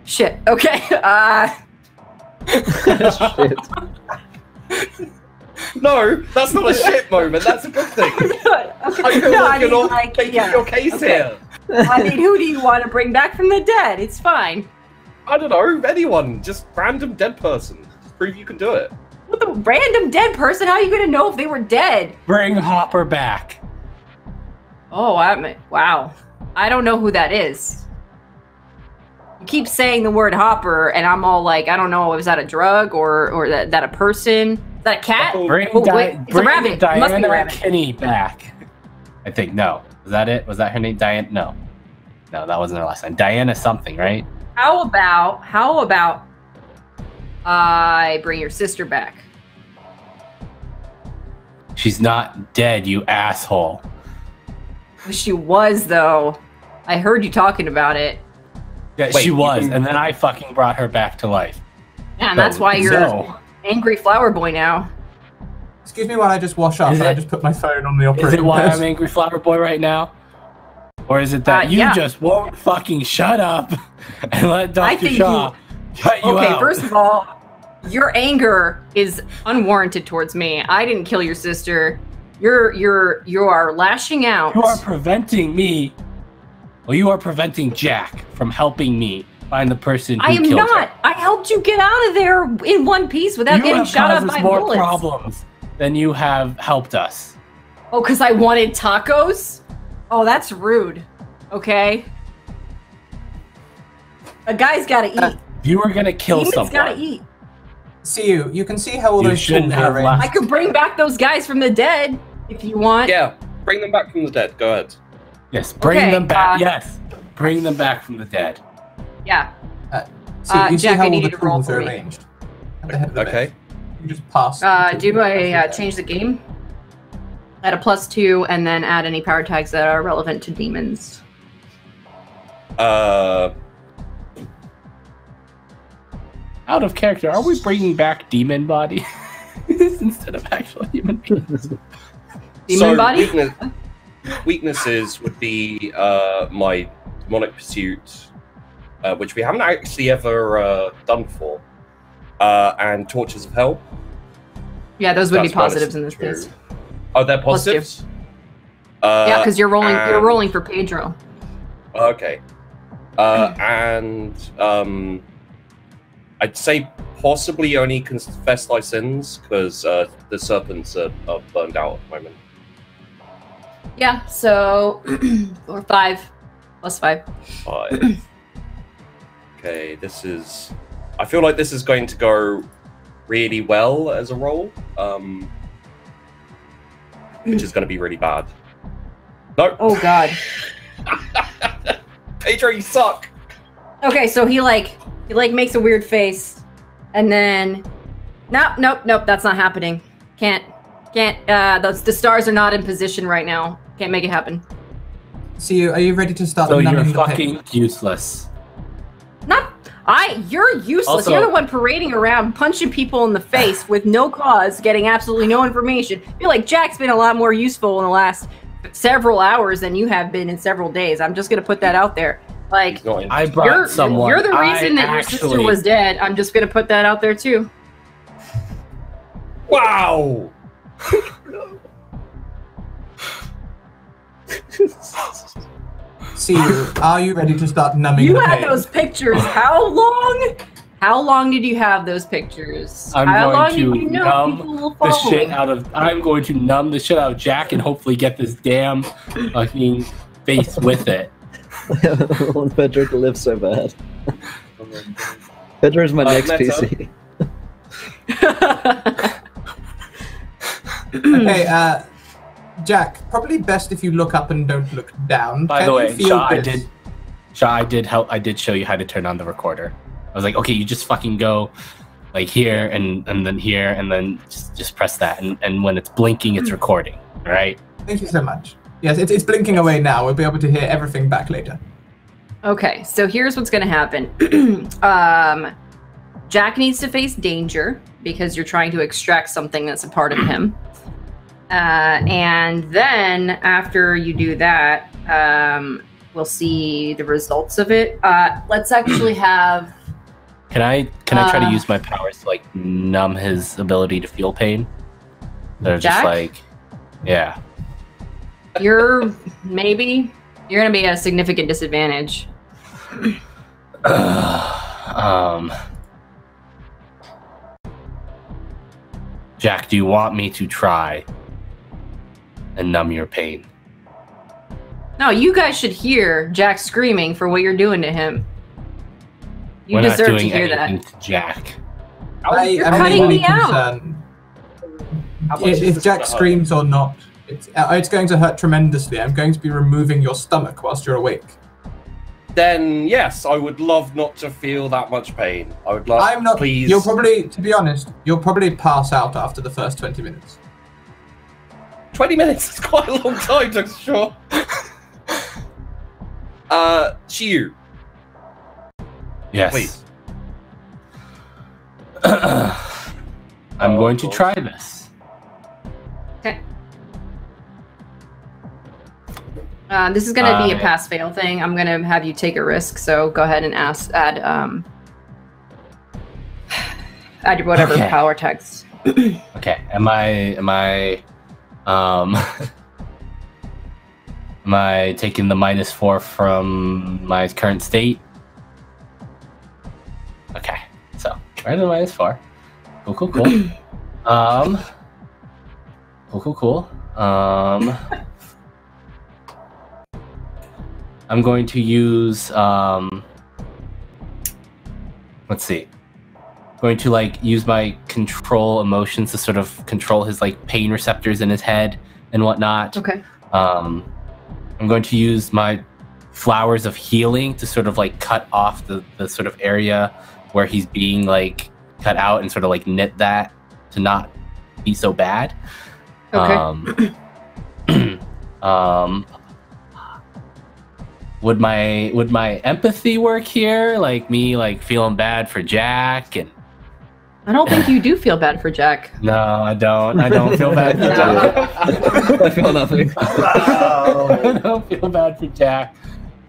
Shit. Okay. Shit. No, that's not a shit moment. That's a good thing. I feel like you're not making your case here. I mean, who do you want to bring back from the dead? It's fine. I don't know. Anyone. Just random dead person. Just prove you can do it. What, the random dead person? How are you going to know if they were dead? Bring Hopper back. Oh, wow. I don't know who that is. You keep saying the word Hopper, and I'm all like, I don't know, is that a drug or that a person? Is that a cat? Bring it's a rabbit. It must be a rabbit. Kinney back. I think, no. Was that it? Was that her name? Diane? No. No, that wasn't her last name. Diana something, right? How about I bring your sister back? She's not dead, you asshole. She was, though. I heard you talking about it. Yeah, she was, and then I fucking brought her back to life. Yeah, and that's why you're angry flower boy now. Excuse me while I just wash up and I just put my phone on the operating Is it why desk. I'm angry flower boy right now? Or is it that you just won't fucking shut up and let Dr. Shaw cut you out? Okay, first of all, your anger is unwarranted towards me. I didn't kill your sister. You are lashing out. You are preventing me. Well, you are preventing Jack from helping me find the person who killed her. I am not. I helped you get out of there in one piece without getting shot up by bullets. You have caused us more problems than you have helped us. Oh, because I wanted tacos? Oh, that's rude. Okay. A guy's got to eat. You were going to kill someone. Got to eat. See you can see how all those shouldn't have left. I could bring back those guys from the dead if you want. Yeah, bring them back from the dead. Go ahead. Yes, bring them back. Yes, bring them back from the dead. Yeah. You see Jack, how I all need the you to roll tools for are me. arranged. At the head of the Okay. bed. You just pass. Do I change the game? Add a +2 and then add any power tags that are relevant to demons. Out of character, are we bringing back demon body instead of actual human beings? Demon body? Weaknesses would be my demonic pursuit, which we haven't actually ever done before, and torches of hell. Yeah, those would be positives in this case. Oh, they're positives. Yeah, because you're rolling for Pedro. Okay. and I'd say possibly only confess thy sins because the serpents are burned out at the moment. Yeah, so or 5 plus 5. 5. Okay, this is. I feel like this is going to go really well as a roll, which is going to be really bad. No. Oh God. Pedro, you suck. Okay, so he makes a weird face, and then nope, that's not happening. Can't. The stars are not in position right now. Can't make it happen. See, are you ready to start? So you're numbing the fucking pain? useless. You're useless. Also- You're the one parading around, punching people in the face with no cause, getting absolutely no information. I feel like Jack's been a lot more useful in the last several hours than you have been in several days. I'm just gonna put that out there. Like, I brought someone. You're the reason that your sister was dead. I'm just gonna put that out there too. Wow. See, are you ready to start numbing You the had pain? those pictures. How long? How long did you have those pictures? I'm How long going did you to know numb people will the follow shit me? out of. I'm going to numb the shit out of Jack and hopefully get this damn fucking face with it. I want Pedro to live so bad. Pedro is my next Meta. PC. Okay, Jack, probably best if you look up and don't look down. By Can the you way, feel this? I did show you how to turn on the recorder. I was like, okay, you just fucking go like here and then here and then just press that and when it's blinking, it's recording. All right. Thank you so much. Yes, it's blinking away now. We'll be able to hear everything back later. Okay, so here's what's going to happen. Jack needs to face danger because you're trying to extract something that's a part of him. And then after you do that, we'll see the results of it. Let's actually have... Can I try to use my powers to like numb his ability to feel pain? They're just Jack? like, yeah. You're going to be at a significant disadvantage. Jack, do you want me to try and numb your pain? No, you guys should hear Jack screaming for what you're doing to him. You We're not deserve to doing hear anything that. to Jack. You're I'm cutting mainly me out. concerned How much is if this Jack gonna hurt? screams or not. It's going to hurt tremendously. I'm going to be removing your stomach whilst you're awake. Then yes, I would love not to feel that much pain. I would love. I'm not. Please. You'll probably, to be honest, you'll probably pass out after the first 20 minutes. 20 minutes is quite a long time, Dr. Shaw. Shiyu, Yes. please. I'm going to try this. Okay. This is going to be a pass-fail thing. I'm going to have you take a risk, so go ahead and add your whatever Okay. power text. Okay. Am I am I taking the -4 from my current state? Okay. So right to the -4. Cool. Cool. I'm going to use let's see. Going to like use my control emotions to sort of control his like pain receptors in his head and whatnot. Okay. I'm going to use my flowers of healing to sort of like cut off the sort of area where he's being like cut out and sort of like knit that to not be so bad. Okay. Would my empathy work here? Like me like feeling bad for Jack and I don't think you do feel bad for Jack. no, I don't feel bad for Jack. I feel nothing. I don't feel bad for Jack.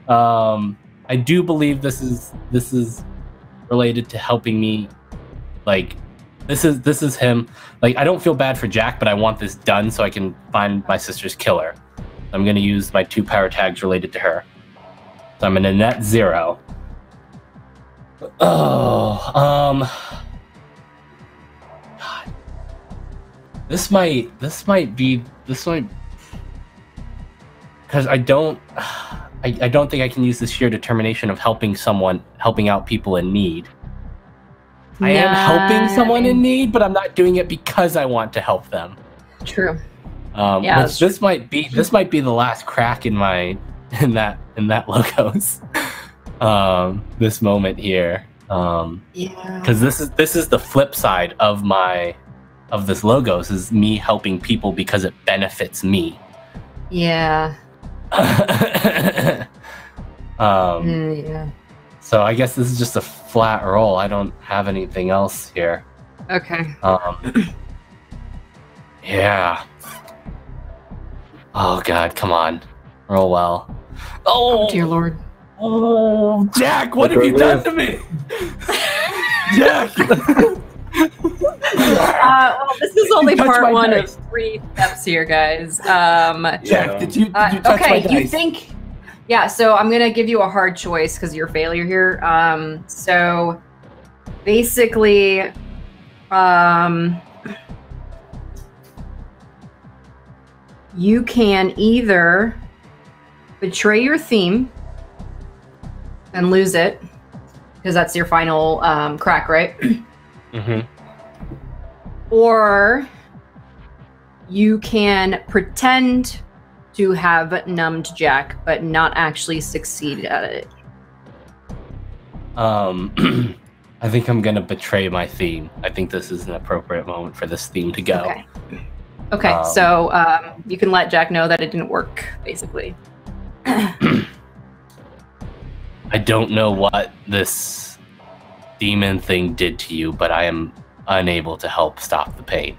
I do believe this is related to helping me. Like, this is him. Like, I don't feel bad for Jack, but I want this done so I can find my sister's killer. I'm gonna use my 2 power tags related to her. So I'm in a net 0. Oh, God. This might, because I don't think I can use the sheer determination of helping out people in need. I am helping someone in need, but I'm not doing it because I want to help them. True. Yeah, this might be the last crack in that logos. This moment here. Yeah. Because this is the flip side of this logos, is me helping people because it benefits me. Yeah. Yeah. So I guess this is just a flat roll. I don't have anything else here. Okay. Yeah. Oh God, come on. Roll well. Oh dear Lord. Oh, Jack, what have you done to me? Jack! Well, this is only part 1 dice. of 3 steps here, guys. Jack, did you touch my okay, dice? you think... Yeah, so I'm going to give you a hard choice because you're a failure here. So, basically... you can either betray your theme and lose it, because that's your final crack, right? Mm-hmm. Or you can pretend to have numbed Jack, but not actually succeed at it. I think I'm gonna betray my theme. I think this is an appropriate moment for this theme to go. Okay. Okay, so you can let Jack know that it didn't work, basically. I don't know what this demon thing did to you, but I am unable to help stop the pain.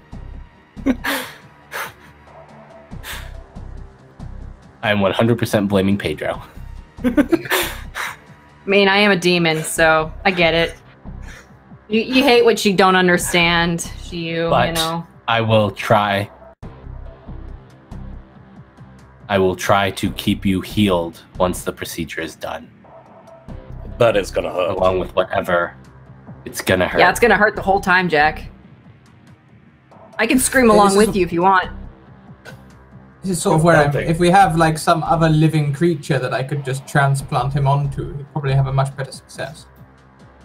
I am 100% blaming Pedro. I mean, I am a demon, so I get it. You hate what you don't understand, you know. I will try. I will try to keep you healed once the procedure is done. But it's gonna hurt. Along with whatever it's gonna hurt. Yeah, it's gonna hurt the whole time, Jack. I can scream along with you if you want. This is sort of where if we have like some other living creature that I could just transplant him onto, he'd probably have a much better success.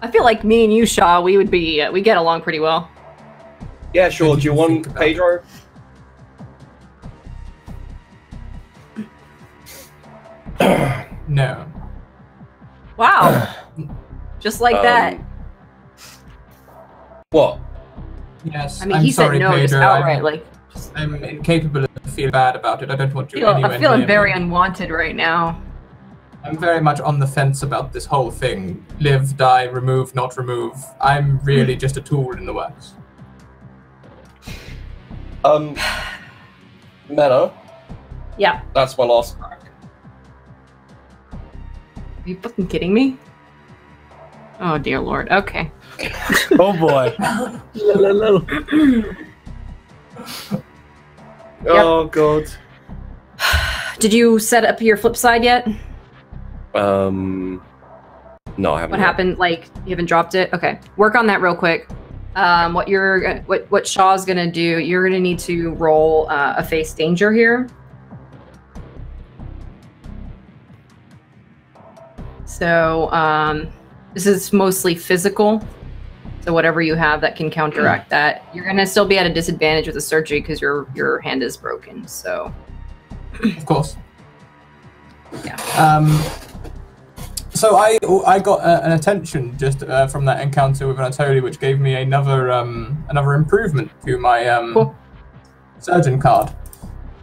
I feel like me and you, Shaw, we get along pretty well. Yeah, sure. Do you want Pedro? No. Wow. Just like that. What? Yes. I mean, he sorry, said no, Pedro. just outright. I'm incapable of feeling bad about it. I don't want you anywhere I'm feeling near very me. unwanted right now. I'm very much on the fence about this whole thing. Live, die, remove, not remove. I'm really just a tool in the works. Meta? Yeah. That's my last crack. Are you fucking kidding me? Oh, dear Lord. Okay. Oh, boy. Oh, God. Did you set up your flip side yet? No, I haven't. What happened? Like, you haven't dropped it? Okay. Work on that real quick. What Shaw's gonna do, you're gonna need to roll a face danger here. So, this is mostly physical. So whatever you have that can counteract that, you're gonna still be at a disadvantage with the surgery because your hand is broken. So, of course. Yeah. So I got an attention just from that encounter with Anatoly, which gave me another improvement to my cool. surgeon card,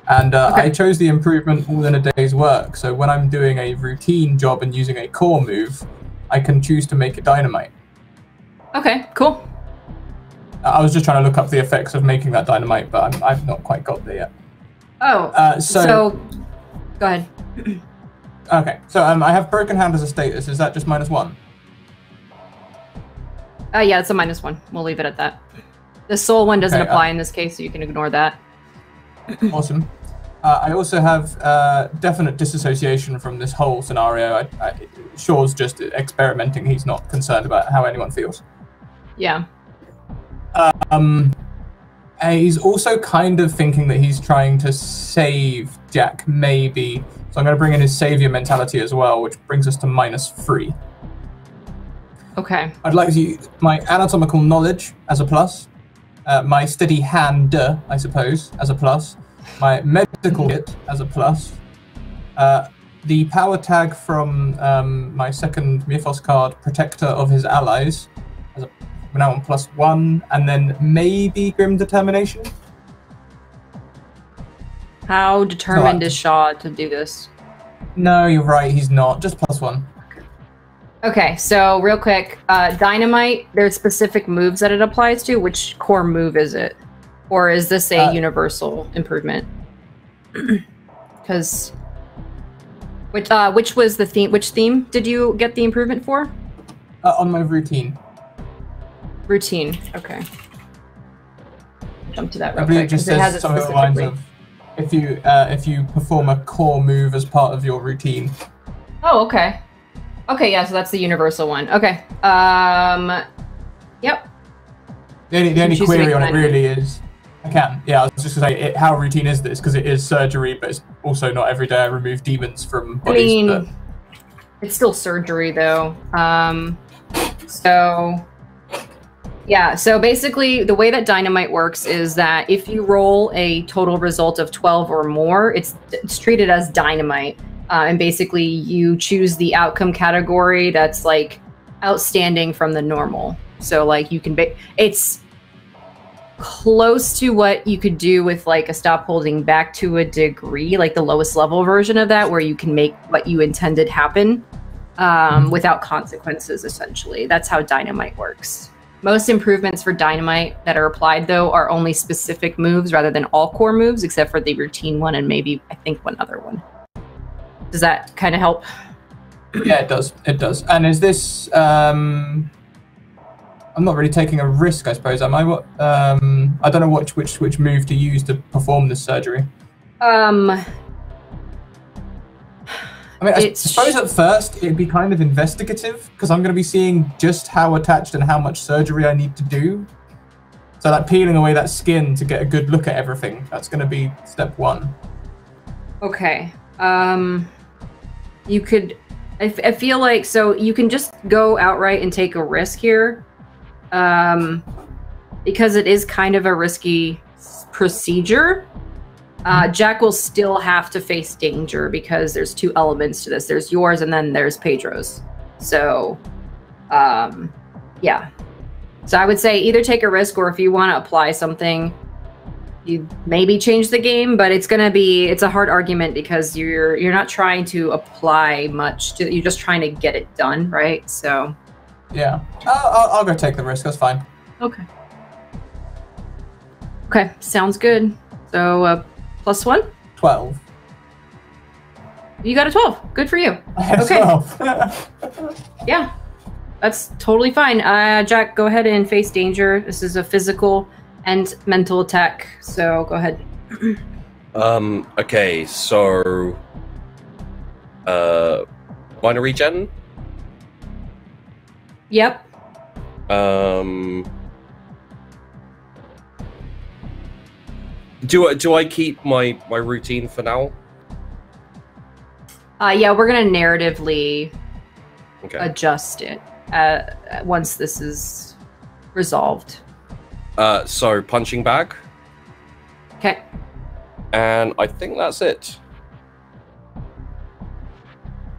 and I chose the improvement all in a day's work. So when I'm doing a routine job and using a core move, I can choose to make it dynamite. Okay, cool. I was just trying to look up the effects of making that dynamite, but I've not quite got there yet. Oh, so go ahead. Okay, so I have broken hand as a status. Is that just -1? Yeah, it's a -1. We'll leave it at that. The soul one doesn't apply in this case, so you can ignore that. Awesome. I also have definite disassociation from this whole scenario. Shaw's just experimenting. He's not concerned about how anyone feels. Yeah. And he's also kind of thinking that he's trying to save Jack, maybe. So I'm going to bring in his savior mentality as well, which brings us to -3. Okay. I'd like to use my anatomical knowledge as a plus, my steady hand, I suppose, as a plus, my medical kit as a plus, the power tag from my second Mythos card, Protector of His Allies, as we're now on +1, and then maybe Grim Determination. How determined is Shaw to do this? No, you're right, he's not. Just +1. Okay, so real quick, Dynamite, there's specific moves that it applies to. Which core move is it? Or is this a universal improvement? Because which was the theme? Which theme did you get the improvement for? On my routine. Routine. Okay. Jump to that real I believe quick. it just 'Cause has says it something along the lines specifically. of if you perform a core move as part of your routine. Oh, okay. Okay, yeah, so that's the universal one. Okay. Yep. The only choose to query make on it mine. really is, I was just going to say, how routine is this? Because it is surgery, but it's also not every day I remove demons from I bodies. mean, but it's still surgery though. So yeah, so basically the way that Dynamite works is that if you roll a total result of 12 or more, it's treated as Dynamite. And basically you choose the outcome category that's like outstanding from the normal. So like you can it's close to what you could do with like a stop holding back to a degree, like the lowest level version of that, where you can make what you intended happen without consequences, essentially. That's how Dynamite works. Most improvements for Dynamite that are applied, though, are only specific moves rather than all core moves, except for the routine one and maybe, I think, one other one. Does that kind of help? yeah, it does. It does. And is this? I'm not really taking a risk, I suppose. Am I? What? I don't know which move to use to perform this surgery. I mean, I suppose at first it'd be kind of investigative because I'm going to be seeing just how attached and how much surgery I need to do. So like peeling away that skin to get a good look at everything. That's going to be step 1. Okay. You could, I feel like, so you can just go outright and take a risk here. Because it is kind of a risky procedure. Jack will still have to face danger because there's 2 elements to this. There's yours and then there's Pedro's. So, yeah. So I would say either take a risk, or if you want to apply something, you maybe change the game, but it's a hard argument because you're not trying to apply much to, you're just trying to get it done, right? So yeah, I'll go take the risk. That's fine. Okay, sounds good. So +1? 12. You got a 12. Good for you. I had Okay. 12. Yeah, that's totally fine. Jack, go ahead and face danger. This is a physical and mental attack, so go ahead. Okay, so minor regen? Yep. Do I keep my routine for now? Yeah, we're gonna narratively adjust it once this is resolved. So punching bag. Okay. And I think that's it.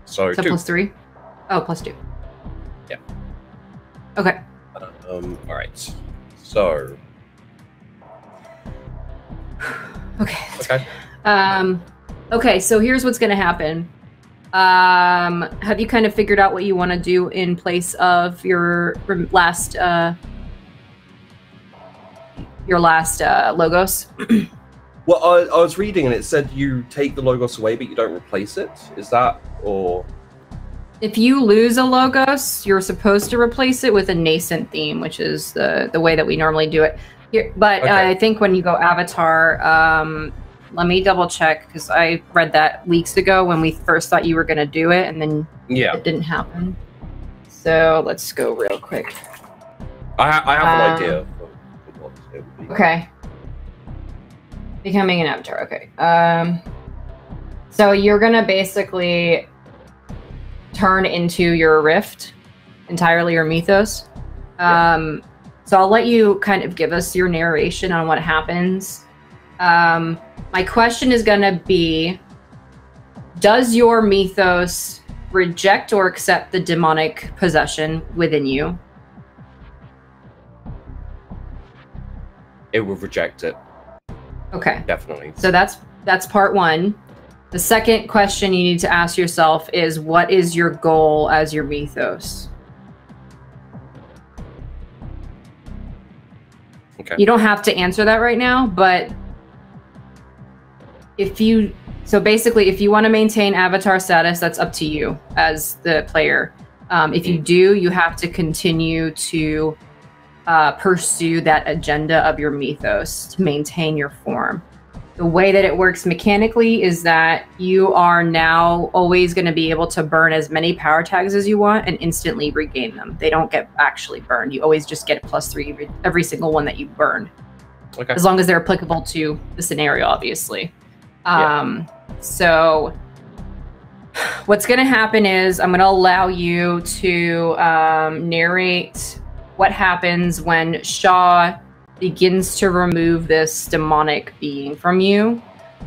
So 2. +3? Oh, +2. Yeah. Okay. All right. So. Okay. Okay, so here's what's gonna happen. Have you kind of figured out what you want to do in place of your last logos? Well, I was reading and it said you take the logos away, but you don't replace it. Is that, or? If you lose a logos, you're supposed to replace it with a nascent theme, which is the way that we normally do it. Here, but Okay. I think when you go avatar, let me double check because I read that weeks ago when we first thought you were going to do it, and then it didn't happen. So let's go real quick. I have an idea. Of what it would be. Okay. Becoming an avatar. Okay. So you're going to basically turn into your rift entirely, your mythos. So I'll let you kind of give us your narration on what happens. My question is going to be, does your mythos reject or accept the demonic possession within you? It will reject it. Okay. Definitely. So that's part one. The second question you need to ask yourself is, what is your goal as your mythos? Okay. You don't have to answer that right now, but if you want to maintain avatar status, that's up to you as the player. If you do, you have to continue to pursue that agenda of your mythos to maintain your form. The way that it works mechanically is that you are now always going to be able to burn as many power tags as you want and instantly regain them. They don't get actually burned. You always just get +3 every single one that you burn. Okay. As long as they're applicable to the scenario, obviously. So what's going to happen is I'm going to allow you to narrate what happens when Shaw begins to remove this demonic being from you,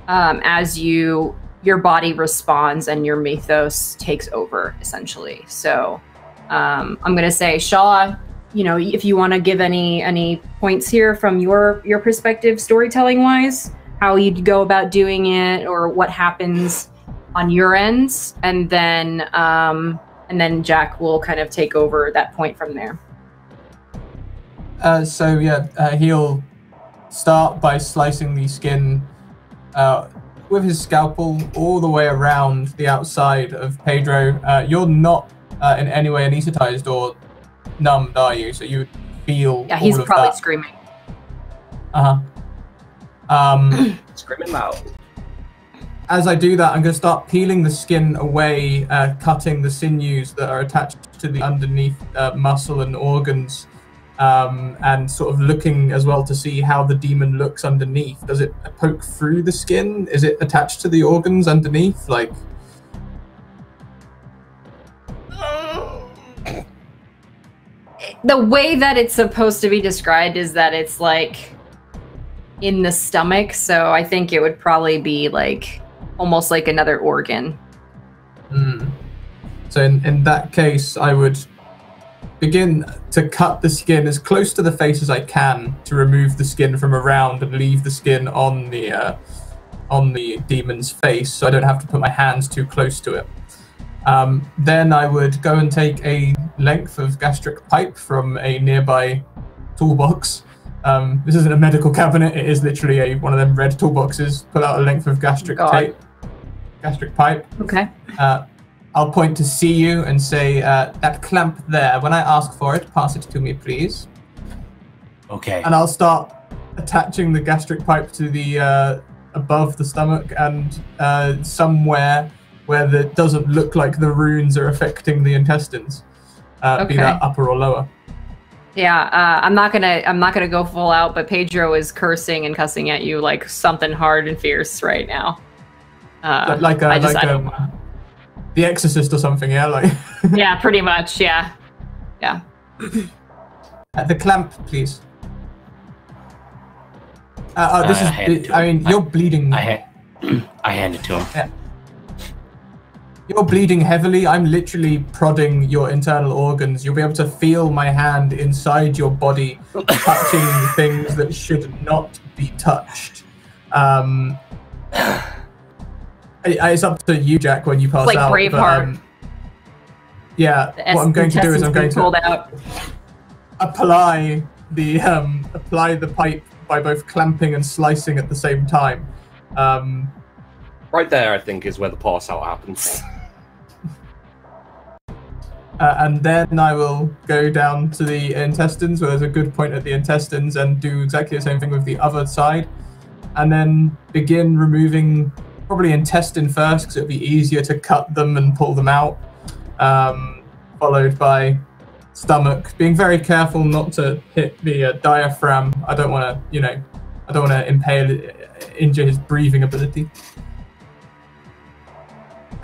as your body responds and your mythos takes over, essentially. So I'm going to say, Shaw, if you want to give any points here from your perspective, storytelling wise, how you'd go about doing it or what happens on your ends, and then Jack will kind of take over that point from there. He'll start by slicing the skin with his scalpel all the way around the outside of Pedro. You're not in any way anesthetized or numbed, are you? So you would feel. Yeah, he's all of probably that. screaming. Screaming loud. As I do that, I'm going to start peeling the skin away, cutting the sinews that are attached to the underneath muscle and organs. And sort of looking as well to see how the demon looks underneath. Does it poke through the skin? Is it attached to the organs underneath? Like, the way that it's supposed to be described is that it's like in the stomach. So I think it would probably be like almost like another organ. So in that case, I would begin to cut the skin as close to the face as I can to remove the skin from around and leave the skin on the demon's face, so I don't have to put my hands too close to it. Then I would go and take a length of gastric pipe from a nearby toolbox. This isn't a medical cabinet; it is literally one of them red toolboxes. Pull out a length of gastric pipe. Okay. I'll point to see you and say, that clamp there, when I ask for it, pass it to me, please. Okay. And I'll start attaching the gastric pipe to the above the stomach and somewhere where it doesn't look like the runes are affecting the intestines, be that upper or lower. Yeah, I'm not gonna go full out, but Pedro is cursing and cussing at you like something hard and fierce right now. The Exorcist or something, yeah, like. Yeah, pretty much, yeah. The clamp, please. You're bleeding. I hand it to him. Yeah. You're bleeding heavily. I'm literally prodding your internal organs. You'll be able to feel my hand inside your body, touching things that should not be touched. It's up to you, Jack, when you pass like out. Braveheart. What I'm going to do is I'm going to apply the pipe by both clamping and slicing at the same time. Right there, I think, is where the pass out happens. And then I will go down to the intestines, where there's a good point at the intestines, and do exactly the same thing with the other side. and then begin removing probably intestine first, because it'll be easier to cut them and pull them out. Followed by stomach, being very careful not to hit the diaphragm. I don't want to, I don't want to injure his breathing ability.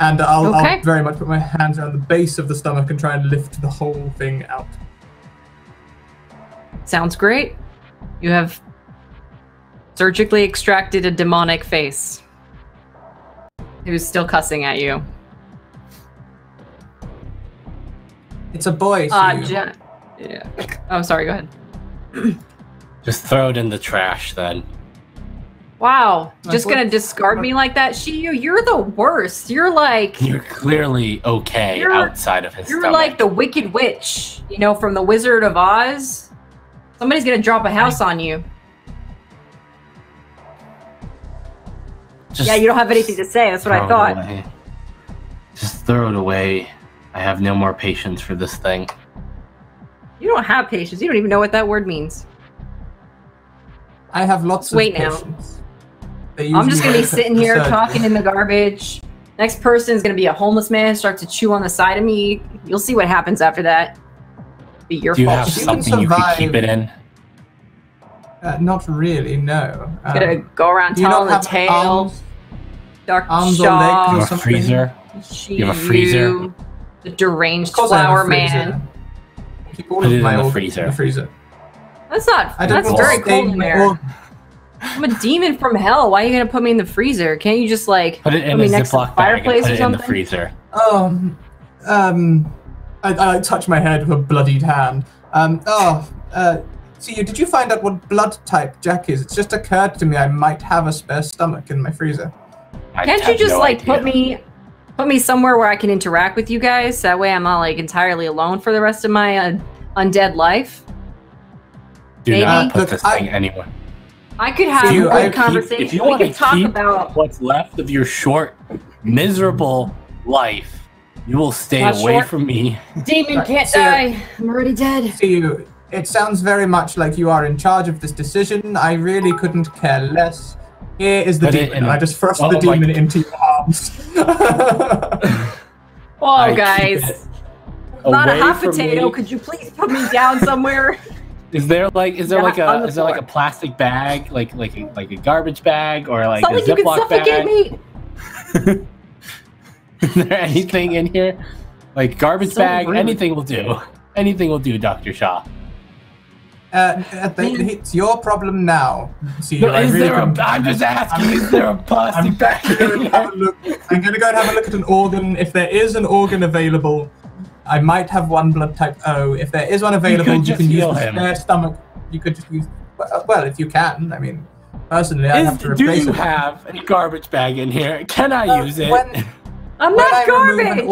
And I'll very much put my hands around the base of the stomach and try and lift the whole thing out. Sounds great. You have surgically extracted a demonic face who's still cussing at you. It's a boy. Yeah. Oh, sorry. Go ahead. Just throw it in the trash then. Wow. Just gonna discard me like that? Shiyu, you're the worst. You're clearly okay outside of his stomach. You're like the Wicked Witch, from the Wizard of Oz. Somebody's gonna drop a house on you. Yeah, you don't have anything to say. That's what I thought. Just throw it away. I have no more patience for this thing. You don't have patience. You don't even know what that word means. I have lots of patience. I'm just going to be sitting here talking in the garbage. Next person is going to be a homeless man, start to chew on the side of me. You'll see what happens after that. Be your fault. Do you have something you can keep it in? Not really, no. Gonna go around telling the tale. Dark arms Shaw. Or legs or you have a freezer? You have a freezer? The deranged flower man. Keep all of my in the freezer. That's not. That's very cold in there. I'm a demon from hell. Why are you gonna put me in the freezer? Can't you just put it in a Ziploc bag and put it in the freezer? I touch my head with a bloodied hand. See, did you find out what blood type Jack is? It's just occurred to me I might have a spare stomach in my freezer. Can't you just put me somewhere where I can interact with you guys? That way I'm not entirely alone for the rest of my undead life. Do not put this thing anywhere. I could have a good conversation. If you want to talk about what's left of your short, miserable life, you will stay away from me. Demon can't die. I'm already dead. See, it sounds very much like you are in charge of this decision. I really couldn't care less. Here is the demon. I just thrust the demon into your arms. Oh, guys. Not a hot potato. Could you please put me down somewhere? Is there like a plastic bag, like a garbage bag, or like a Ziploc bag? Me. Is there anything in here? Like garbage bag, anything will do. Anything will do, Dr. Shaw. It's your problem now. See, I'm just asking, is there a plastic bag? I'm going to go and have a look at an organ. If there is an organ available, I might have one blood type O. If there is one available, you can use the spare stomach. You could just use, well, if you can. I mean, personally, I have to replace it. Do you have a garbage bag in here? Can I use it? I'm not garbage.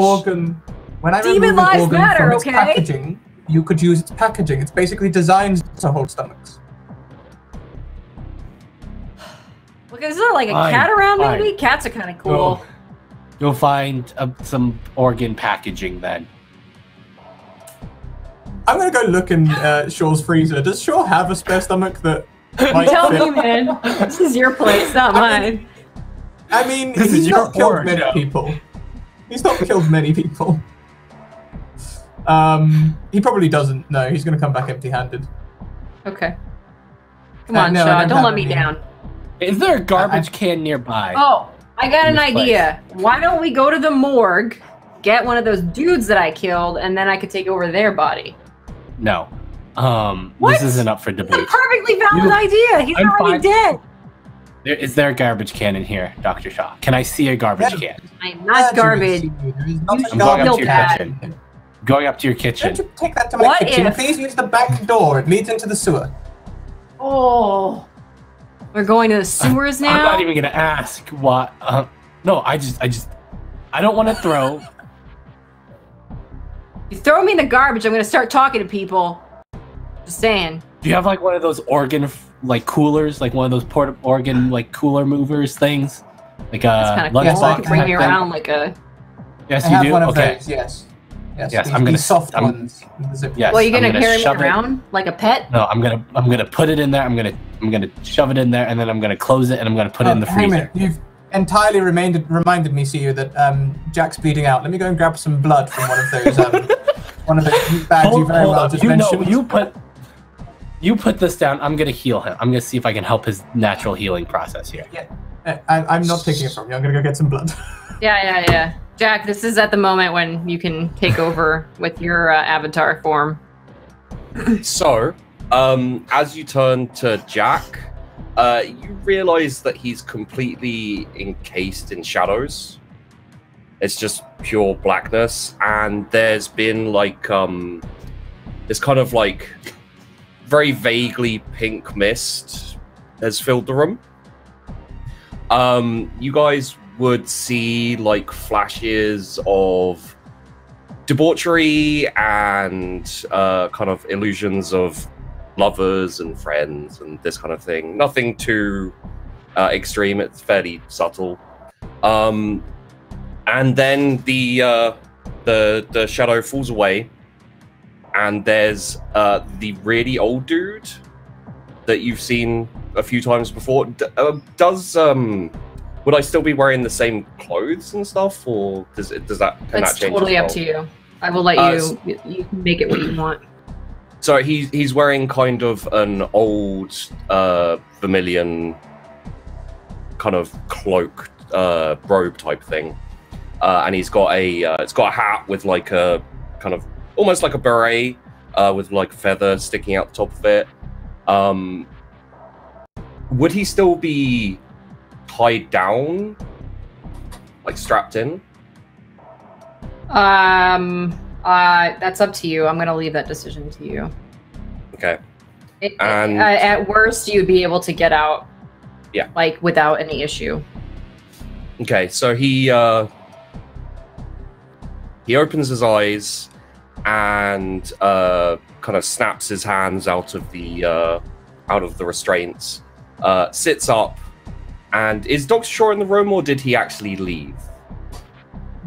When I remove an organ from its packaging, you could use its packaging. It's basically designed to hold stomachs. Look, is there like a cat around maybe? Cats are kind of cool. You'll find some organ packaging then. I'm going to go look in Shaw's freezer. Does Shaw have a spare stomach that might Tell me, man. This is your place, not mine. I mean he's not killed many people. He's not killed many people. He probably doesn't. No, he's going to come back empty-handed. Okay. Come on, Shaw. Don't let me down. Is there a garbage can nearby? Oh, I got an idea. Why don't we go to the morgue, get one of those dudes that I killed, and then I could take over their body? No. This isn't up for debate. It's a perfectly valid idea. He's already dead. Is there a garbage can in here, Dr. Shaw? Can I see a garbage can? I'm not garbage. I'm going up to your kitchen. Going up to your kitchen. Don't you take that to my kitchen? Please use the back door. It leads into the sewer. Oh. We're going to the sewers now? I'm not even going to ask what... no, I don't want to throw... You throw me in the garbage, I'm going to start talking to people. Just saying. Do you have like one of those organ coolers? Like one of those organ cooler movers things? Like a lunchbox? Yes, I can bring me around like a... Yes, you do? One of those, yes. Yes, I'm gonna soft ones. Yes, well, you're gonna carry me around like a pet? No, I'm gonna put it in there. I'm gonna I'm gonna shove it in there, and then I'm gonna close it, and I'm gonna put it in the freezer. Hang on a minute. You've entirely reminded me, see you, that Jack's bleeding out. Let me go and grab some blood from one of those bags you very well just mentioned. You put this down. I'm gonna heal him. I'm gonna see if I can help his natural healing process here. Yeah, I'm not taking it from you. I'm gonna go get some blood. Yeah. Jack, this is at the moment when you can take over with your avatar form. So, as you turn to Jack, you realize that he's completely encased in shadows. It's just pure blackness, and there's been like this kind of like very vaguely pink mist has filled the room. You guys would see like flashes of debauchery and kind of illusions of lovers and friends and this kind of thing. Nothing too extreme. It's fairly subtle. And then the shadow falls away, and there's the really old dude that you've seen a few times before. Would I still be wearing the same clothes and stuff, or does that That's change? Totally up to you. I will let you. You can make it what you want. So he's wearing kind of an old vermilion kind of cloak, robe type thing, and he's got it's got a hat with like a kind of almost like a beret with like feather sticking out the top of it. Would he still be tied down, like strapped in? That's up to you. I'm gonna leave that decision to you. Okay. And at worst, you'd be able to get out. Yeah. Like without any issue. Okay, so he opens his eyes and kind of snaps his hands out of the restraints, sits up, and is Dr. Shaw in the room, or did he actually leave?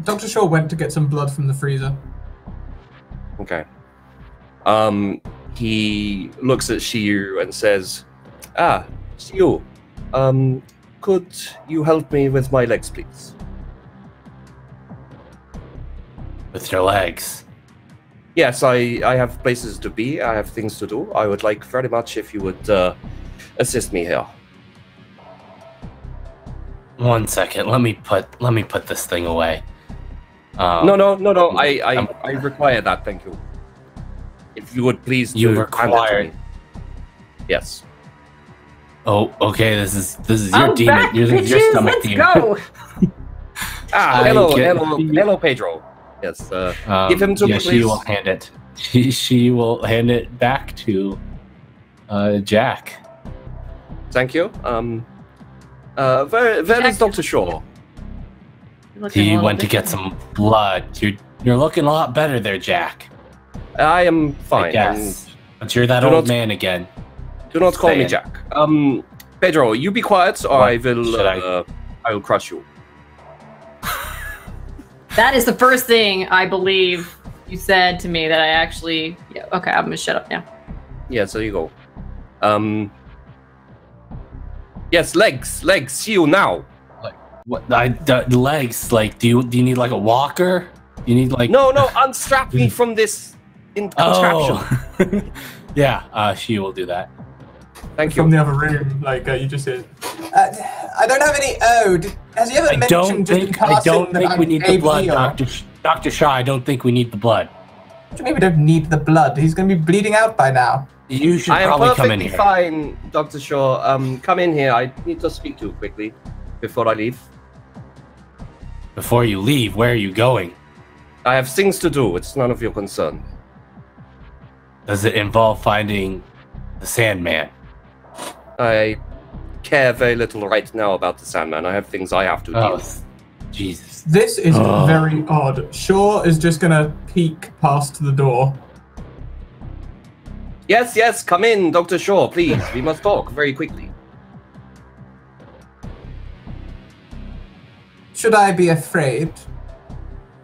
Dr. Shaw went to get some blood from the freezer. Okay. He looks at Shiyu and says, Shiyu, could you help me with my legs, please? With your legs? Yes, I have places to be. I have things to do. I would like very much if you would assist me here. 1 second. Let me put this thing away. No. I require that. Thank you. If you would please. You require. Yes. Oh, okay. This is your demon. Back, your stomach Let's demon. go. Hello, Pedro. Yes. Give him to me, please. She will hand it. She will hand it back to Jack. Thank you. Where is Dr. Shaw? He went to get some blood. You're looking a lot better there, Jack. I am fine. Yes. But you're that old man again. Do not call me Jack. Pedro, you be quiet, or I will crush you. That is the first thing I believe you said to me that I actually. Yeah, okay, I'm gonna shut up now. Yes, there you go. Yes, legs. See you now. Like what? Legs. Like, do you need like a walker? You need like no. Unstrap me from this contraption. Oh. Yeah, she will do that. Thank you. From the other room, like you just said. I don't have any. Has he ever mentioned just in passing I don't think we need the blood, or... Dr. Shaw. I don't think we need the blood. What do you mean we don't need the blood? He's going to be bleeding out by now. You should probably come in here. I am perfectly fine, Dr. Shaw. Come in here. I need to speak to you quickly before I leave. Before you leave, where are you going? I have things to do. It's none of your concern. Does it involve finding the Sandman? I care very little right now about the Sandman. I have things I have to deal with. Jesus. This is very odd. Shaw is just going to peek past the door. Yes, come in, Dr. Shaw, please. We must talk very quickly. Should I be afraid?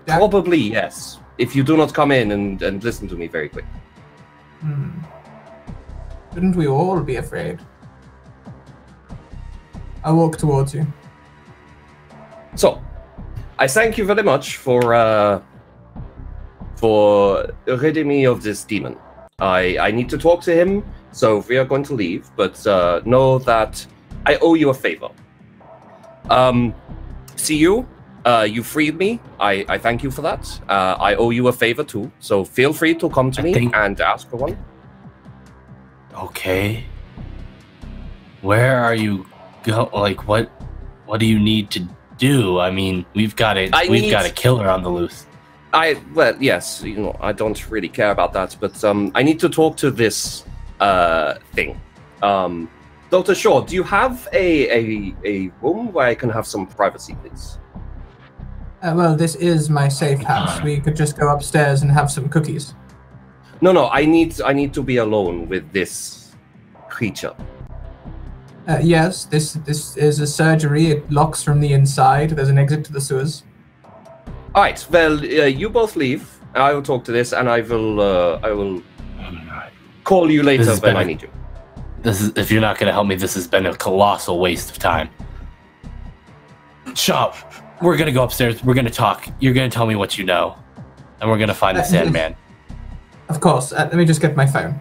Jack? Probably, yes. If you do not come in and listen to me very quickly. Shouldn't we all be afraid? I walk towards you. So, I thank you very much for ridding me of this demon. I need to talk to him, so we are going to leave, but know that I owe you a favor. See you. You freed me. I thank you for that. I owe you a favor too, so feel free to come to me and ask for one. Okay. Where are you like, what do you need to do? I mean, we've got a killer on the loose. Well, yes, you know, I don't really care about that, but I need to talk to this thing. Dr. Shaw, do you have a room where I can have some privacy, please? Well, this is my safe house. We could just go upstairs and have some cookies. No, I need to be alone with this creature. Yes, this is a surgery. It locks from the inside. There's an exit to the sewers. All right. Well, you both leave. I will talk to this, and I will call you later when I need you. If you're not going to help me, this has been a colossal waste of time. Shaw, we're going to go upstairs. We're going to talk. You're going to tell me what you know, and we're going to find the Sandman. Of course. Let me just get my phone.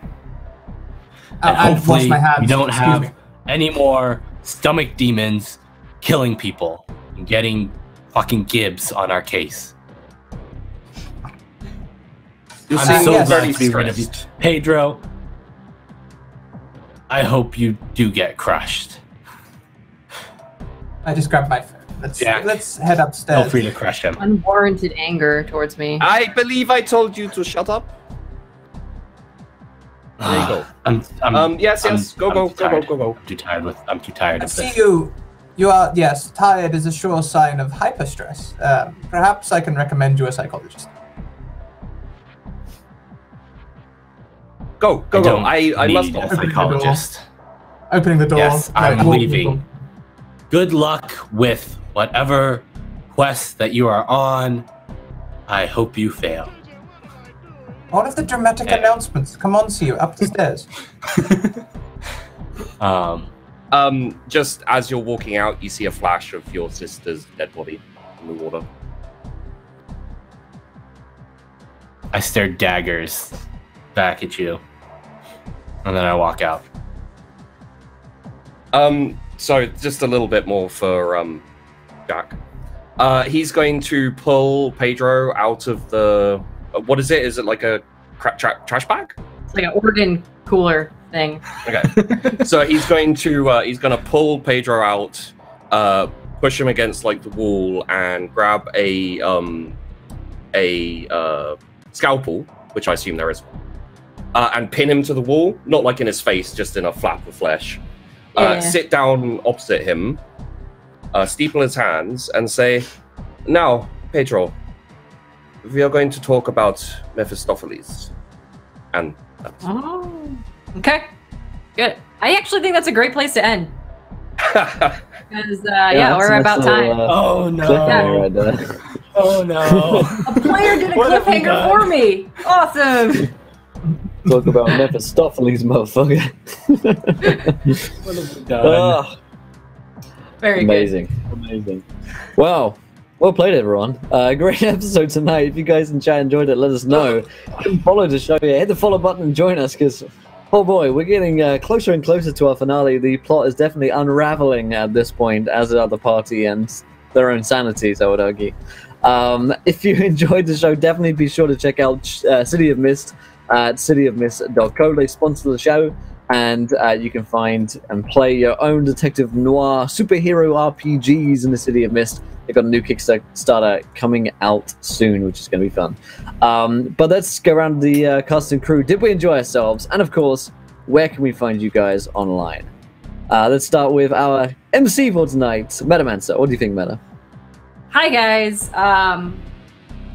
And hopefully, wash my hands. we don't have any more stomach demons killing people and getting fucking Gibbs on our case. I'm so glad to be rid of you. Pedro, I hope you do get crushed. I just grabbed my phone. Let's head upstairs. Feel free to crush him. Unwarranted anger towards me. I believe I told you to shut up. There you go. Yes. Go. I'm too tired of this. I see you. You are, yes, tired is a sure sign of hyperstress. Perhaps I can recommend you a psychologist. Go. I must a psychologist. Opening the door. Yes, I'm leaving. Good luck with whatever quest that you are on. I hope you fail. All of the dramatic announcements come on to you up the stairs. Just as you're walking out, you see a flash of your sister's dead body in the water. I stare daggers back at you, and then I walk out. So just a little bit more for Jack. He's going to pull Pedro out of the. What is it? Is it like a trash bag? It's like an organ cooler thing. Okay. So he's gonna pull Pedro out, push him against like the wall, and grab a scalpel, which I assume there is, and pin him to the wall. Not like in his face, just in a flap of flesh. Sit down opposite him, steeple his hands, and say, "Now, Pedro, we are going to talk about Mephistopheles." And that's... Oh, okay, good. I actually think that's a great place to end. Because we're about time. Oh no! Right Oh no! A player did a cliffhanger for me. Awesome. Talk about Mephistopheles, motherfucker. What have we done? Very amazing. Wow. Well played, everyone. Great episode tonight. If you guys in chat enjoyed it, let us know. Follow the show. Hit the follow button and join us, because, oh boy, we're getting closer and closer to our finale. The plot is definitely unraveling at this point, as are the party and their own sanities, I would argue. If you enjoyed the show, definitely be sure to check out City of Mist at cityofmist.co. They sponsor the show, and you can find and play your own detective noir superhero RPGs in the City of Mist. They've got a new Kickstarter coming out soon, which is going to be fun. But let's go around the cast and crew. Did we enjoy ourselves? And of course, where can we find you guys online? Let's start with our MC for tonight, Metamancer. What do you think, Meta? Hi guys.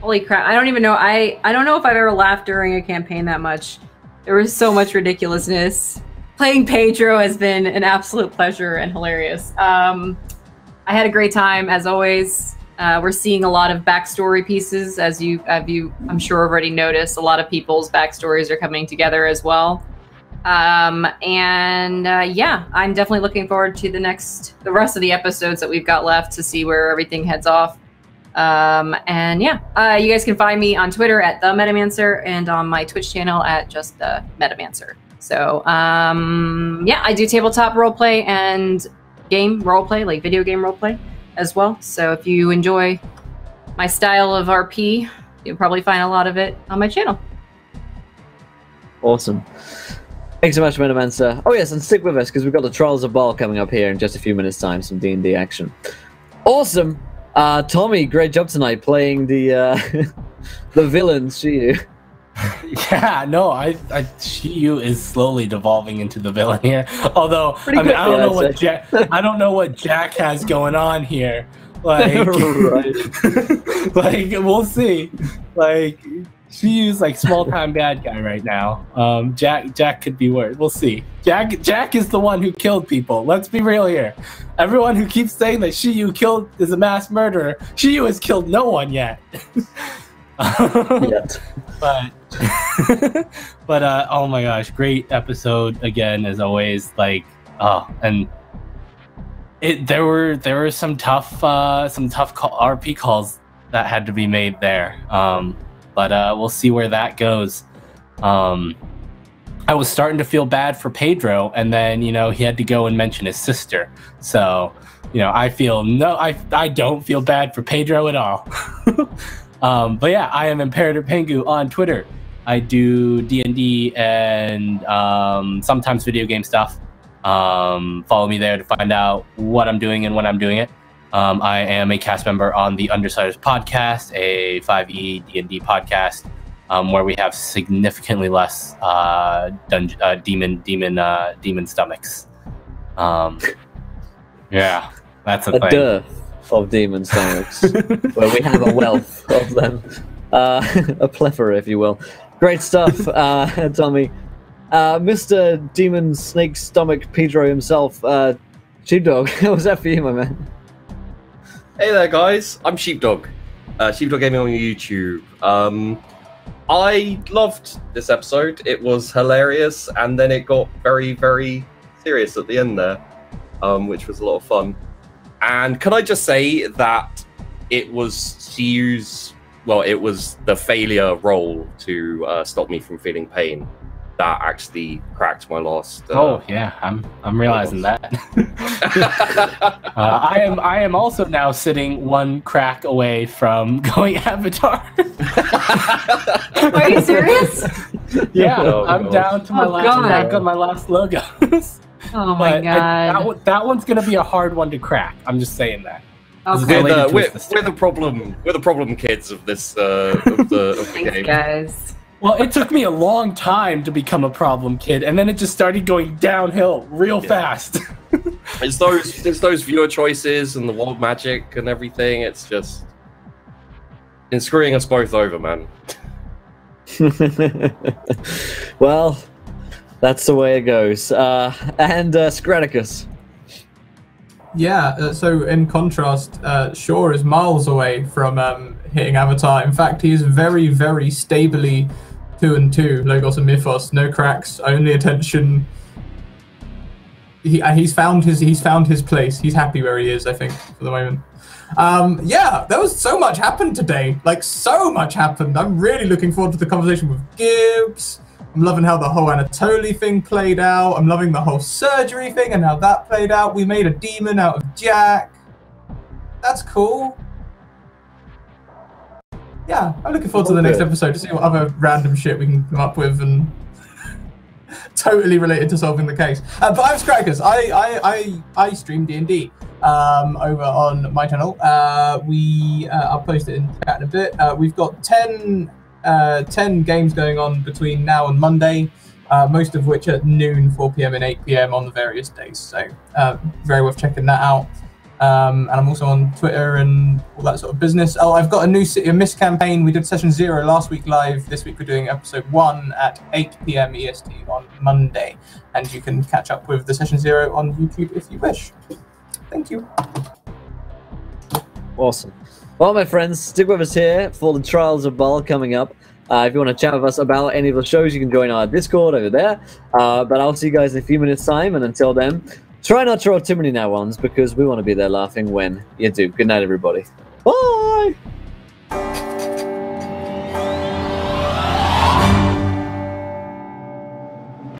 Holy crap! I don't even know. I don't know if I've ever laughed during a campaign that much. There was so much ridiculousness. Playing Pedro has been an absolute pleasure and hilarious. I had a great time, as always. We're seeing a lot of backstory pieces, as you I'm sure already noticed. A lot of people's backstories are coming together as well. Yeah, I'm definitely looking forward to the rest of the episodes that we've got left to see where everything heads off. You guys can find me on Twitter at the Metamancer and on my Twitch channel at just the Metamancer. So I do tabletop roleplay and game roleplay, like video game roleplay as well. So if you enjoy my style of RP, you'll probably find a lot of it on my channel. Awesome. Thanks so much, Metamancer. Oh yes, and stick with us because we've got the Trials of Baal coming up here in just a few minutes' time, some D&D action. Awesome. Tommy, great job tonight playing the the villain, Shiyu. Yeah, no, Shiyu is slowly devolving into the villain here. Although, I don't know what Jack has going on here. Like, like we'll see. Like, Shiyu's like small time bad guy right now. Jack could be worse. We'll see. Jack is the one who killed people. Let's be real here. Everyone who keeps saying that Shiyu is a mass murderer, Shiyu has killed no one yet. Yet. But oh my gosh, great episode again as always. Like, and there were some tough RP calls that had to be made there. But we'll see where that goes. I was starting to feel bad for Pedro, and then he had to go and mention his sister. So I don't feel bad for Pedro at all. But yeah, I am Imperator Pengu on Twitter. I do D&D and sometimes video game stuff. Follow me there to find out what I'm doing and when I'm doing it. I am a cast member on the Undersiders podcast, a 5e D&D podcast, where we have significantly less demon stomachs. Yeah, that's a thing. Dearth of demon stomachs, where we have a wealth of them, a plethora, if you will. Great stuff, Tommy. Mr. Demon Snake Stomach Pedro himself, Sheepdog. How was that for you, my man? Hey there, guys. I'm Sheepdog. Sheepdog Gaming on YouTube. I loved this episode. It was hilarious, and then it got very, very serious at the end there, which was a lot of fun. And can I just say that it was Shiyu's, it was the failure role to stop me from feeling pain that actually cracked my last. Yeah, I'm realizing that. I am also now sitting one crack away from going Avatar. Are you serious? Yeah, I'm down to my last crack on my last logos. Oh my god! That one's gonna be a hard one to crack. I'm just saying that. Okay. We're the problem kids of this of the Thanks, game, guys. Well, it took me a long time to become a problem kid, and then it just started going downhill real fast. It's those viewer choices and the world magic and everything. It's just screwing us both over, man. Well, that's the way it goes. And Scraticus. Yeah, so in contrast, Shaw is miles away from hitting Avatar. In fact, he is very, very stably 2-2, Logos and Mythos. No cracks, only attention. He's found his place. He's happy where he is, I think, for the moment. Yeah, there was so much happened today. Like, so much happened. I'm really looking forward to the conversation with Gibbs. I'm loving how the whole Anatoly thing played out. I'm loving the whole surgery thing and how that played out. We made a demon out of Jack. That's cool. Yeah, I'm looking forward to the next episode to see what other random shit we can come up with and totally related to solving the case. But I'm Scrackers. I stream D&D over on my channel. I'll post it in chat in a bit. We've got 10 games going on between now and Monday, most of which at noon, 4 PM and 8 PM on the various days. So very worth checking that out. And I'm also on Twitter and all that sort of business. Oh, I've got a new City of Mist campaign. We did session 0 last week live. This week we're doing episode 1 at 8 PM EST on Monday. And you can catch up with the session 0 on YouTube if you wish. Thank you. Awesome. Well, my friends, stick with us here for the Trials of Baal coming up. If you want to chat with us about any of the shows, you can join our Discord over there. But I'll see you guys in a few minutes' time, and until then, try not to roll too many now ones, because we want to be there laughing when you do. Good night, everybody. Bye!